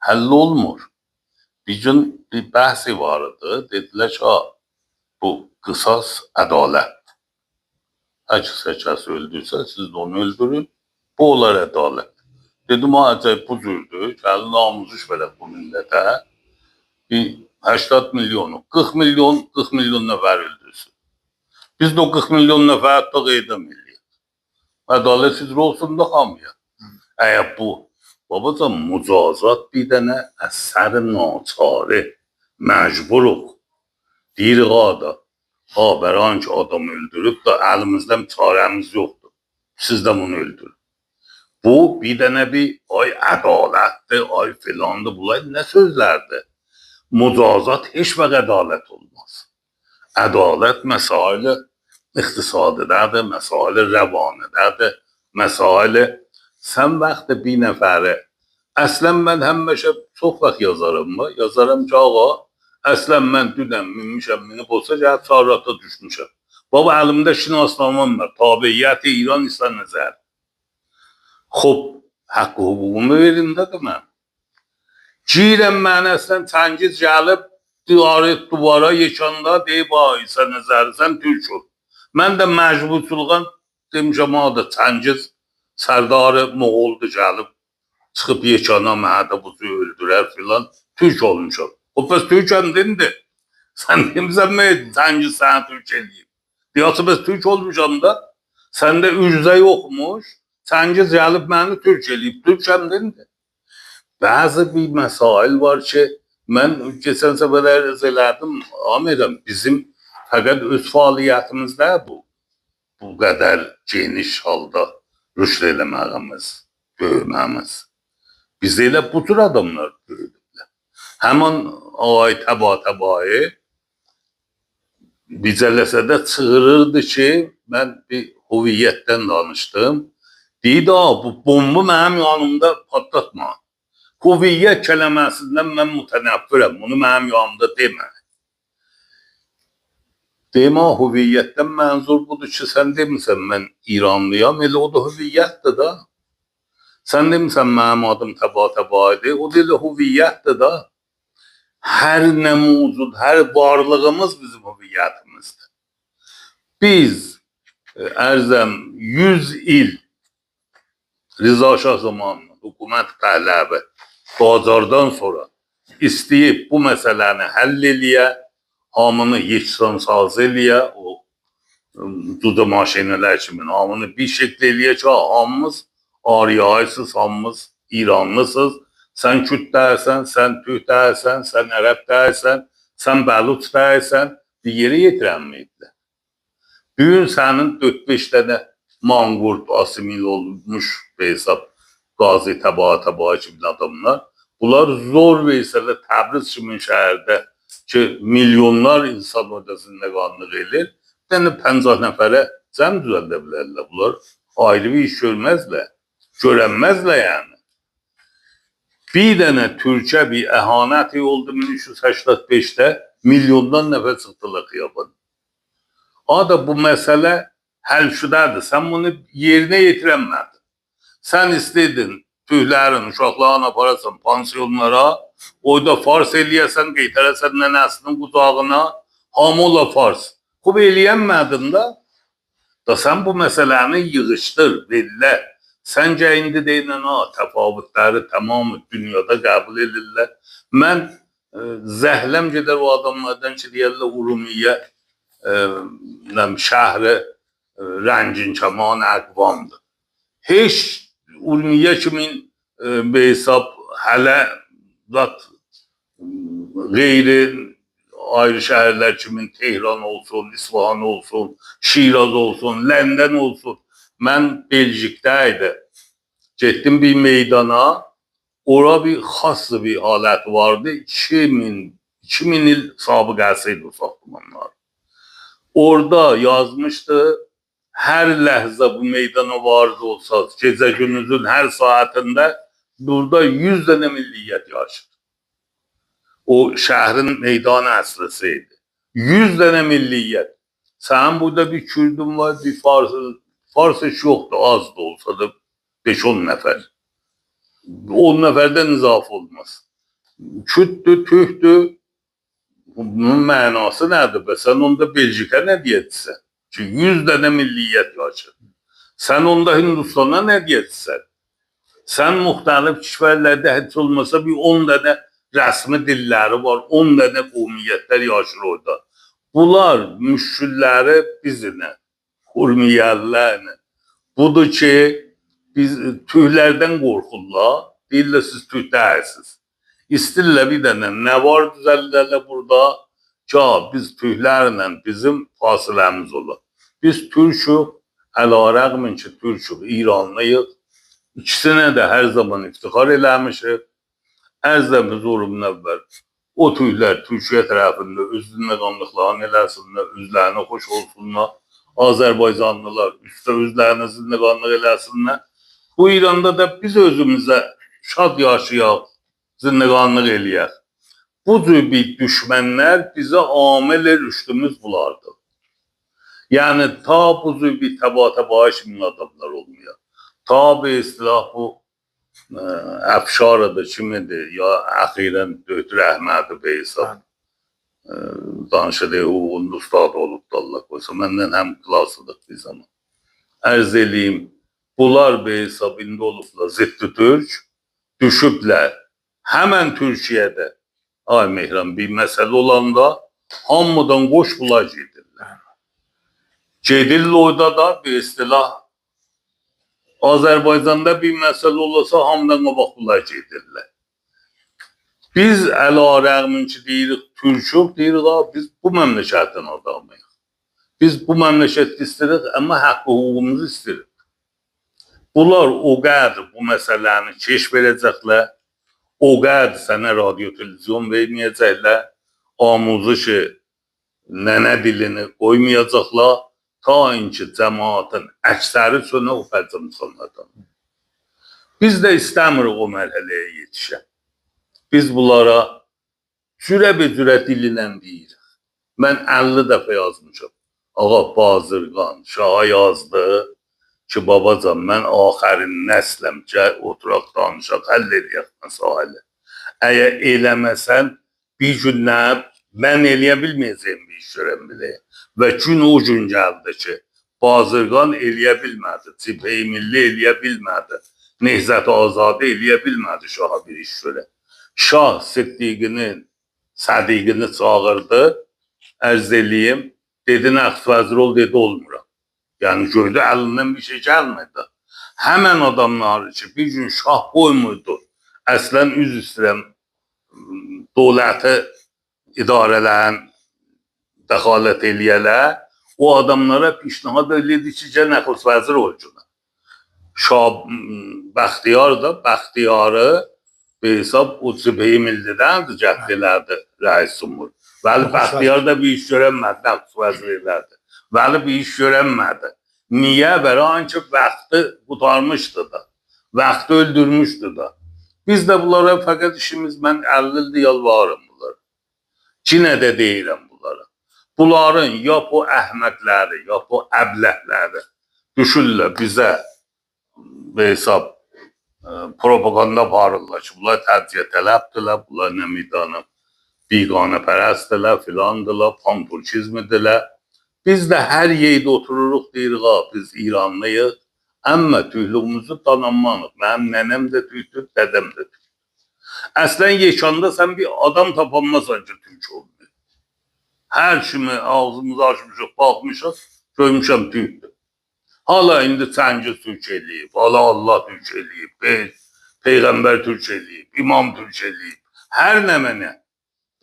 həll olmur. Bir gün bir bəhsi vardı, dedilər ki, bu qısas ədalət. Hər kəs öldürsə, siz də onu öldürün, bu olar ədalət. Dedim, acayip bu cürdür, gəli namuzuş verək bu millətə, 80 milyonu, 40 milyon nəfər öldürsün. Biz də o 40 milyon nəfər hətta qeydəm eləyək. Ədalət sizr olsun da hamıya. Əgər bu, babacan, mücazat bir dənə əsər naçarı, məcburuq. Deyir qada, bəran ki adam öldürüb da əlimizdən çarəmiz yoxdur. Siz də bunu öldürün. Bu bir dənə bir ay ədalətdir, ay filandır, bunlar nə sözlərdir? Mücazat heç vaxt ədalət olmaz. Ədalət məsaili iqtisadidədir, məsaili rəvanidədir, məsaili sən vaxtı bir nəfəri Əslən mən həmişə çox vaxt yazarım. Yazaram ki, ağa, əslən mən dünən minmişəm, minib olsa gəlib çarrata düşmüşəm. Baba əlimdə şinasnamam var. Tabiiyyət İran isə nəzər. Xub, haqqı hüququmu verin dedim mən. Girəm mən əslən Çəngiz gəlib duvara yekanda deyib, ay sən nəzəri, sən türk ol. Mən də məcburçuluğun demişəm, da Çəngiz sərdarı Moğoldu gəlib, çıxıb yekana məhədə buzu öldürər filan, türk olmuşam. O pəs türkəm dindir. Sən demişsən mi, Çəngiz səni türk eləyib. Deyəsi bəs türk olmuşam da, səndə ürzə yoxmuş, Çəngiz gəlib məni türk eləyib, türkəm dindir. Bazı bir məsail var ki, mən keçən səfər ərz elədim, amirim, bizim fəqət öz fəaliyyətimizdə bu qədər geniş halda rüşd eləməyimiz, böyüməyimiz. Biz elə bu tür adamlar böyüdüklər. Həman ay təba-təbayı Bicələsədə çığırırdı ki, mən bir hüviyyətdən danışdım. Deydi, bu bombu mənim yanımda patlatma. Hüviyyət kələməsindən mən mütənəffirəm, bunu mənim yanımda demə. Demə, hüviyyətdən mənzur budur ki, sən demirsən, mən İranlıyam, elə o da hüviyyətdir da. Sən demirsən, mənim adım təba-təbaydı, o da elə hüviyyətdir da. Hər nə mövcud, hər varlığımız bizim hüviyyətimizdir. Biz, ərzəm, 100 il Rıza Şah zamanında hükümet tələbi Qacardan sonra istəyib bu məsələni həll eləyə, hamını yeksansaz eləyə, o dudu maşinələr kimi hamını bir şəkil eləyə ki, hamımız ariyaysız, hamımız İranlısız, sən Kürt dəyəsən, sən Türk dəyəsən, sən Ərəb dəyəsən, sən Bəluç dəyəsən, bir yeri yetirənməyibdir. Bugün sənin 4-5 dənə manqurt, asimil olmuş hesab, qazi, təba kimi adamlar, bunlar zor veysələ Təbriz kimi şəhərdə ki, milyonlar insan orada zindəqanlıq edir, bir dənə 50 nəfərə cəm düzəldə bilərlər. Bunlar ayrı bir iş görənməzlər yəni. Bir dənə Türkə bir əhanəti oldu 1385-də, milyondan nəfər çıxdılar xiyabana. Da bu məsələ həll-şüdədir. Sən bunu yerinə yetirənmədin. Sən istədin tüylərin, uşaqlarını aparasan pansiyonlara, orada fars eləyəsən, qeytərəsən nənəsinin qucağına, hamıla fars. Xub eləyənmədin da sən bu məsələni yığışdır, verirlər. Səncə indi deyilən, təfavütləri tamamı dünyada qəbul edirlər. Mən zəhləm gedər o adamlardan ki, deyərlər, Urumiyyə şəhri rəngin kəman əqvamdır. Heç Urmiyə kimin hesab hələ qeyri ayrı şəhərlər kimin Tehran olsun, İsfahan olsun, Şiraz olsun, Ləndən olsun. Mən Belçikdə idi. Getdim bir meydana, ora bir xas bir alət vardı. 2000 il sabıqəsi idi o saxlamanlar. Orada yazmışdı, hər ləhzə bu meydana vardı olsanız, gecə gününüzün hər saatində burada 100 dənə milliyyət yaşır. O şəhrin meydan əsrisi idi. 100 dənə milliyyət. Sənin burada bir Kürdün var, bir Fars heç yoxdur, az da olsa da 5-10 nəfər. 10 nəfərdən izaf olmaz. Kürddür, Türkdür. Bunun mənası nədir? Sən onda Belçikə nə deyəcəksən? Ki 100 dənə milliyyət yaşır. Sən onda Hindistana nə deyəcəksən? Sən müxtəlif kişilərdə heç olmasa bir 10 dənə rəsmi dilləri var, 10 dənə qovmiyyətlər yaşır orada. Bunlar müşkülləri bizimlə, Urmiyəllərlə. Budur ki, biz tüylərdən qorxurlar, deyirlər siz tüy dəyəsiniz. İstirlə bir dənə nə var düzəllərlə burada? Biz tüylərlə bizim fasiləmiz olur. Biz Türk'ük, ələ-rəğmin ki Türk'ük, İranlıyıq. İkisinə də hər zaman iftixar eləmişik. Ərzəm hüzurumdan əvvəl o tüylər Türkiyə tərəfində özünə qanlıqlarını eləsinlər, özlərinə xoş olsunlar. Azərbaycanlılar üstə özlərinə zindəqanlıq eləsinlər. Bu İranda da biz özümüzə şad yaşayaq, zindaqanlıq eləyək. Bu cür bir düşmənlər bizə amil rüşdümüz bulardı. Yəni ta bu cür bir təba-təba kimi adamlar olmuyor. Ta bir istilah bu Əfşarıdır, kimidir, ya əxirən Dötür Əhmədi Beysab danışıdır, uğunlu ustad olub da Allah qoysa. Məndən həm klasıdıq bir zaman. Ərz eləyim, bunlar Beysab indi olublar Ziddi Türk, düşüblər. Həmən Türkiyədə, ay Mehran, bir məsələ olanda hamıdan qoş bunlar gedirlər. Gedirlər orada da bir istilah Azərbaycanda bir məsələ olursa hamıdan qabaq bunlar gedirlər. Biz ələ-rəğmin ki deyirik Türk'ük, deyirik biz bu məmləkətin adamıyıq. Biz bu məmləkət istəyirik, amma haqq hüququmuzu istəyirik. Bunlar o qədər bu məsələni keşf edəcəklər, o qədər sənə radyo, televizyon verməyəcəklər, amuzuşu, nənə dilini qoymayacaqlar, ta ki cəmaatın əksəri sönə ufacım sonradan. Biz də istəmirik o mərhələyə yetişək. Biz bunlara cürə-becürə dililən deyirik. Mən 50 dəfə yazmışam. Ağa Bazırqan Şaha yazdı ki, babacan, mən axərin nəsləm, gəl oturaq danışaq, həll edək məsələ. Əgər eləməsən, bir gün nə, mən eləyə bilməyəcəyim bir iş görəm biləyəm. Və gün o gün gəldi ki, Bazırqan eləyə bilmədi, Cibhə-i Milli eləyə bilmədi, Nehzət Azadı eləyə bilmədi Şaha bir iş görə. Şah Sədiqini çağırdı, ərz eləyim, dedi nəqs vəzir ol, dedi olmuram. Yəni gördü əlindən bir şey gəlmədi. Həmən adamları ki, bir gün şah qoymurdu, əslən üz istəyirəm, dövləti idarələrin dəxalət eləyələr, o adamlara pişnahad elədi ki, gəl nəqs vəzir ol günə. Şah Bəxtiyar da, Bəxtiyarı hesab o Cibhə-i Millidən cəhdilərdi rəis cumhur. Vəli Bəxtiyar da bir iş görənmədi, nəqs vəzir elədi. Vəli bir iş görənmədi. Niyə? Bəran ki, vaxtı qutarmışdı da. Vaxtı öldürmüşdü da. Biz də bunlara fəqət işimiz, mən 50 ildir yalvarım bunlara. Cinə də deyirəm bunlara. Bunların ya bu əhməkləri, ya bu əbləhləri düşürlər bizə hesab propaganda aparırlar ki, bunlar təciyə tələbdirlər, bunlar nə midanı biganə pərəstdirlər, filandırlar, panturkizmidirlər. Biz də hər yerdə otururuq, deyirik, biz İranlıyıq, amma tüylüğümüzü tanımanıq. Mənim nənəm də tüydür, dədəm də tüydür. Əslən yekanda sən bir adam tapanmasan ki, Türk olmuyor. Hər kimi ağzımızı açmışıq, baxmışıq, görmüşəm tüydür. Hala indi Çəngiz Türk eləyib, hala Allah Türk eləyib, Peyğəmbər Türk eləyib, İmam Türk eləyib, hər nə mənə.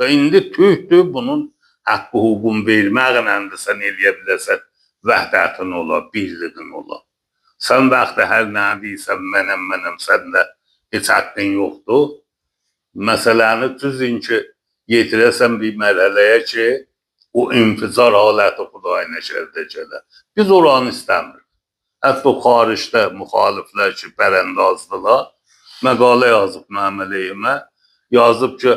İndi tüydür, bunun haqqı hüququn verməklə də sən eləyə biləsən, vəhdətin ola, birliğin ola. Sən vaxtı hər nə deyirsən, mənəm, səndə heç haqqın yoxdur. Məsələni düzün ki, yetirəsən bir mərhələyə ki, o inficar haləti Xudayı nəşərdə gələ. Biz oranı istəmirik. Hətta xaricdə müxaliflər ki, bərəndazdılar, məqalə yazıb mənim əleyhimə, yazıb ki,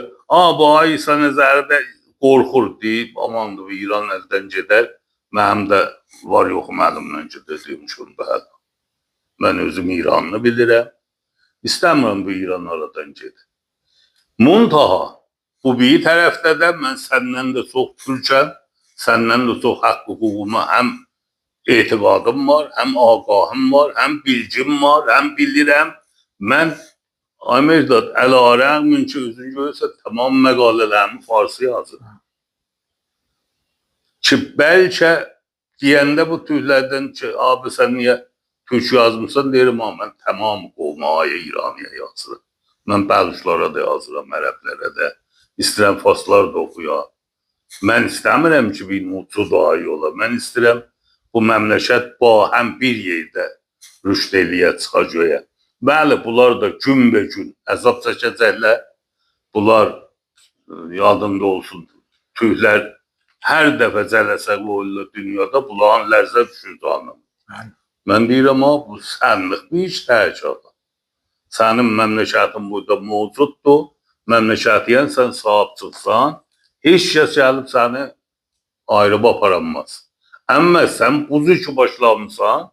bu ay İsa nəzərdə qorxur deyib, amandır, İran əldən gedər, mənim də var yoxum əlimdən gedir demişim, bəli. Mən özüm İranlı bilirəm, istəmirəm bu İran aradan gedir. Muntaha, bu bir tərəfdə də mən səndən də çox türkəm, səndən də çox haqqı hüququma həm etiqadım var, həm ağahım var, həm bilgim var, həm bilirəm. Mən Amerika'da ələ-rəğmin ki, özün görürsə, tamam məqalələrimi farsı yazırım. Ki, bəlkə deyəndə bu tüylərdən ki, abi sən niyə Türk yazmışsan, deyirəm, mən tamam qovmaya İraniyə yazırım. Mən bəluşlara da yazıram, ərəblərə də, istəyirəm faslar da oxuyam. Mən istəmirəm ki, bir mutlu daha iyi ola. Mən istəyirəm bu məmləkət həm bir yerdə rüşd eləyə çıxacaq. Bəli, bunlar da gün əzab çəkəcəklər. Bunlar yadında olsun, tüylər hər dəfə cələsə qoyulur dünyada, bunların lərzət düşür canım. Mən deyirəm, bu sənlik bir iş təhcələ. Sənin məmləkətin burada mövcuddur. Məmləkətiyyən sən sahib çıxsan, heç kəs gəlib səni ayrıb aparamaz. Amma sən bu ki başlamısan,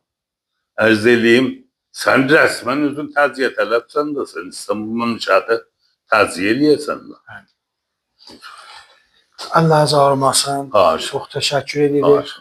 ərz eləyim, sən rəsmən özün təziyə tələbsən də, sən istən bu məmləkəti təziyə eləyəsən də. Allah azarmasın. Haş. Çox təşəkkür edirik. Haş.